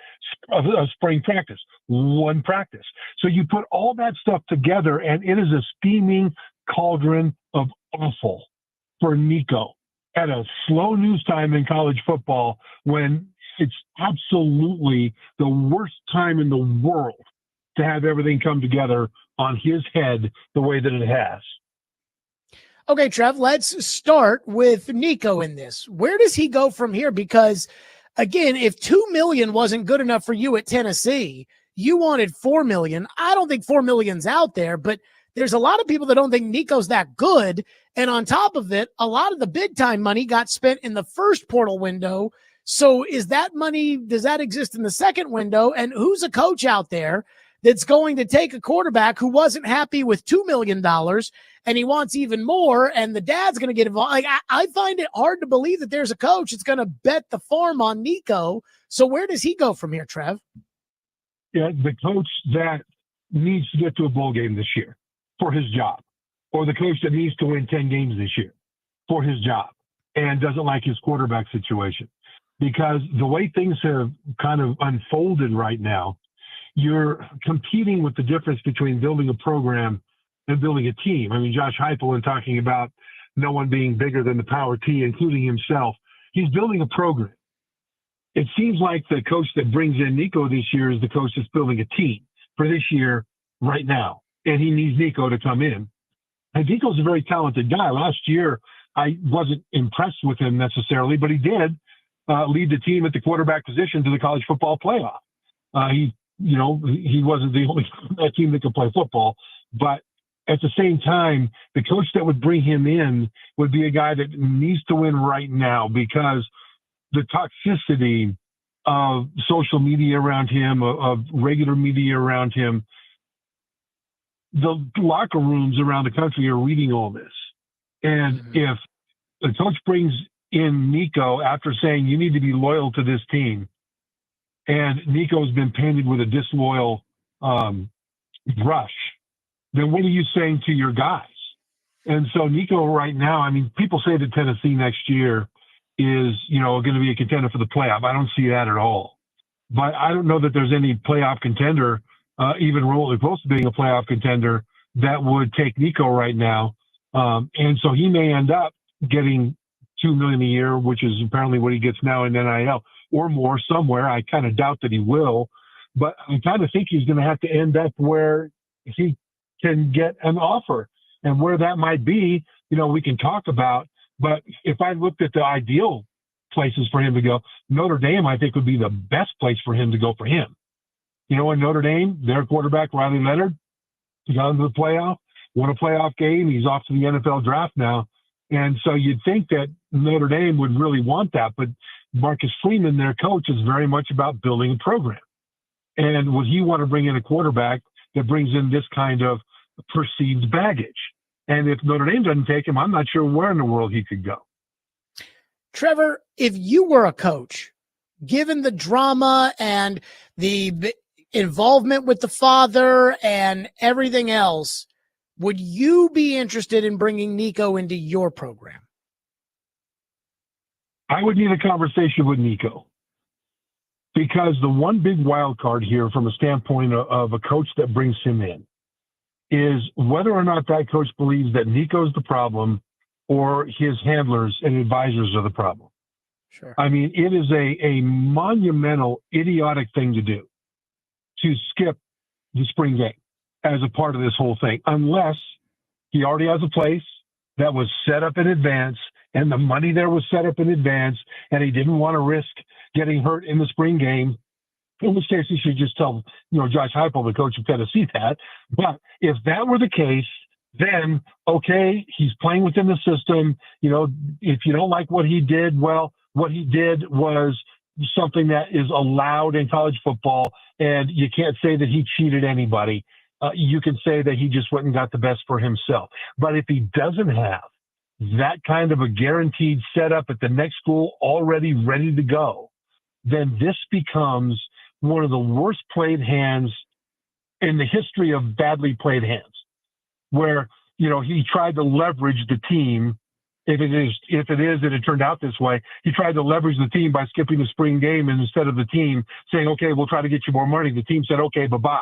a spring practice, one practice. So you put all that stuff together, and it is a steaming cauldron of awful for Nico at a slow news time in college football when it's absolutely the worst time in the world to have everything come together on his head the way that it has. Okay, Trev, let's start with Nico in this. Where does he go from here? Because, again, if $2 million wasn't good enough for you at Tennessee, you wanted $4 million. I don't think $4 million's out there, but there's a lot of people that don't think Nico's that good. And on top of it, a lot of the big-time money got spent in the first portal window. So is that money, does that exist in the second window? And who's a coach out there that's going to take a quarterback who wasn't happy with $2 million and he wants even more, and the dad's going to get involved? Like, I find it hard to believe that there's a coach that's going to bet the farm on Nico. So where does he go from here, Trev? Yeah, the coach that needs to get to a bowl game this year for his job, or the coach that needs to win 10 games this year for his job and doesn't like his quarterback situation. Because the way things have kind of unfolded right now, you're competing with the difference between building a program and building a team. I mean, Josh Heupel, in talking about no one being bigger than the power T, including himself, he's building a program. It seems like the coach that brings in Nico this year is the coach that's building a team for this year right now. And he needs Nico to come in. And Nico's a very talented guy. Last year, I wasn't impressed with him necessarily, but he did lead the team at the quarterback position to the college football playoff. He wasn't the only team that could play football, but at the same time, the coach that would bring him in would be a guy that needs to win right now, because the toxicity of social media around him, of regular media around him, the locker rooms around the country are reading all this. And if the coach brings in Nico after saying you need to be loyal to this team, and Nico's been painted with a disloyal brush, then what are you saying to your guys? And so Nico right now, I mean, people say that Tennessee next year is, going to be a contender for the playoff. I don't see that at all. But I don't know that there's any playoff contender, even remotely close to being a playoff contender, that would take Nico right now. And so he may end up getting $2 million a year, which is apparently what he gets now in NIL, or more somewhere. I kind of doubt that he will, but I kind of think he's going to have to end up where he can get an offer, and where that might be, we can talk about. But if I looked at the ideal places for him to go, Notre Dame, I think, would be the best place for him to go for him. In Notre Dame, their quarterback, Riley Leonard, he got into the playoff, won a playoff game. He's off to the NFL draft now. And so you'd think that Notre Dame would really want that, but Marcus Freeman, their coach, is very much about building a program. And would he want to bring in a quarterback that brings in this kind of perceived baggage? And if Notre Dame doesn't take him, I'm not sure where in the world he could go. Trevor, if you were a coach, given the drama and the involvement with the father and everything else, would you be interested in bringing Nico into your program? I would need a conversation with Nico, because the one big wild card here from a standpoint of a coach that brings him in is whether or not that coach believes that Nico's the problem or his handlers and advisors are the problem. Sure. I mean, it is a monumental, idiotic thing to do, to skip the spring game as a part of this whole thing, unless he already has a place that was set up in advance and the money there was set up in advance and he didn't want to risk getting hurt in the spring game, in which case he should just tell, Josh Heupel, the coach of Tennessee, that. But if that were the case, then, okay, he's playing within the system. If you don't like what he did, well, what he did was something that is allowed in college football, and you can't say that he cheated anybody. You can say that he just went and got the best for himself. But if he doesn't have that kind of a guaranteed setup at the next school already ready to go, then this becomes one of the worst played hands in the history of badly played hands, where, he tried to leverage the team. If it is, and it turned out this way, he tried to leverage the team by skipping the spring game, and instead of the team saying, okay, we'll try to get you more money, the team said, okay, bye-bye.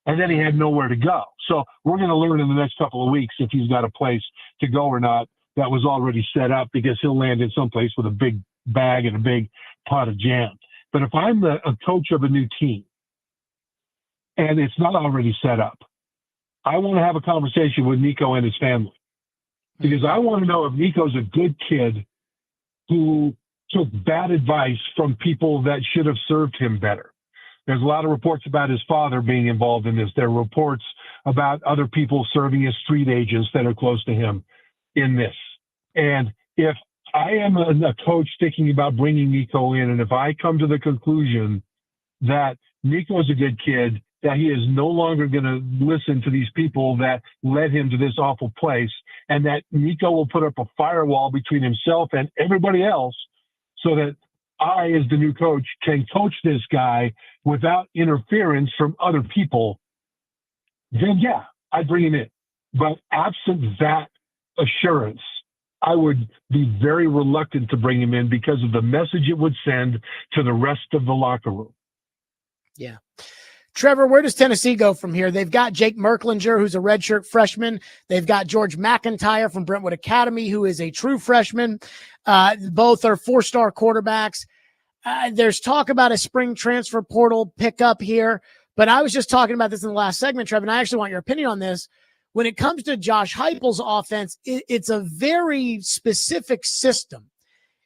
And then he had nowhere to go. So we're going to learn in the next couple of weeks if he's got a place to go or not that was already set up, because he'll land in some place with a big bag and a big pot of jam. But if I'm a coach of a new team and it's not already set up, I want to have a conversation with Nico and his family, because I want to know if Nico's a good kid who took bad advice from people that should have served him better. There's a lot of reports about his father being involved in this. There are reports about other people serving as street agents that are close to him in this. And if I am a coach thinking about bringing Nico in, and if I come to the conclusion that Nico's a good kid, that he is no longer going to listen to these people that led him to this awful place, and that Nico will put up a firewall between himself and everybody else so that I, as the new coach, can coach this guy without interference from other people, then yeah, I'd bring him in. But absent that assurance, I would be very reluctant to bring him in because of the message it would send to the rest of the locker room. Yeah. Trevor, where does Tennessee go from here? They've got Jake Merklinger, who's a redshirt freshman. They've got George McIntyre from Brentwood Academy, who is a true freshman. Both are four-star quarterbacks. There's talk about a spring transfer portal pickup here, but I was just talking about this in the last segment, Trevor, and I actually want your opinion on this. When it comes to Josh Heupel's offense, it's a very specific system.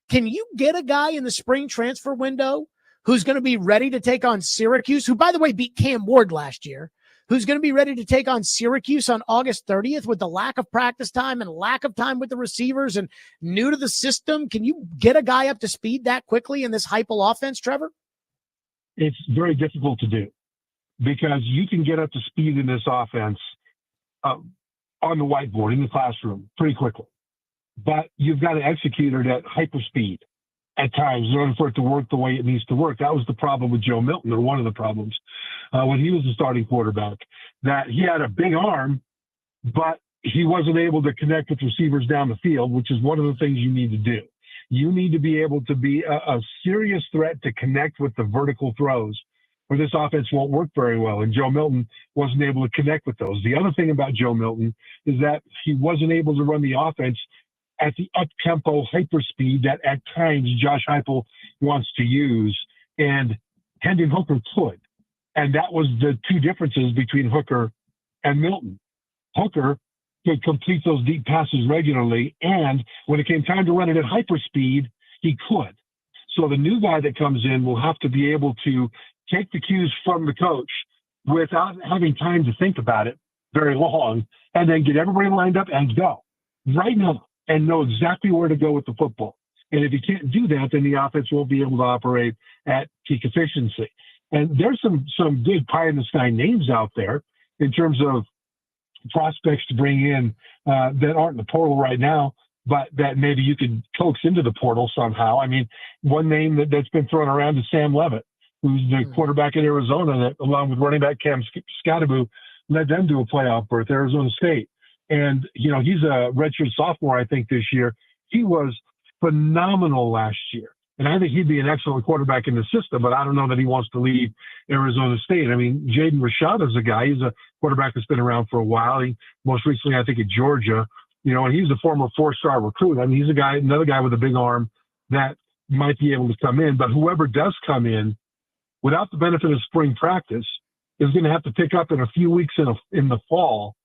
Can you get a guy in the spring transfer window who's going to be ready to take on Syracuse, who, by the way, beat Cam Ward last year, who's going to be ready to take on Syracuse on August 30th with the lack of practice time and lack of time with the receivers and new to the system? Can you get a guy up to speed that quickly in this Heupel offense, Trevor? It's very difficult to do, because you can get up to speed in this offense on the whiteboard in the classroom pretty quickly, but you've got to execute it at hyperspeed at times in order for it to work the way it needs to work. That was the problem with Joe Milton, or one of the problems when he was the starting quarterback, that he had a big arm, but he wasn't able to connect with receivers down the field, which is one of the things you need to do. You need to be able to be a serious threat to connect with the vertical throws, or this offense won't work very well. And Joe Milton wasn't able to connect with those. The other thing about Joe Milton is that he wasn't able to run the offense at the up-tempo hyperspeed that at times Josh Heupel wants to use, and Hendon Hooker could. And that was the two differences between Hooker and Milton. Hooker could complete those deep passes regularly, and when it came time to run it at hyperspeed, he could. So the new guy that comes in will have to be able to take the cues from the coach without having time to think about it very long, and then get everybody lined up and go right now and know exactly where to go with the football. And if you can't do that, then the offense won't be able to operate at peak efficiency. And there's some good pie in the sky names out there in terms of prospects to bring in that aren't in the portal right now, but that maybe you could coax into the portal somehow. I mean, one name that's been thrown around is Sam Levitt, who's the quarterback at Arizona that, along with running back Cam Scottaboo, led them to a playoff berth, Arizona State. And, you know, he's a redshirt sophomore, I think, this year. He was phenomenal last year. And I think he'd be an excellent quarterback in the system, but I don't know that he wants to leave Arizona State. I mean, Jaden Rashad is a guy. He's a quarterback that's been around for a while. He most recently, I think, at Georgia, you know, and he's a former 4-star recruit. I mean, he's another guy with a big arm that might be able to come in. But whoever does come in, without the benefit of spring practice, is going to have to pick up in a few weeks in the fall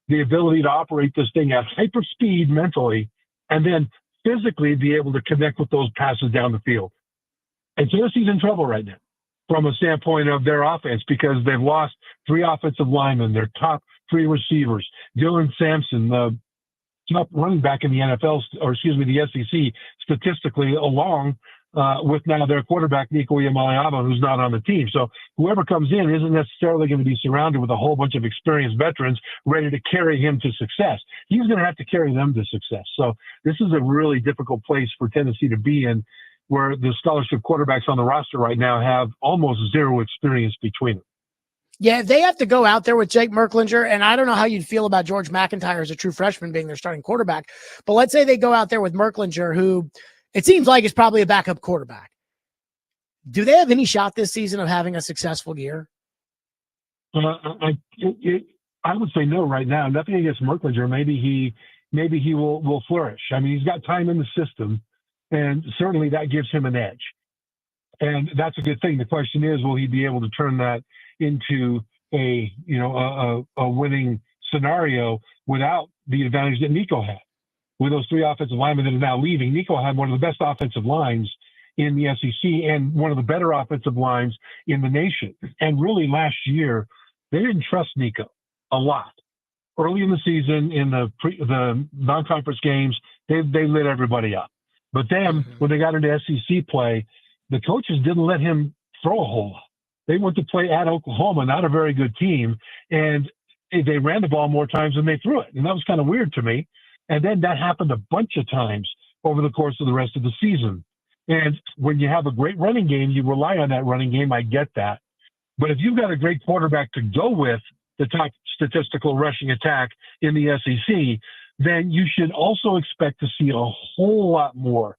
the ability to operate this thing at hyper speed mentally, and then physically be able to connect with those passes down the field. And Tennessee's in trouble right now from a standpoint of their offense because they've lost 3 offensive linemen, their top 3 receivers. Dylan Sampson, the top running back in the NFL, or excuse me, the SEC, statistically, along with now their quarterback, Nico Yamaliava, who's not on the team. So whoever comes in isn't necessarily going to be surrounded with a whole bunch of experienced veterans ready to carry him to success. He's going to have to carry them to success. So this is a really difficult place for Tennessee to be in, where the scholarship quarterbacks on the roster right now have almost zero experience between them. Yeah, they have to go out there with Jake Merklinger, and I don't know how you'd feel about George McIntyre as a true freshman being their starting quarterback, but let's say they go out there with Merklinger, who it seems like is probably a backup quarterback. Do they have any shot this season of having a successful year? I would say no right now. Nothing against Merklinger. Maybe he will flourish. I mean, he's got time in the system, and certainly that gives him an edge. And that's a good thing. The question is, will he be able to turn that into a winning scenario without the advantage that Nico had? With those 3 offensive linemen that are now leaving, Nico had one of the best offensive lines in the SEC and one of the better offensive lines in the nation. And really last year, they didn't trust Nico a lot. Early in the season, in the non-conference games, they lit everybody up. But then when they got into SEC play, the coaches didn't let him throw a whole lot. They went to play at Oklahoma, not a very good team, and they ran the ball more times than they threw it. And that was kind of weird to me. And then that happened a bunch of times over the course of the rest of the season. And when you have a great running game, you rely on that running game. I get that. But if you've got a great quarterback to go with the top statistical rushing attack in the SEC, then you should also expect to see a whole lot more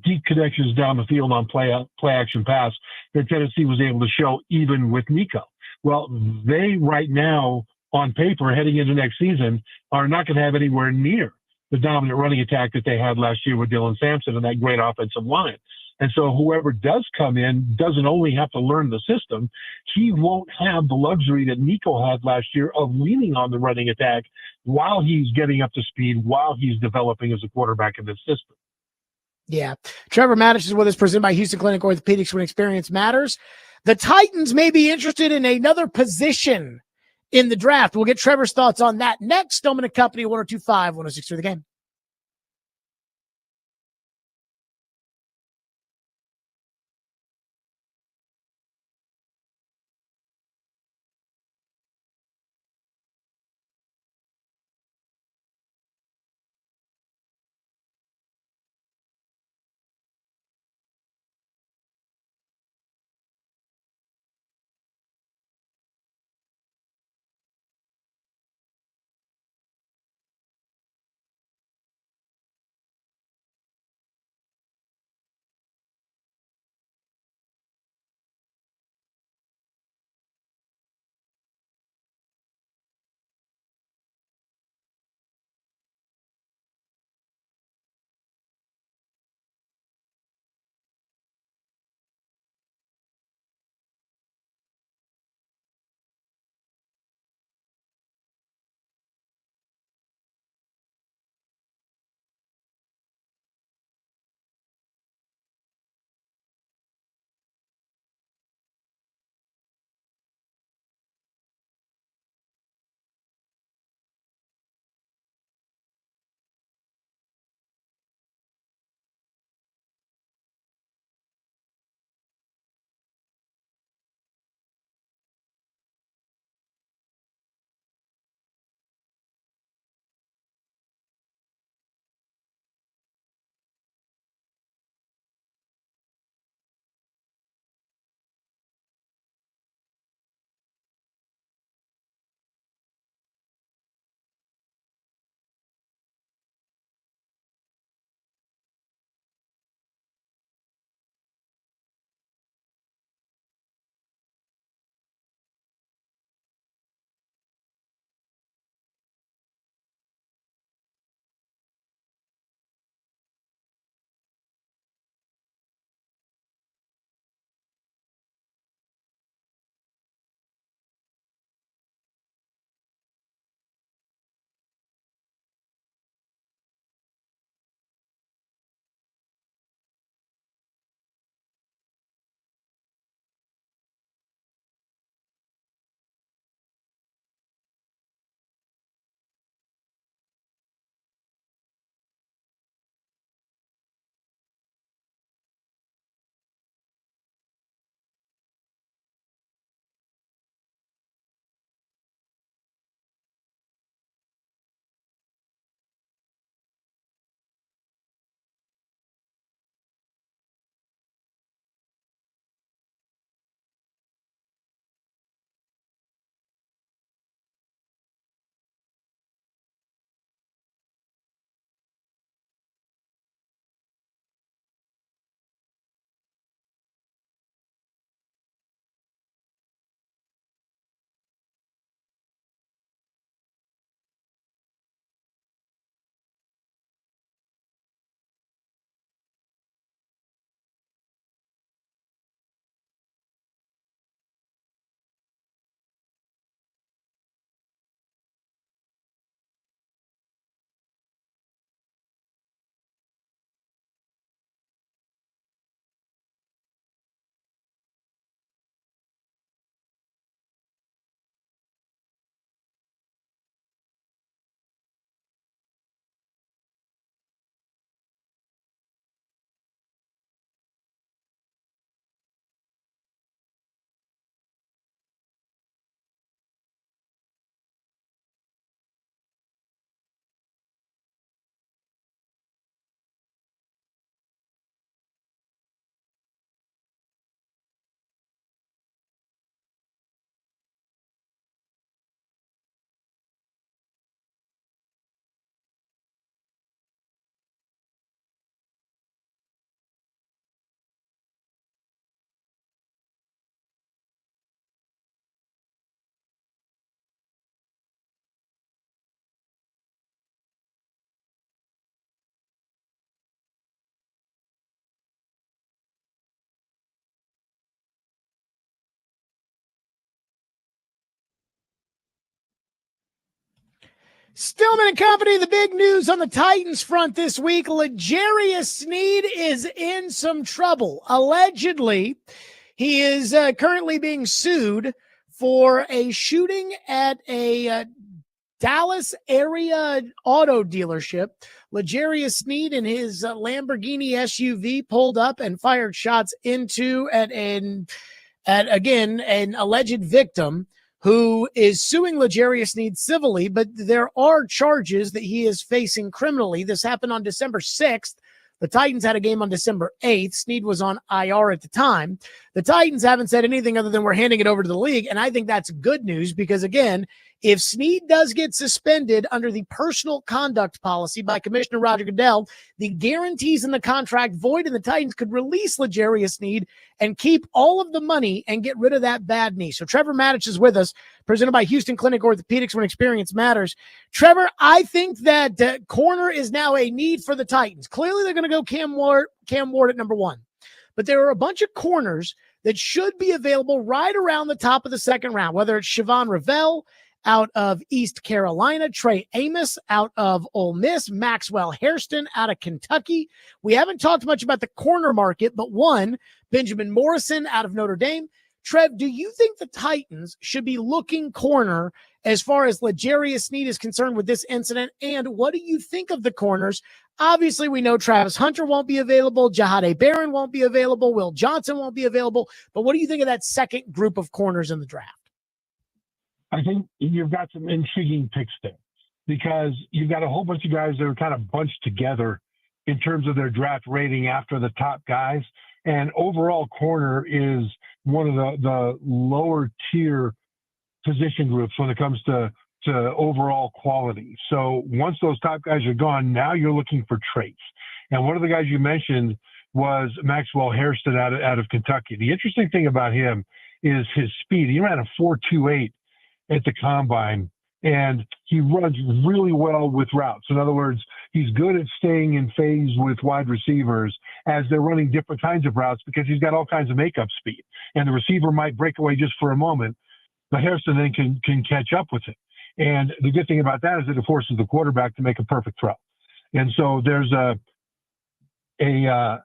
deep connections down the field on play action pass that Tennessee was able to show even with Nico. Well, they right now, on paper, heading into next season, are not going to have anywhere near the dominant running attack that they had last year with Dylan Sampson and that great offensive line. And so whoever does come in doesn't only have to learn the system. He won't have the luxury that Nico had last year of leaning on the running attack while he's getting up to speed, while he's developing as a quarterback in this system. Yeah. Trevor Matich is with us, presented by Houston Clinic Orthopedics, when experience matters. The Titans may be interested in another position in the draft. We'll get Trevor's thoughts on that next. Stillman & Company, 102.5, 106.3 The Game. Stillman and Company, the big news on the Titans front this week. L'Jarius Sneed is in some trouble. Allegedly, he is currently being sued for a shooting at a Dallas area auto dealership. L'Jarius Sneed in his Lamborghini SUV pulled up and fired shots into an alleged victim who is suing L'Jarius Sneed civilly, but there are charges that he is facing criminally. This happened on December 6th. The Titans had a game on December 8th. Sneed was on IR at the time. The Titans haven't said anything other than we're handing it over to the league, and I think that's good news because, again, if Sneed does get suspended under the personal conduct policy by Commissioner Roger Goodell, the guarantees in the contract void, and the Titans could release L'Jarius Sneed and keep all of the money and get rid of that bad knee. So Trevor Maddich is with us, presented by Houston Clinic Orthopedics, when experience matters. Trevor, I think that corner is now a need for the Titans. Clearly, they're going to go Cam Ward at number one. But there are a bunch of corners that should be available right around the top of the second round, whether it's Siobhan Revell out of East Carolina, Trey Amos out of Ole Miss, Maxwell Hairston out of Kentucky. We haven't talked much about the corner market, but one, Benjamin Morrison out of Notre Dame. Trev, do you think the Titans should be looking corner as far as L'Jarius Sneed is concerned with this incident? And what do you think of the corners? Obviously, we know Travis Hunter won't be available. Jahade Barron won't be available. Will Johnson won't be available. But what do you think of that second group of corners in the draft? I think you've got some intriguing picks there because you've got a whole bunch of guys that are kind of bunched together in terms of their draft rating after the top guys. And overall corner is one of the lower tier position groups when it comes to overall quality. So once those top guys are gone, now you're looking for traits. And one of the guys you mentioned was Maxwell Hairston out of Kentucky. The interesting thing about him is his speed. He ran a 4.28 at the combine, and he runs really well with routes. In other words, he's good at staying in phase with wide receivers as they're running different kinds of routes because he's got all kinds of makeup speed. And the receiver might break away just for a moment, but Hairston then can catch up with it. And the good thing about that is that it forces the quarterback to make a perfect throw. And so there's an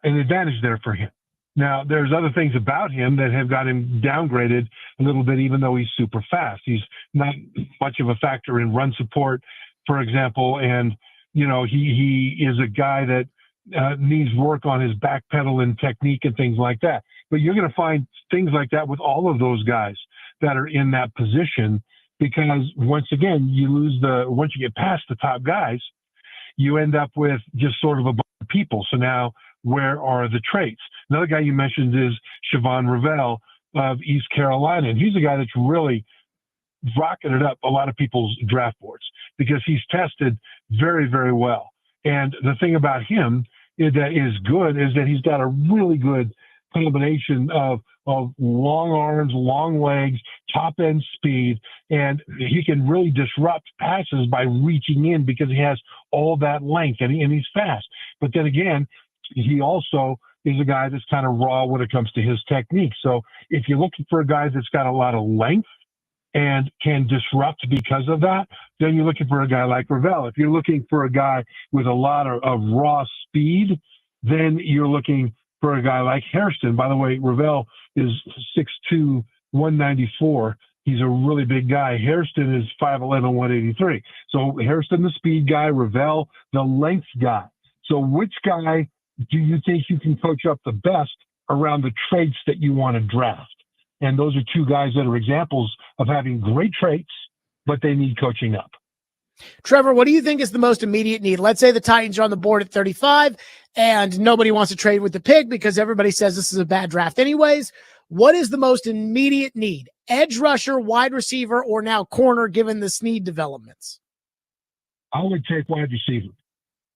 advantage there for him. Now, there's other things about him that have got him downgraded a little bit, even though he's super fast. He's not much of a factor in run support, for example. And, you know, he is a guy that needs work on his back pedal and technique and things like that. But you're going to find things like that with all of those guys that are in that position because, once again, once you get past the top guys, you end up with just sort of a bunch of people. So now, where are the traits? Another guy you mentioned is Siobhan Revell of East Carolina. And he's a guy that's really rocketed up a lot of people's draft boards because he's tested very, very well. And the thing about him that is good is that he's got a really good combination of long arms, long legs, top end speed, and he can really disrupt passes by reaching in because he has all that length and he's fast. But then again, he also is a guy that's kind of raw when it comes to his technique. So if you're looking for a guy that's got a lot of length and can disrupt because of that, then you're looking for a guy like Revell. If you're looking for a guy with a lot of raw speed, then you're looking for a guy like Hairston. By the way, Revell is 6'2", 194. He's a really big guy. Hairston is 5'11", 183. So Hairston, the speed guy, Revell, the length guy. So which guy do you think you can coach up the best around the traits that you want to draft? And those are two guys that are examples of having great traits, but they need coaching up. Trevor, what do you think is the most immediate need? Let's say the Titans are on the board at 35 and nobody wants to trade with the pick because everybody says this is a bad draft anyways. What is the most immediate need? Edge rusher, wide receiver, or now corner, given the Sneed developments? I would take wide receiver.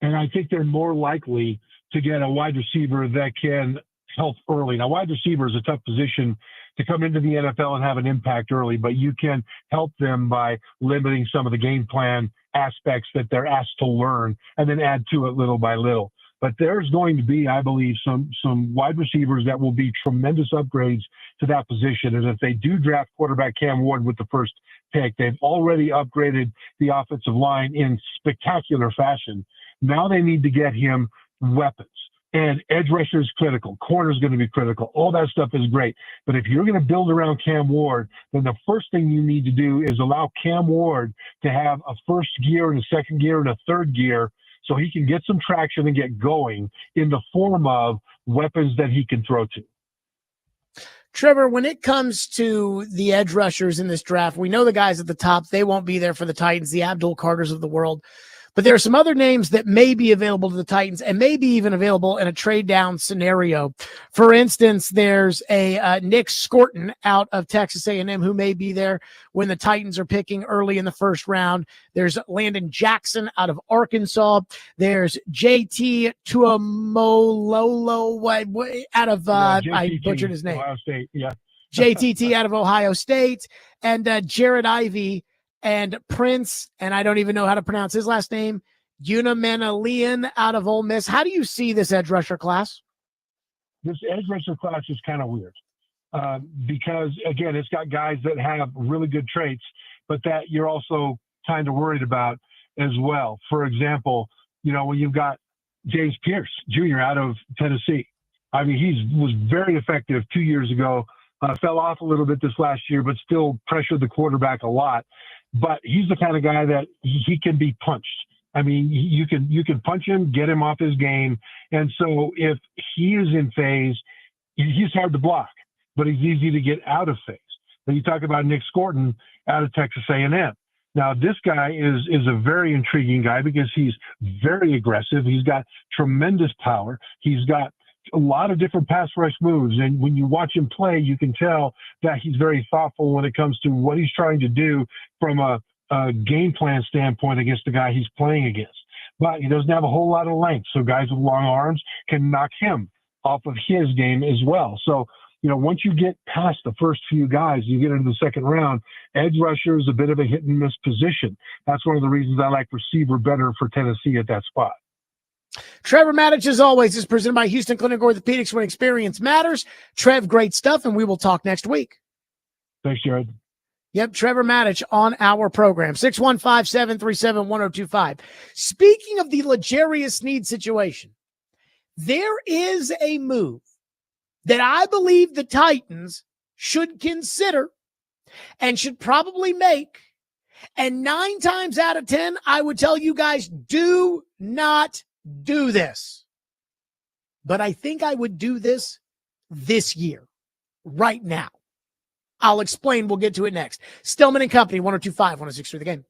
And I think they're more likely to get a wide receiver that can help early. Now, wide receiver is a tough position to come into the NFL and have an impact early, but you can help them by limiting some of the game plan aspects that they're asked to learn and then add to it little by little. But there's going to be, I believe, some wide receivers that will be tremendous upgrades to that position. And if they do draft quarterback Cam Ward with the first pick, they've already upgraded the offensive line in spectacular fashion. Now they need to get him weapons. And edge rusher is critical. Corner is going to be critical. All that stuff is great. But if you're going to build around Cam Ward, then the first thing you need to do is allow Cam Ward to have a first gear and a second gear and a third gear so he can get some traction and get going in the form of weapons that he can throw to. Trevor, when it comes to the edge rushers in this draft, we know the guys at the top, they won't be there for the Titans, the Abdul Carters of the world. But there are some other names that may be available to the Titans and maybe even available in a trade down scenario. For instance, there's a Nick Scorton out of Texas A&M who may be there when the Titans are picking early in the first round. There's Landon Jackson out of Arkansas. There's JT Tuamololo out of, I butchered his name. Ohio State, yeah. JTT out of Ohio State, and Jared Ivey and Prince, and I don't even know how to pronounce his last name, Unamanalian out of Ole Miss. How do you see this edge rusher class? This edge rusher class is kind of weird because, again, it's got guys that have really good traits, but that you're also kind of worried about as well. For example, when you've got James Pierce Jr. out of Tennessee. I mean, he was very effective 2 years ago, fell off a little bit this last year, but still pressured the quarterback a lot. But he's the kind of guy that he can be punched. I mean, you can punch him, get him off his game. And so if he is in phase, he's hard to block, but he's easy to get out of phase. Then you talk about Nick Scorton out of Texas A&M. Now, this guy is a very intriguing guy because he's very aggressive. He's got tremendous power. He's got a lot of different pass rush moves. And when you watch him play, you can tell that he's very thoughtful when it comes to what he's trying to do from a game plan standpoint against the guy he's playing against. But he doesn't have a whole lot of length. So guys with long arms can knock him off of his game as well. So, once you get past the first few guys, you get into the second round, edge rusher is a bit of a hit and miss position. That's one of the reasons I like receiver better for Tennessee at that spot. Trevor Maddich, as always, is presented by Houston Clinic Orthopedics, when experience matters. Trev, great stuff, and we will talk next week. Thanks, Jared. Yep, Trevor Maddich on our program, 615-737-1025. Speaking of the L'Jarius Sneed situation, there is a move that I believe the Titans should consider and should probably make. And 9 times out of 10, I would tell you guys, do not do this. But I think I would do this year, right now. I'll explain. We'll get to it next. Stillman and Company, 102.5, 106.3 The Game.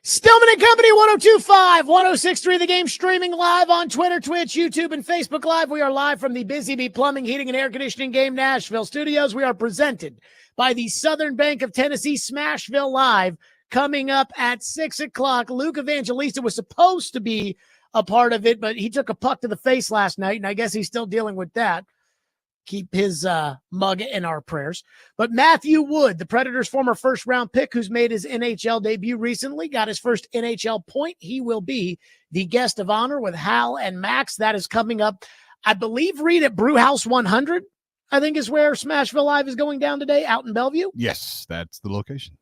Stillman and Company, 102.5, 106.3 The Game, streaming live on Twitter, Twitch, YouTube, and Facebook Live. We are live from the Busy Bee Plumbing, Heating, and Air Conditioning Game Nashville studios. We are presented by the Southern Bank of Tennessee, Smashville Live, coming up at 6 o'clock. Luke Evangelista was supposed to be a part of it, but he took a puck to the face last night, and I guess he's still dealing with that. Keep his mug in our prayers. But Matthew Wood, the Predators' former first-round pick who's made his NHL debut recently, got his first NHL point. He will be the guest of honor with Hal and Max. That is coming up, I believe, Reed, at Brewhouse 100, I think is where Smashville Live is going down today, out in Bellevue. Yes, that's the location.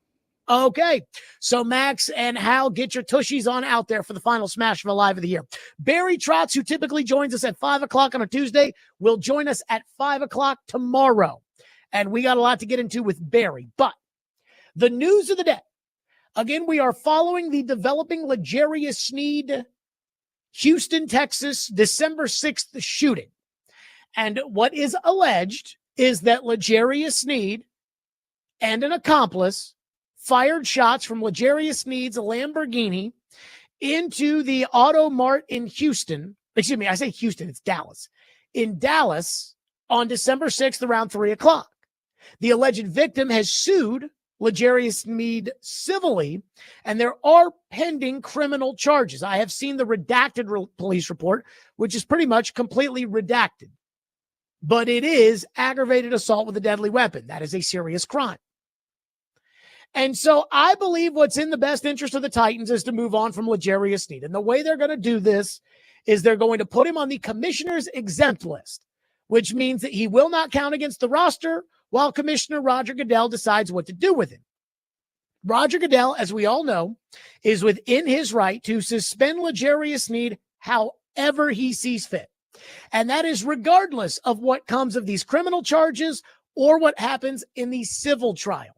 Okay, so Max and Hal, get your tushies on out there for the final Smashville Live of the year. Barry Trotz, who typically joins us at 5 o'clock on a Tuesday, will join us at 5 o'clock tomorrow. And we got a lot to get into with Barry. But the news of the day, again, we are following the developing L'Jarius Sneed, Houston, Texas, December 6th shooting. And what is alleged is that L'Jarius Sneed and an accomplice fired shots from L'Jarius Sneed's Lamborghini into the Auto Mart in Houston. Excuse me, I say Houston, it's Dallas. In Dallas on December 6th around 3 o'clock. The alleged victim has sued L'Jarius Sneed civilly, and there are pending criminal charges. I have seen the redacted police report, which is pretty much completely redacted. But it is aggravated assault with a deadly weapon. That is a serious crime. And so I believe what's in the best interest of the Titans is to move on from L'Jarius Sneed. And the way they're going to do this is they're going to put him on the commissioner's exempt list, which means that he will not count against the roster while Commissioner Roger Goodell decides what to do with him. Roger Goodell, as we all know, is within his right to suspend L'Jarius Sneed however he sees fit. And that is regardless of what comes of these criminal charges or what happens in the civil trial.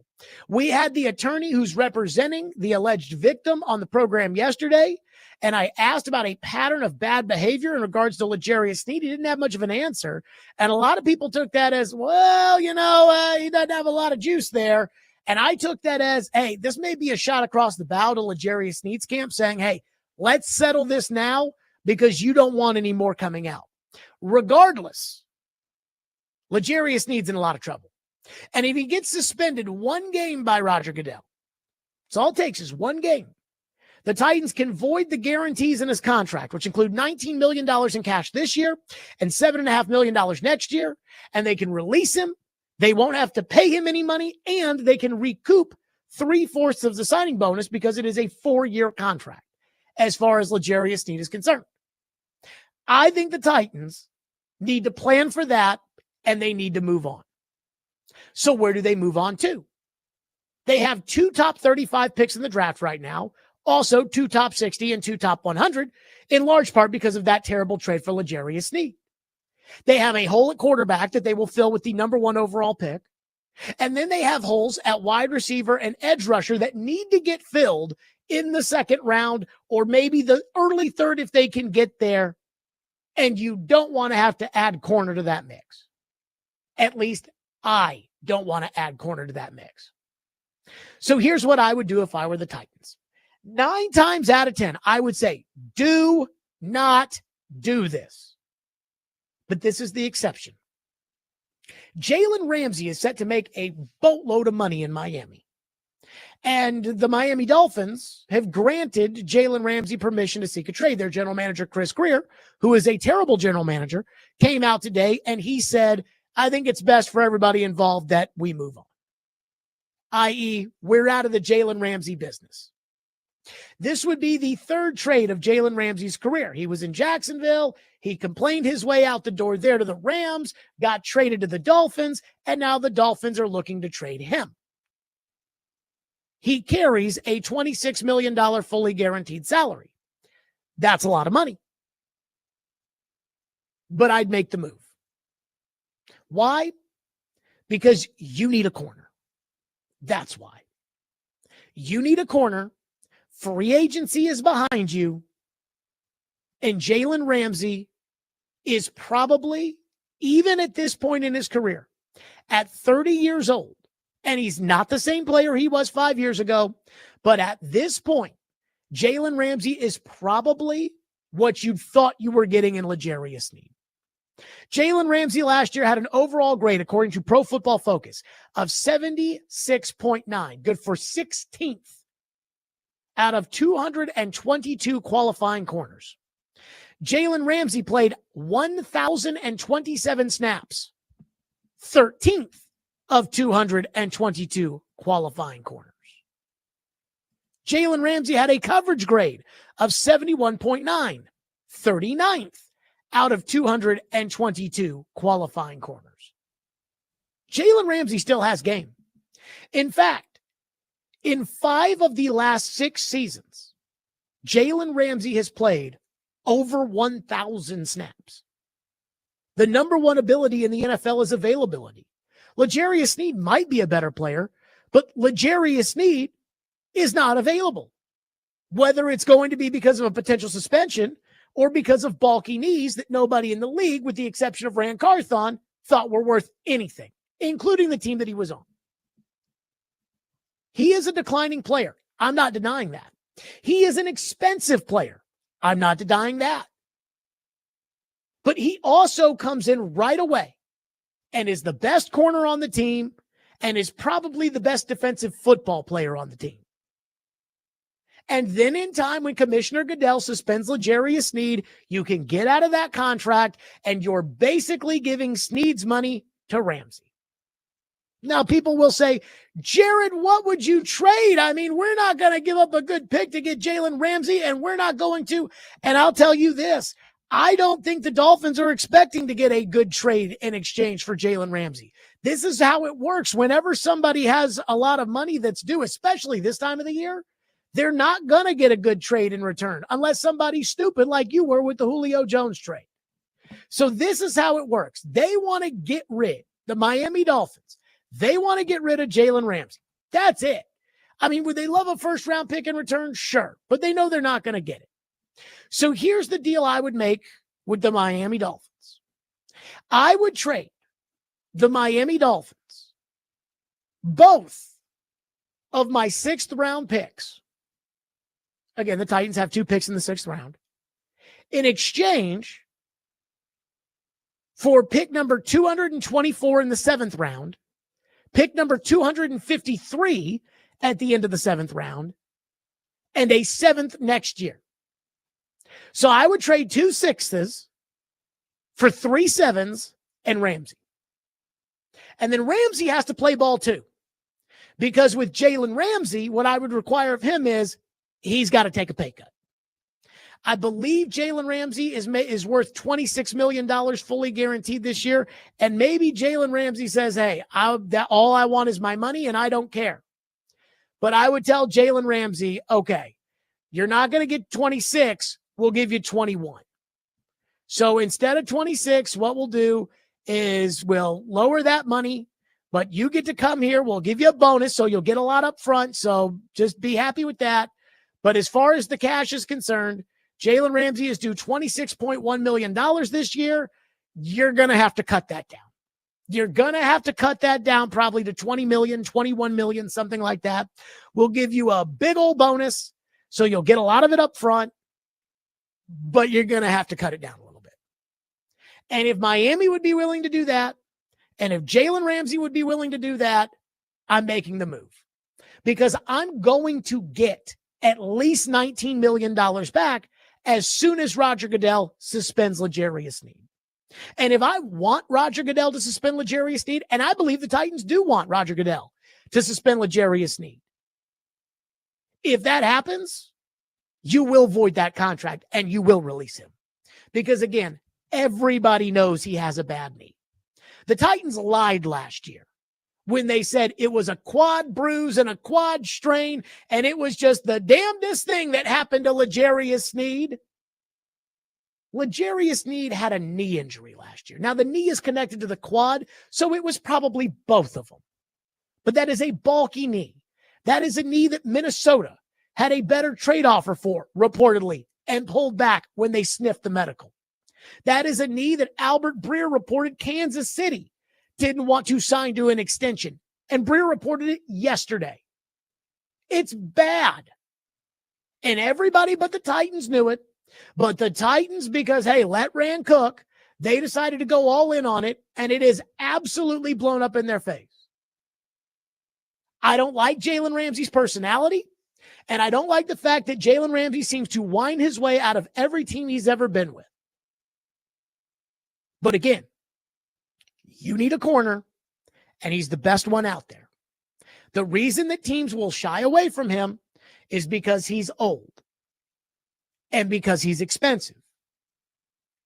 We had the attorney who's representing the alleged victim on the program yesterday, and I asked about a pattern of bad behavior in regards to L'Jarius Sneed. He didn't have much of an answer, and a lot of people took that as, well, he doesn't have a lot of juice there. And I took that as, hey, this may be a shot across the bow to L'Jarius Sneed's camp saying, hey, let's settle this now because you don't want any more coming out. Regardless, L'Jarius Sneed's in a lot of trouble. And if he gets suspended one game by Roger Goodell, it's all it takes is one game. The Titans can void the guarantees in his contract, which include $19 million in cash this year and $7.5 million next year, and they can release him. They won't have to pay him any money, and they can recoup 3/4 of the signing bonus because it is a 4-year contract as far as L'Jarius Sneed is concerned. I think the Titans need to plan for that, and they need to move on. So where do they move on to? They have 2 top 35 picks in the draft right now, also 2 top 60 and 2 top 100, in large part because of that terrible trade for L'Jarius Sneed. They have a hole at quarterback that they will fill with the number 1 overall pick. And then they have holes at wide receiver and edge rusher that need to get filled in the second round or maybe the early third if they can get there. And you don't want to have to add corner to that mix. At least I don't want to add corner to that mix. So here's what I would do if I were the Titans. 9 times out of 10, I would say, do not do this. But this is the exception. Jalen Ramsey is set to make a boatload of money in Miami. And the Miami Dolphins have granted Jalen Ramsey permission to seek a trade. Their general manager, Chris Greer, who is a terrible general manager, came out today and he said, I think it's best for everybody involved that we move on. I.e., we're out of the Jalen Ramsey business. This would be the 3rd trade of Jalen Ramsey's career. He was in Jacksonville. He complained his way out the door there to the Rams, got traded to the Dolphins, and now the Dolphins are looking to trade him. He carries a $26 million fully guaranteed salary. That's a lot of money. But I'd make the move. Why? Because you need a corner. That's why. You need a corner. Free agency is behind you. And Jalen Ramsey is probably, even at this point in his career, at 30 years old, and he's not the same player he was 5 years ago, but at this point, Jalen Ramsey is probably what you thought you were getting in L'Jarius Sneed. Jalen Ramsey last year had an overall grade, according to Pro Football Focus, of 76.9, good for 16th out of 222 qualifying corners. Jalen Ramsey played 1,027 snaps, 13th of 222 qualifying corners. Jalen Ramsey had a coverage grade of 71.9, 39th out of 222 qualifying corners. Jalen Ramsey still has game. In fact, in 5 of the last 6 seasons, Jalen Ramsey has played over 1,000 snaps. The number one ability in the NFL is availability. L'Jarius Sneed might be a better player, but L'Jarius Sneed is not available. Whether it's going to be because of a potential suspension or because of bulky knees that nobody in the league, with the exception of Rand Carthon, thought were worth anything, including the team that he was on. He is a declining player. I'm not denying that. He is an expensive player. I'm not denying that. But he also comes in right away and is the best corner on the team and is probably the best defensive football player on the team. And then in time, when Commissioner Goodell suspends L'Jarius Sneed, you can get out of that contract and you're basically giving Sneed's money to Ramsey. Now, people will say, Jared, what would you trade? I mean, we're not going to give up a good pick to get Jalen Ramsey, and we're not going to. And I'll tell you this, I don't think the Dolphins are expecting to get a good trade in exchange for Jalen Ramsey. This is how it works. Whenever somebody has a lot of money that's due, especially this time of the year, they're not going to get a good trade in return unless somebody's stupid like you were with the Julio Jones trade. So this is how it works. They want to get rid, the Miami Dolphins, they want to get rid of Jalen Ramsey. That's it. I mean, would they love a first-round pick in return? Sure, but they know they're not going to get it. So here's the deal I would make with the Miami Dolphins. I would trade the Miami Dolphins both of my 6th-round picks. Again, the Titans have 2 picks in the 6th round. In exchange for pick number 224 in the 7th round, pick number 253 at the end of the 7th round, and a 7th next year. So I would trade 2 6s for 3 7s and Ramsey. And then Ramsey has to play ball too. Because with Jalen Ramsey, what I would require of him is he's got to take a pay cut. I believe Jalen Ramsey is worth $26 million fully guaranteed this year. And maybe Jalen Ramsey says, hey, all I want is my money and I don't care. But I would tell Jalen Ramsey, okay, you're not going to get 26. We'll give you 21. So instead of 26, what we'll do is we'll lower that money, but you get to come here. We'll give you a bonus, so you'll get a lot up front. So just be happy with that. But as far as the cash is concerned, Jalen Ramsey is due $26.1 million this year. You're going to have to cut that down. You're going to have to cut that down probably to 20 million, 21 million, something like that. We'll give you a big old bonus, so you'll get a lot of it up front, but you're going to have to cut it down a little bit. And if Miami would be willing to do that, and if Jalen Ramsey would be willing to do that, I'm making the move. Because I'm going to get at least $19 million back as soon as Roger Goodell suspends L'Jarius Sneed. And if I want Roger Goodell to suspend L'Jarius Sneed, and I believe the Titans do want Roger Goodell to suspend L'Jarius Sneed, if that happens, you will void that contract and you will release him. Because again, everybody knows he has a bad knee. The Titans lied last year when they said it was a quad bruise and a quad strain, and it was just the damnedest thing that happened to L'Jarius Sneed. L'Jarius Sneed had a knee injury last year. Now, the knee is connected to the quad, so it was probably both of them. But that is a bulky knee. That is a knee that Minnesota had a better trade offer for, reportedly, and pulled back when they sniffed the medical. That is a knee that Albert Breer reported Kansas City didn't want to sign to an extension. And Breer reported it yesterday. It's bad. And everybody but the Titans knew it. But the Titans, because, hey, let Rand cook, they decided to go all in on it, and it is absolutely blown up in their face. I don't like Jalen Ramsey's personality, and I don't like the fact that Jalen Ramsey seems to whine his way out of every team he's ever been with. But again, you need a corner, and he's the best one out there. The reason that teams will shy away from him is because he's old and because he's expensive.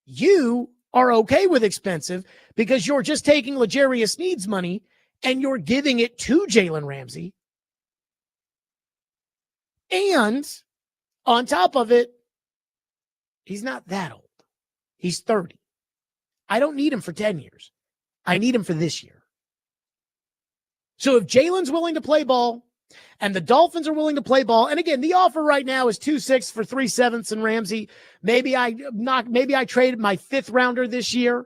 You are okay with expensive because you're just taking L'Jarius Sneed's money and you're giving it to Jalen Ramsey. And on top of it, he's not that old. He's 30. I don't need him for 10 years. I need him for this year. So if Jalen's willing to play ball and the Dolphins are willing to play ball, and again, the offer right now is 2.6 for 3/7 and Ramsey. Maybe I traded my 5th rounder this year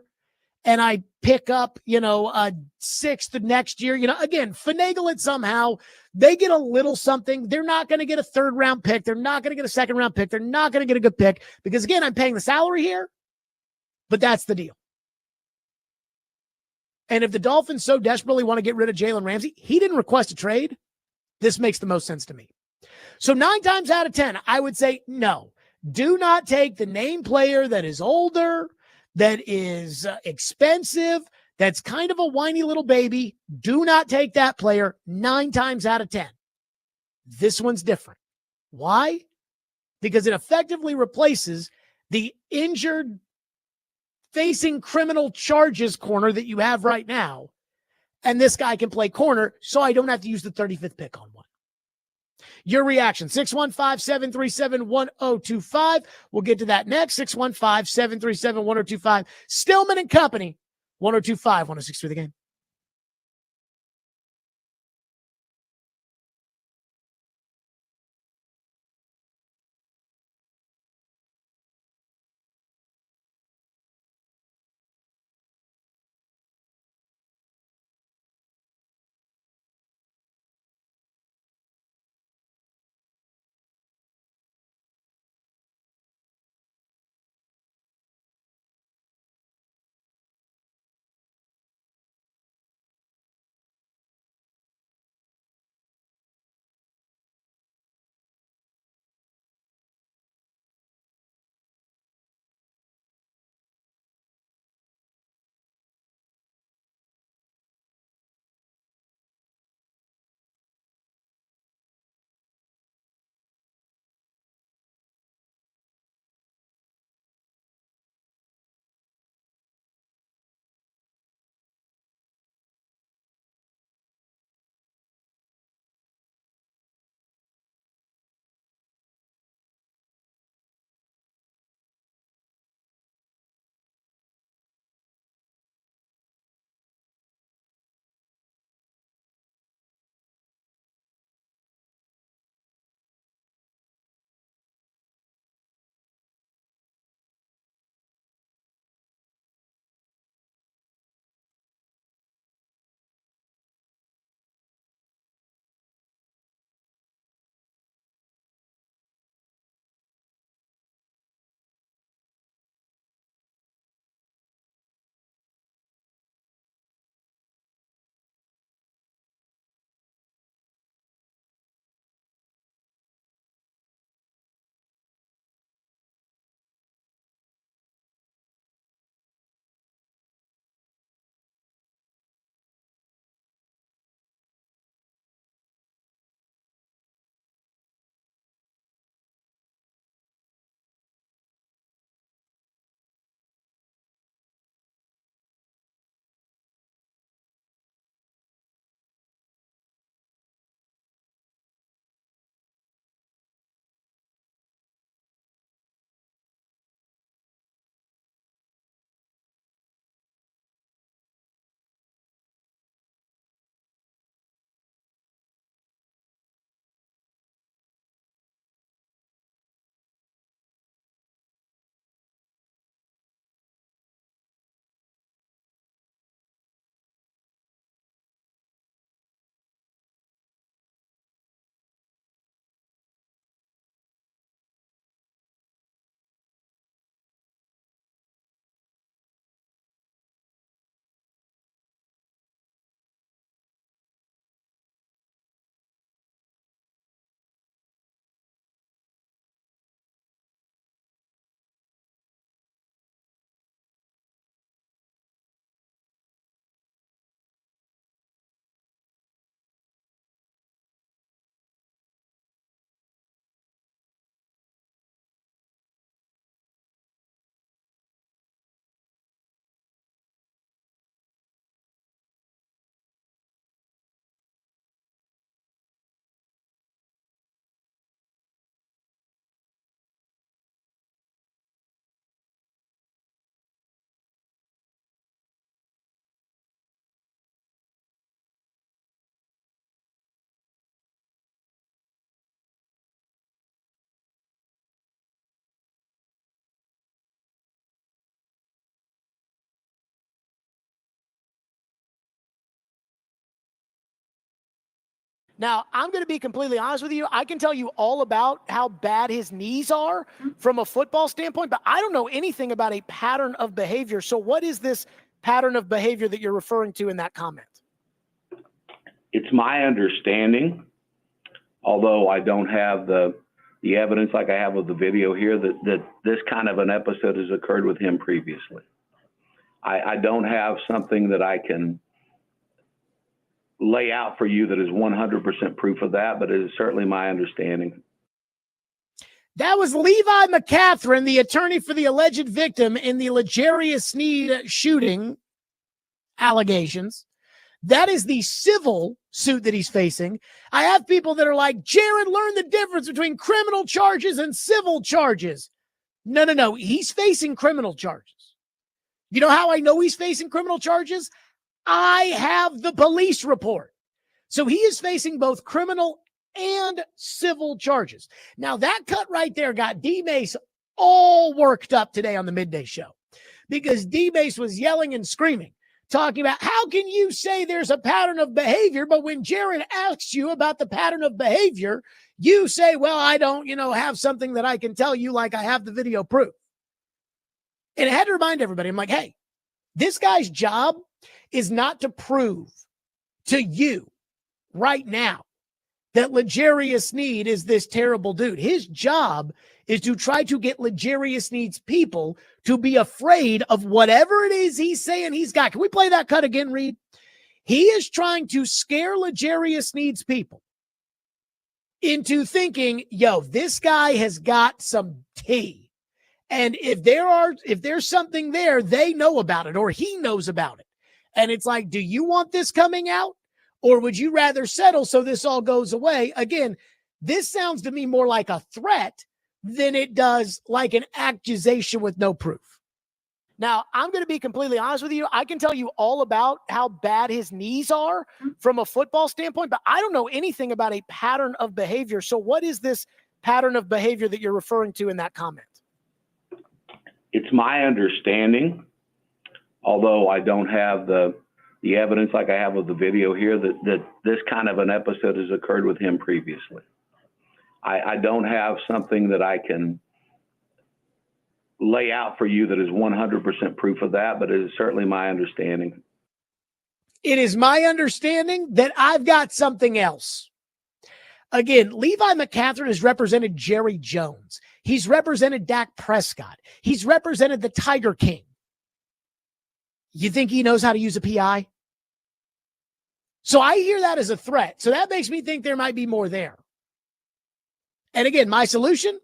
and I pick up, a 6th next year. Again, finagle it somehow. They get a little something. They're not going to get a 3rd round pick. They're not going to get a 2nd round pick. They're not going to get a good pick because, again, I'm paying the salary here, but that's the deal. And if the Dolphins so desperately want to get rid of Jalen Ramsey, he didn't request a trade. This makes the most sense to me. So 9 times out of 10, I would say no. Do not take the name player that is older, that is expensive, that's kind of a whiny little baby. Do not take that player 9 times out of 10. This one's different. Why? Because it effectively replaces the injured, facing criminal charges corner that you have right now. And this guy can play corner, so I don't have to use the 35th pick on one. Your reaction, 615-737-1025. We'll get to that next, 615-737-1025. Stillman and Company, 1025, 106 through the game. Now, I'm going to be completely honest with you. I can tell you all about how bad his knees are from a football standpoint, but I don't know anything about a pattern of behavior. So what is this pattern of behavior that you're referring to in that comment? It's my understanding, although I don't have the evidence like I have with the video here, that this kind of an episode has occurred with him previously. I don't have something that I can lay out for you that is 100% proof of that, but it is certainly my understanding. That was Levi McCatherine, the attorney for the alleged victim in the L'Jarius Sneed shooting allegations. That is the civil suit that he's facing. I have people that are like, Jared, learn the difference between criminal charges and civil charges. No. He's facing criminal charges. You know how I know he's facing criminal charges? I have the police report. So he is facing both criminal and civil charges. Now, that cut right there got D-Mace all worked up today on the midday show because D-Mace was yelling and screaming, talking about how can you say there's a pattern of behavior, but when Jared asks you about the pattern of behavior, you say, well, I don't, have something that I can tell you like I have the video proof. And I had to remind everybody, I'm like, hey, this guy's job is not to prove to you right now that L'Jarius Sneed is this terrible dude. His job is to try to get L'Jarius Sneed's people to be afraid of whatever it is he's saying he's got. Can we play that cut again, Reed? He is trying to scare L'Jarius Sneed's people into thinking, yo, this guy has got some tea. And if there's something there, they know about it or he knows about it. And it's like, do you want this coming out or would you rather settle so this all goes away? Again, this sounds to me more like a threat than it does like an accusation with no proof. Now, I'm going to be completely honest with you. I can tell you all about how bad his knees are from a football standpoint, but I don't know anything about a pattern of behavior. So what is this pattern of behavior that you're referring to in that comment? It's my understanding, although I don't have the evidence like I have with the video here, that this kind of an episode has occurred with him previously. I don't have something that I can lay out for you that is 100% proof of that, but it is certainly my understanding. It is my understanding that I've got something else. Again, Levi McCatherine has represented Jerry Jones. He's represented Dak Prescott. He's represented the Tiger King. You think he knows how to use a PI? So I hear that as a threat. So that makes me think there might be more there. And again, my solution,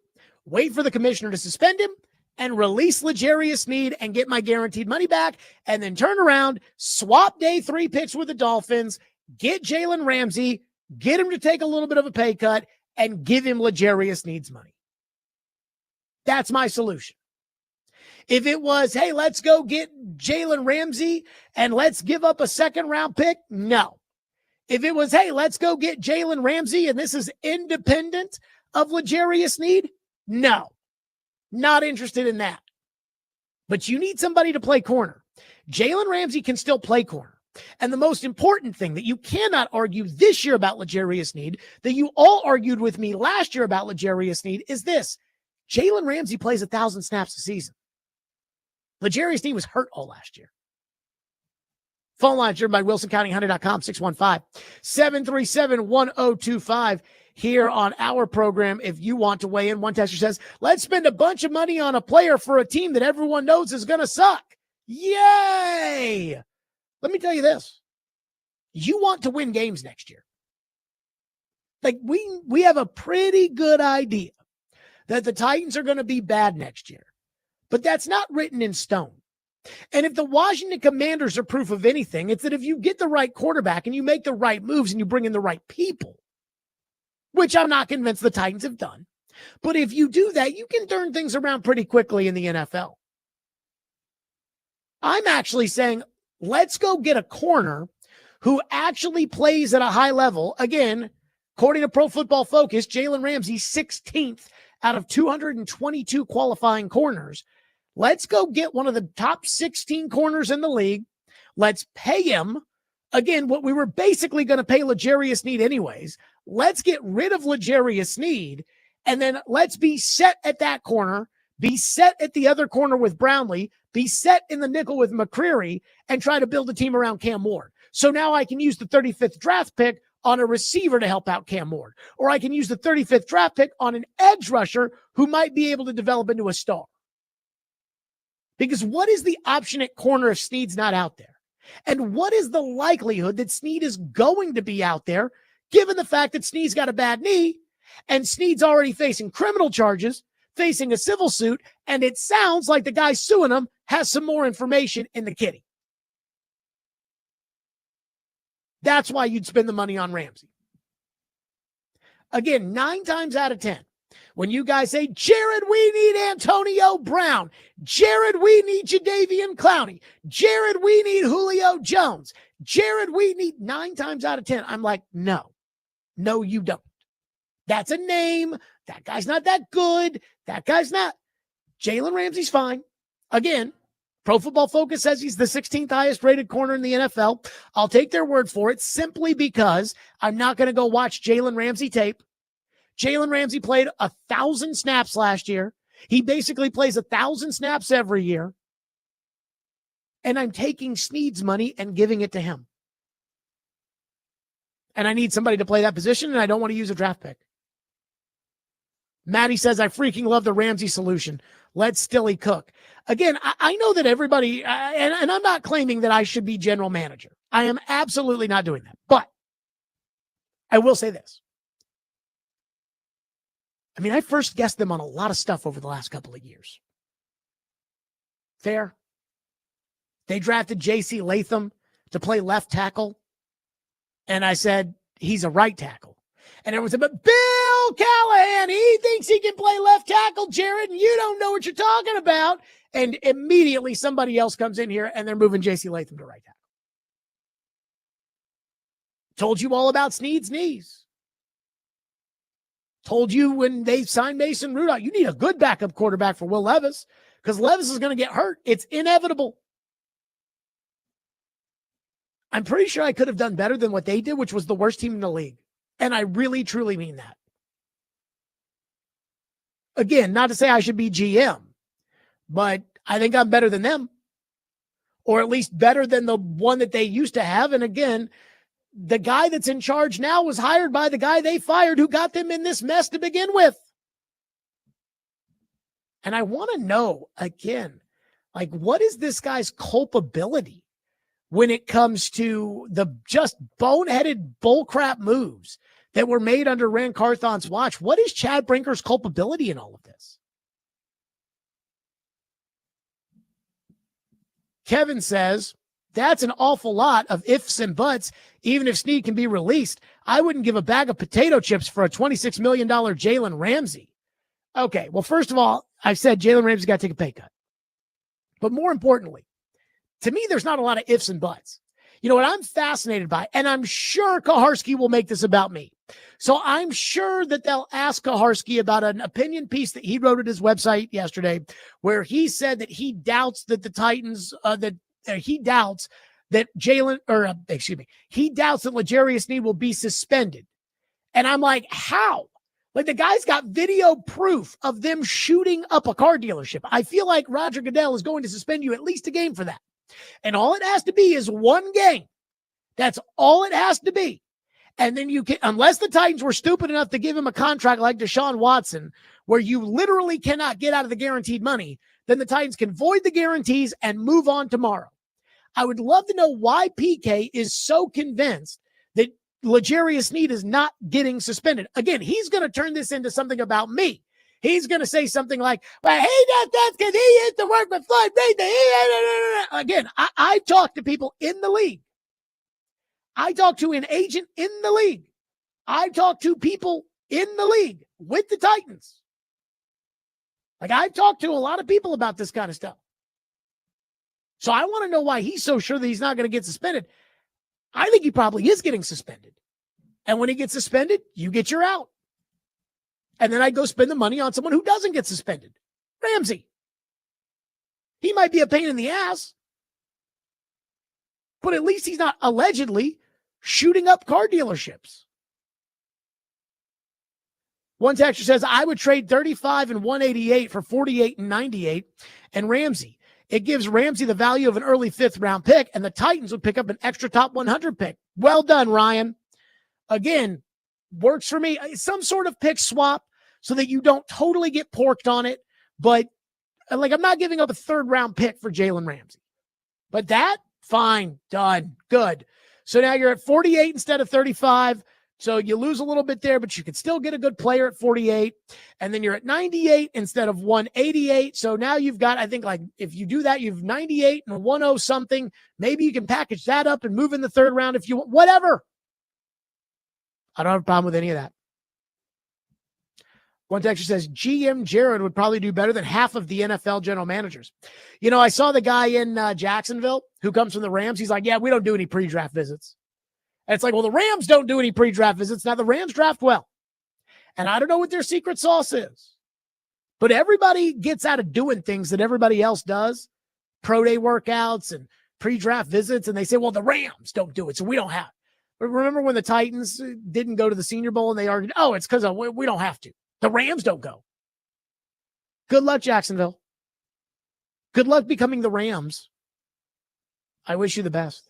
wait for the commissioner to suspend him and release L'Jarius Sneed and get my guaranteed money back and then turn around, swap day 3 picks with the Dolphins, get Jalen Ramsey, get him to take a little bit of a pay cut and give him L'Jarius Sneed's money. That's my solution. If it was, hey, let's go get Jalen Ramsey and let's give up a 2nd round pick, no. If it was, hey, let's go get Jalen Ramsey and this is independent of L'Jarius Sneed, no. Not interested in that. But you need somebody to play corner. Jalen Ramsey can still play corner. And the most important thing that you cannot argue this year about L'Jarius Sneed, that you all argued with me last year about L'Jarius Sneed, is this. Jalen Ramsey plays 1,000 snaps a season. L'Jarius Sneed was hurt all last year. Phone line driven by WilsonCountyHunter.com, 615-737-1025 here on our program. If you want to weigh in, one tester says, let's spend a bunch of money on a player for a team that everyone knows is going to suck. Yay! Let me tell you this. You want to win games next year. Like we have a pretty good idea that the Titans are going to be bad next year, but that's not written in stone. And if the Washington Commanders are proof of anything, it's that if you get the right quarterback and you make the right moves and you bring in the right people, which I'm not convinced the Titans have done, but if you do that, you can turn things around pretty quickly in the NFL. I'm actually saying, let's go get a corner who actually plays at a high level. Again, according to Pro Football Focus, Jalen Ramsey, 16th out of 222 qualifying corners. Let's go get one of the top 16 corners in the league. Let's pay him again, what we were basically going to pay L'Jarius Sneed anyways. Let's get rid of L'Jarius Sneed, and then let's be set at that corner, be set at the other corner with Brownlee, be set in the nickel with McCreary, and try to build a team around Cam Ward. So now I can use the 35th draft pick on a receiver to help out Cam Ward, or I can use the 35th draft pick on an edge rusher who might be able to develop into a star. Because what is the option at corner if Sneed's not out there? And what is the likelihood that Sneed is going to be out there, given the fact that Sneed's got a bad knee and Sneed's already facing criminal charges, facing a civil suit, and it sounds like the guy suing him has some more information in the kitty. That's why you'd spend the money on Ramsey. Again, 9 times out of 10, when you guys say, Jared, we need Antonio Brown. Jared, we need Jadeveon Clowney. Jared, we need Julio Jones. Jared, we need 9 times out of 10. I'm like, no, you don't. That's a name. That guy's not that good. That guy's not. Jalen Ramsey's fine. Again, Pro Football Focus says he's the 16th highest rated corner in the NFL. I'll take their word for it simply because I'm not going to go watch Jalen Ramsey tape. Jalen Ramsey played 1,000 snaps last year. He basically plays 1,000 snaps every year. And I'm taking Sneed's money and giving it to him. And I need somebody to play that position, and I don't want to use a draft pick. Maddie says, I freaking love the Ramsey solution. Let Stilly cook. Again, I know that everybody, and I'm not claiming that I should be general manager. I am absolutely not doing that. But I will say this. I mean, I first guessed them on a lot of stuff over the last couple of years. Fair. They drafted J.C. Latham to play left tackle. And I said, he's a right tackle. And everyone said, but Bill Callahan, he thinks he can play left tackle, Jared, and you don't know what you're talking about. And immediately somebody else comes in here and they're moving J.C. Latham to right tackle. Told you all about Sneed's knees. Told you when they signed Mason Rudolph, you need a good backup quarterback for Will Levis because Levis is going to get hurt. It's inevitable. I'm pretty sure I could have done better than what they did, which was the worst team in the league. And I really, truly mean that. Again, not to say I should be GM, but I think I'm better than them, or at least better than the one that they used to have. And again, the guy that's in charge now was hired by the guy they fired who got them in this mess to begin with. And I want to know, again, like, what is this guy's culpability when it comes to the just boneheaded bullcrap moves that were made under Rand Carthon's watch? What is Chad Brinker's culpability in all of this? Kevin says, that's an awful lot of ifs and buts. Even if Sneed can be released, I wouldn't give a bag of potato chips for a $26 million Jalen Ramsey. Okay, well, first of all, I said Jalen Ramsey got to take a pay cut. But more importantly, to me, there's not a lot of ifs and buts. You know what I'm fascinated by, and I'm sure Kaharski will make this about me. So I'm sure that they'll ask Kaharski about an opinion piece that he wrote at his website yesterday, where he said that he doubts that the Titans, he doubts that L'Jarius Sneed will be suspended. And I'm like, how? Like, the guy's got video proof of them shooting up a car dealership. I feel like Roger Goodell is going to suspend you at least a game for that. And all it has to be is one game. That's all it has to be. And then you can, unless the Titans were stupid enough to give him a contract like Deshaun Watson, where you literally cannot get out of the guaranteed money, then the Titans can void the guarantees and move on tomorrow. I would love to know why PK is so convinced that L'Jarius Sneed is not getting suspended. Again, he's going to turn this into something about me. He's going to say something like, well, he does that because he used to work with Floyd Reed. Again, I talk to people in the league. I talk to an agent in the league. I talk to people in the league with the Titans. Like, I've talked to a lot of people about this kind of stuff. So I want to know why he's so sure that he's not going to get suspended. I think he probably is getting suspended. And when he gets suspended, you get your out. And then I go spend the money on someone who doesn't get suspended. Ramsey. He might be a pain in the ass, but at least he's not allegedly shooting up car dealerships. One texter says, I would trade 35 and 188 for 48 and 98 and Ramsey. It gives Ramsey the value of an early 5th round pick, and the Titans would pick up an extra top 100 pick. Well done, Ryan. Again, works for me. Some sort of pick swap so that you don't totally get porked on it. But like, I'm not giving up a 3rd round pick for Jalen Ramsey. But that, fine, done, good. So now you're at 48 instead of 35. So you lose a little bit there, but you can still get a good player at 48. And then you're at 98 instead of 188. So now you've got, I think, like, if you do that, you've 98 and 10 something. Maybe you can package that up and move in the 3rd round if you want. Whatever. I don't have a problem with any of that. One texter says, GM Jared would probably do better than half of the NFL general managers. You know, I saw the guy in Jacksonville who comes from the Rams. He's like, yeah, we don't do any pre-draft visits. And it's like, well, the Rams don't do any pre-draft visits. Now, the Rams draft well. And I don't know what their secret sauce is. But everybody gets out of doing things that everybody else does. Pro day workouts and pre-draft visits. And they say, well, the Rams don't do it, so we don't have. But remember when the Titans didn't go to the Senior Bowl and they argued, oh, it's because we don't have to. The Rams don't go. Good luck, Jacksonville. Good luck becoming the Rams. I wish you the best.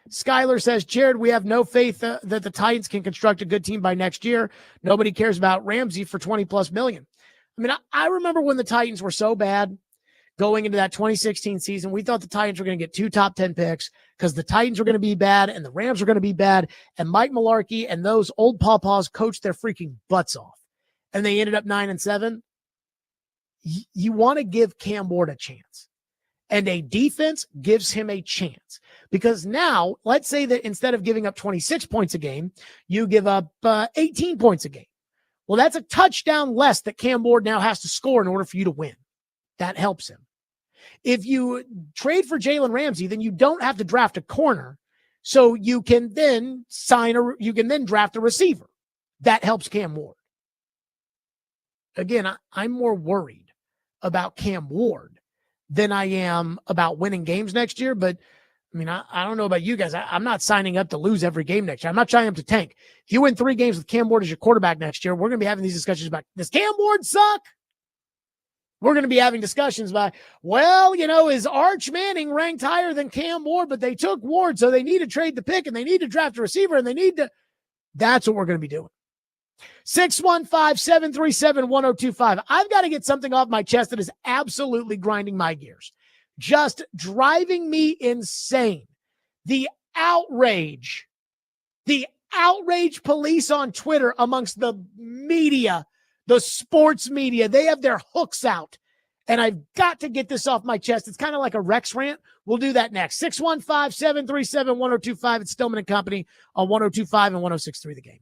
Skylar says, Jared, we have no faith that the Titans can construct a good team by next year. Nobody cares about Ramsey for 20 plus million. I mean, I remember when the Titans were so bad going into that 2016 season, we thought the Titans were going to get 2 top 10 picks because the Titans were going to be bad and the Rams were going to be bad. And Mike Mularkey and those old pawpaws coached their freaking butts off. And they ended up 9-7. You want to give Cam Ward a chance. And a defense gives him a chance. Because now, let's say that instead of giving up 26 points a game, you give up 18 points a game. Well, that's a touchdown less that Cam Ward now has to score in order for you to win. That helps him. If you trade for Jalen Ramsey, then you don't have to draft a corner. So you can then draft a receiver. That helps Cam Ward. Again, I'm more worried about Cam Ward than I am about winning games next year. But I mean, I don't know about you guys. I'm not signing up to lose every game next year. I'm not signing up to tank. If you win 3 games with Cam Ward as your quarterback next year, we're going to be having these discussions about, does Cam Ward suck? We're going to be having discussions about, well, you know, is Arch Manning ranked higher than Cam Ward, but they took Ward, so they need to trade the pick and they need to draft a receiver and they need to. That's what we're going to be doing. 615-737-1025. I've got to get something off my chest that is absolutely grinding my gears. Just driving me insane. The outrage police on Twitter amongst the media, the sports media, they have their hooks out. And I've got to get this off my chest. It's kind of like a Rex rant. We'll do that next. 615-737-1025. It's Stillman and Company on 1025 and 1063 The Game.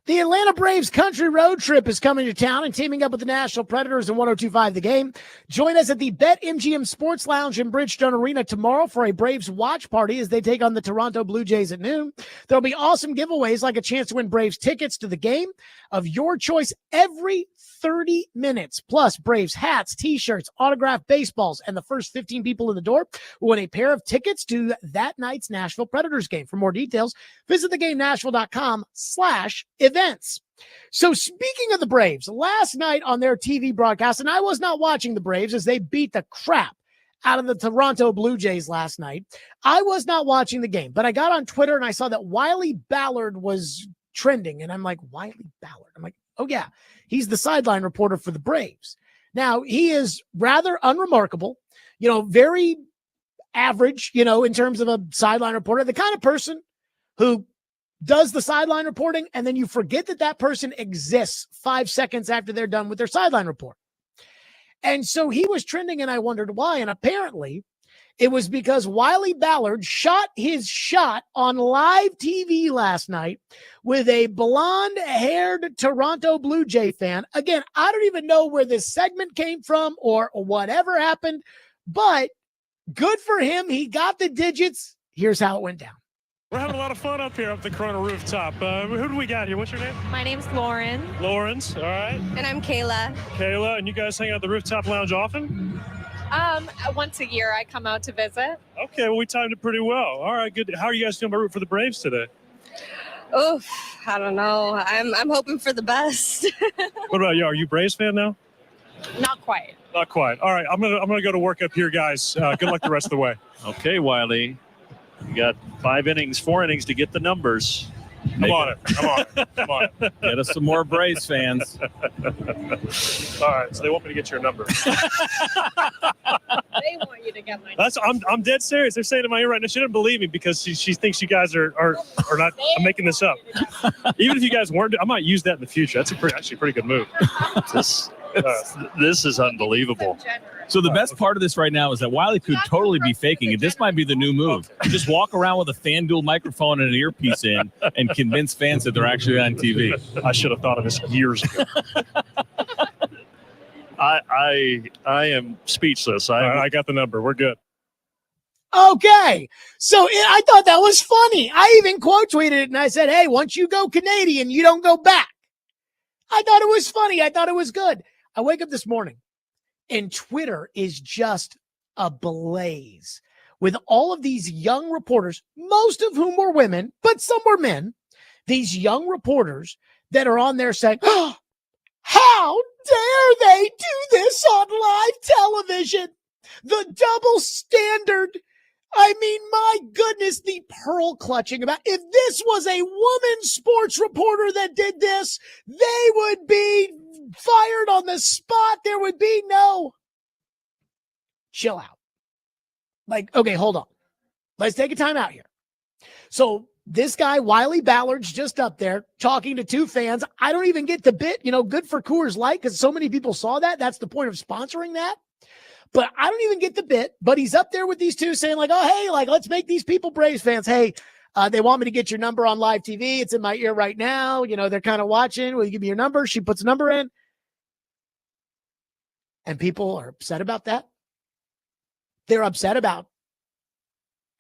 The Atlanta Braves country road trip is coming to town and teaming up with the Nashville Predators in 102.5 The Game. Join us at the BetMGM Sports Lounge in Bridgestone Arena tomorrow for a Braves watch party as they take on the Toronto Blue Jays at noon. There'll be awesome giveaways like a chance to win Braves tickets to the game of your choice every 30 minutes. Plus, Braves hats, t-shirts, autographed baseballs, and the first 15 people in the door will win a pair of tickets to that night's Nashville Predators game. For more details, visit thegamenashville.com/events. So speaking of the Braves, last night on their TV broadcast, and I was not watching the Braves as they beat the crap out of the Toronto Blue Jays last night. I was not watching the game, but I got on Twitter and I saw that Wiley Ballard was trending. And I'm like, Wiley Ballard? I'm like, oh yeah, he's the sideline reporter for the Braves. Now, he is rather unremarkable, very average, in terms of a sideline reporter, the kind of person who does the sideline reporting, and then you forget that person exists 5 seconds after they're done with their sideline report. And so he was trending, and I wondered why. And apparently it was because Wiley Ballard shot his shot on live TV last night with a blonde-haired Toronto Blue Jay fan. Again, I don't even know where this segment came from or whatever happened, but good for him. He got the digits. Here's how it went down. We're having a lot of fun up here up the Corona rooftop. Who do we got here? What's your name? My name's Lauren. Lawrence, all right. And I'm Kayla. Kayla, and you guys hang out at the rooftop lounge often? Once a year I come out to visit. Okay, well, we timed it pretty well. All right, good. How are you guys feeling about root for the Braves today? Oof, I don't know. I'm hoping for the best. What about you? Are you a Braves fan now? Not quite. Not quite. All right, I'm gonna go to work up here, guys. Good luck the rest of the way. Okay, Wiley. You got 4 innings to get the numbers. Come on. Get us some more Braves fans. All right, so they want me to get your number. They want you to get my That's I'm dead serious. They're saying in my ear right now. She didn't believe me because she thinks you guys are not. I'm making this up. Even if you guys weren't, I might use that in the future. That's actually a pretty good move. This is unbelievable. So the best part of this right now is that Wiley could totally be faking it. This might be the new move. You just walk around with a FanDuel microphone and an earpiece in and convince fans that they're actually on TV. I should have thought of this years ago. I am speechless. I got the number. We're good. Okay. So I thought that was funny. I even quote tweeted it and I said, hey, once you go Canadian, you don't go back. I thought it was funny. I thought it was good. I wake up this morning and Twitter is just ablaze with all of these young reporters, most of whom were women, but some were men. These young reporters that are on there saying, oh, how dare they do this on live television? The double standard. I mean, my goodness, the pearl clutching about if this was a woman sports reporter that did this, they would be fired on the spot. There would be no chill out. Like, okay, hold on. Let's take a time out here. So this guy, Wiley Ballard's just up there talking to 2 fans. I don't even get the bit, good for Coors Light because so many people saw that. That's the point of sponsoring that. But I don't even get the bit, but he's up there with these 2 saying like, oh, hey, like, let's make these people Braves fans. Hey, they want me to get your number on live TV. It's in my ear right now. They're kind of watching. Will you give me your number? She puts a number in. And people are upset about that. They're upset about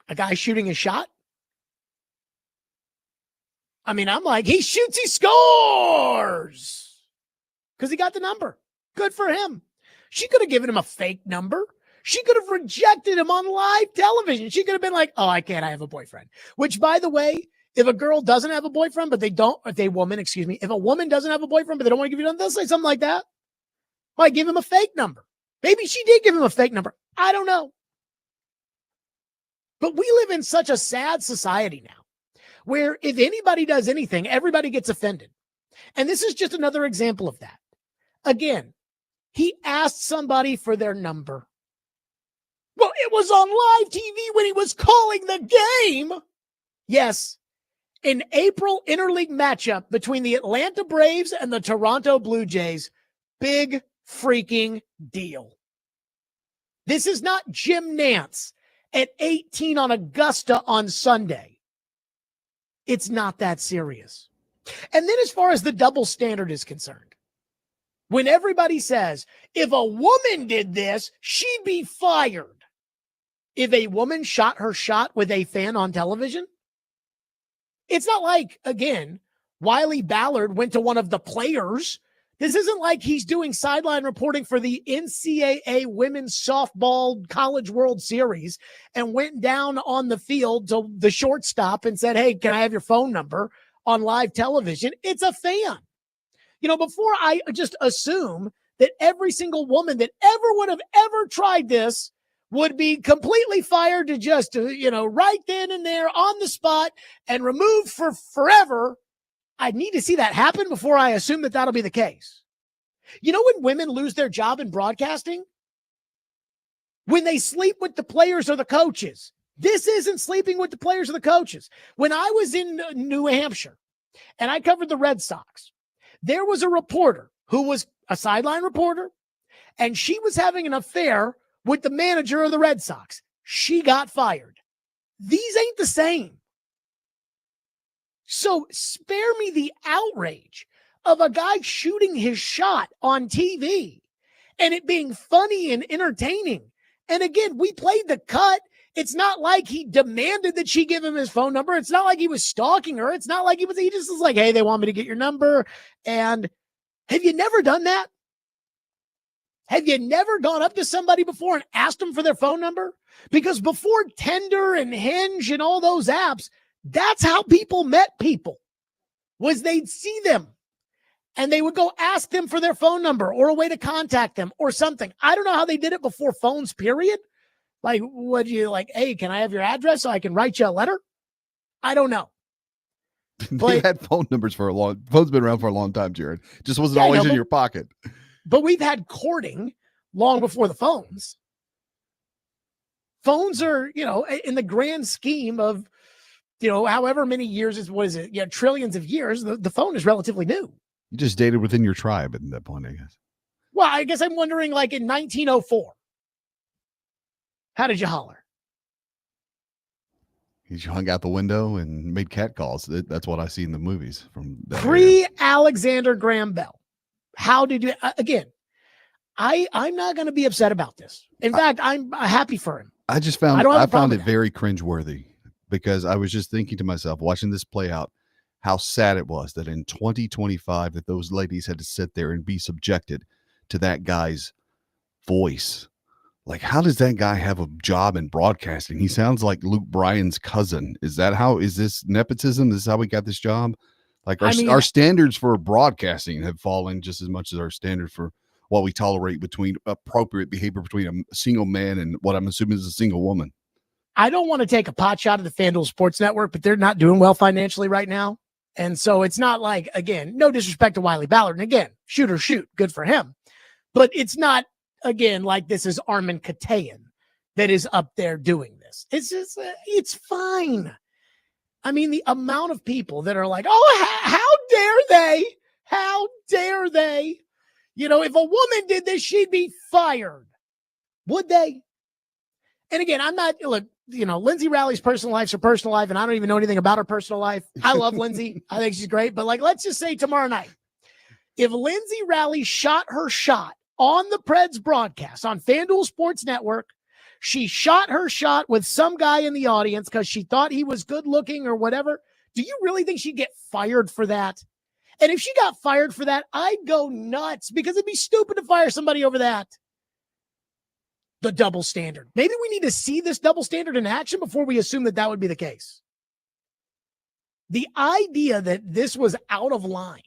a guy shooting a shot. I mean, I'm like, he shoots, he scores. Because he got the number. Good for him. She could have given him a fake number. She could have rejected him on live television. She could have been like, oh, I can't. I have a boyfriend. Which, by the way, if a girl doesn't have a boyfriend, but if a woman doesn't have a boyfriend, but they don't want to give you they'll say something like that. Might give him a fake number. Maybe she did give him a fake number. I don't know. But we live in such a sad society now where if anybody does anything, everybody gets offended. And this is just another example of that. Again, he asked somebody for their number. Well, it was on live TV when he was calling the game. Yes, an April interleague matchup between the Atlanta Braves and the Toronto Blue Jays. Big freaking deal. This is not Jim Nance at 18 on Augusta on Sunday. It's not that serious. And then as far as the double standard is concerned, when everybody says, if a woman did this, she'd be fired. If a woman shot her shot with a fan on television, it's not like, again, Wiley Ballard went to one of the players. This isn't like he's doing sideline reporting for the NCAA Women's Softball College World Series and went down on the field to the shortstop and said, hey, can I have your phone number on live television? It's a fan. Before I just assume that every single woman that ever would have ever tried this would be completely fired to just, right then and there on the spot and removed for forever. I need to see that happen before I assume that that'll be the case. When women lose their job in broadcasting? When they sleep with the players or the coaches. This isn't sleeping with the players or the coaches. When I was in New Hampshire and I covered the Red Sox, there was a reporter who was a sideline reporter, and she was having an affair with the manager of the Red Sox. She got fired. These ain't the same. So spare me the outrage of a guy shooting his shot on TV and it being funny and entertaining. And again, we played the cut. It's not like he demanded that she give him his phone number. It's not like he was stalking her. It's not like he just was like, hey, they want me to get your number. And have you never done that? Have you never gone up to somebody before and asked them for their phone number? Because before Tinder and Hinge and all those apps, that's how people met people, was they'd see them and they would go ask them for their phone number or a way to contact them or something. I don't know how they did it before phones, period. Like, would you hey, can I have your address so I can write you a letter? I don't know. They had phone numbers phone's been around for a long time, Jared. Just wasn't always in your pocket. But we've had courting long before the phones. Phones are, in the grand scheme of, however many years trillions of years, the phone is relatively new. You just dated within your tribe at that point, I guess. Well, I guess I'm wondering, in 1904, how did you holler? You hung out the window and made cat calls. That's what I see in the movies from that pre-Alexander Graham Bell. How did you, again, I'm not going to be upset about this. In fact, I'm happy for him. I found it very cringeworthy because I was just thinking to myself, watching this play out, how sad it was that in 2025 that those ladies had to sit there and be subjected to that guy's voice. Like, how does that guy have a job in broadcasting? He sounds like Luke Bryan's cousin. Is this nepotism? This is how we got this job? Like, our standards for broadcasting have fallen just as much as our standard for what we tolerate between appropriate behavior between a single man and what I'm assuming is a single woman. I don't want to take a pot shot at the FanDuel Sports Network, but they're not doing well financially right now. And so it's not like, again, no disrespect to Wiley Ballard. And again, shoot, good for him. But it's not, again, like this is Armin Katayan that is up there doing this. It's just, it's fine. I mean, the amount of people that are like, oh, how dare they? How dare they? If a woman did this, she'd be fired. Would they? And again, Lindsay Rowley's personal life's her personal life, and I don't even know anything about her personal life. I love Lindsay. I think she's great. But let's just say tomorrow night, if Lindsay Rowley shot her shot on the Preds broadcast on FanDuel Sports Network, she shot her shot with some guy in the audience because she thought he was good looking or whatever. Do you really think she'd get fired for that? And if she got fired for that, I'd go nuts because it'd be stupid to fire somebody over that. The double standard. Maybe we need to see this double standard in action before we assume that would be the case. The idea that this was out of line,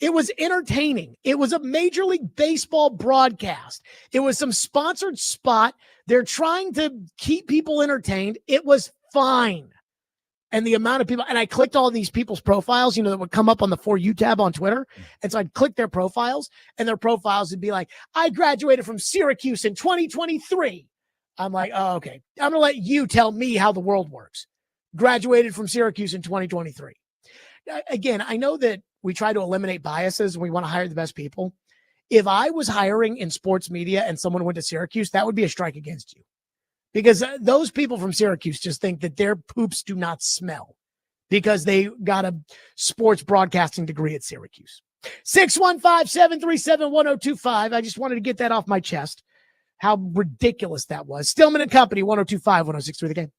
it was entertaining. It was a Major League Baseball broadcast. It was some sponsored spot. They're trying to keep people entertained. It was fine. And the amount of people, and I clicked all these people's profiles, that would come up on the For You tab on Twitter. And so I'd click their profiles, and their profiles would be like, I graduated from Syracuse in 2023. I'm like, oh, okay. I'm going to let you tell me how the world works. Graduated from Syracuse in 2023. Again, I know that we try to eliminate biases and we want to hire the best people. If I was hiring in sports media and someone went to Syracuse, that would be a strike against you. Because those people from Syracuse just think that their poops do not smell because they got a sports broadcasting degree at Syracuse. 615-737-1025. I just wanted to get that off my chest. How ridiculous that was. Stillman and Company, 1025, 1063 The Game.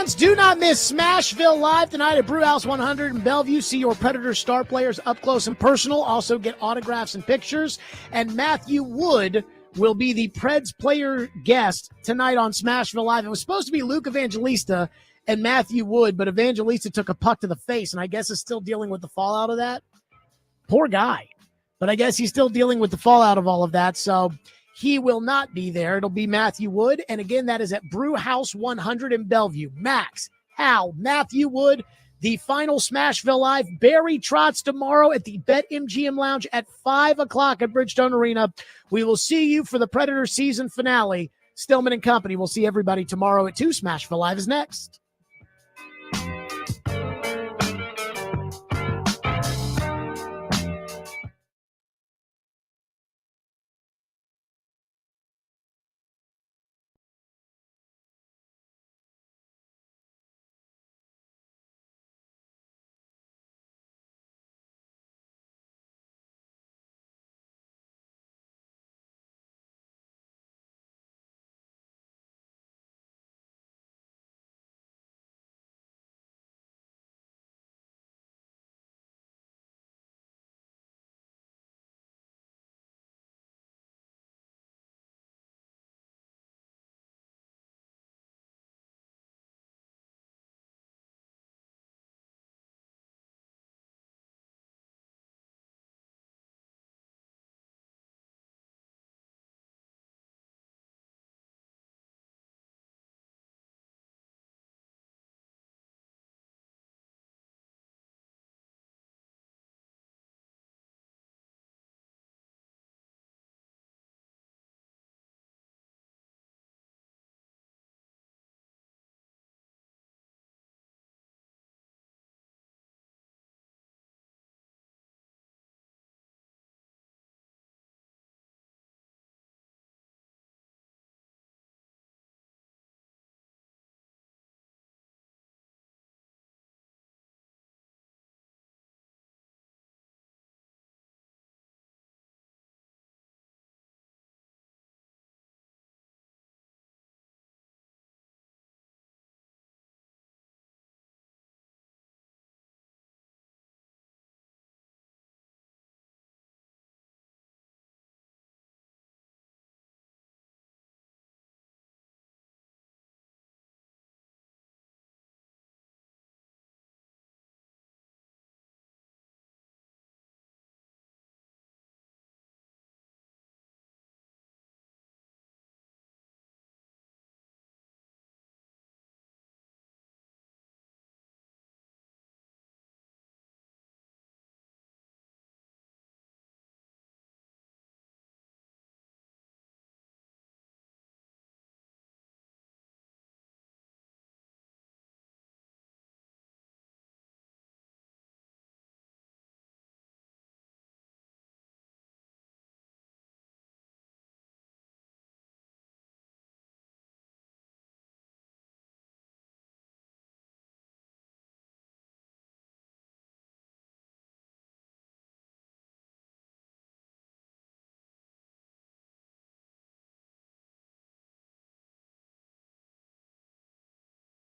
fans, do not miss Smashville Live tonight at Brewhouse 100 in Bellevue. See your Predators star players up close and personal. Also get autographs and pictures. And Matthew Wood will be the Preds player guest tonight on Smashville Live. It was supposed to be Luke Evangelista and Matthew Wood, but Evangelista took a puck to the face, and I guess is still dealing with the fallout of that. Poor guy. But I guess he's still dealing with the fallout of all of that, so he will not be there. It'll be Matthew Wood, and again, that is at Brewhouse 100 in Bellevue. Max, Hal, Matthew Wood, the final Smashville Live. Barry Trotz tomorrow at the BetMGM Lounge at 5 o'clock at Bridgestone Arena. We will see you for the Predators season finale. Stillman and Company. We'll see everybody tomorrow at 2. Smashville Live is next.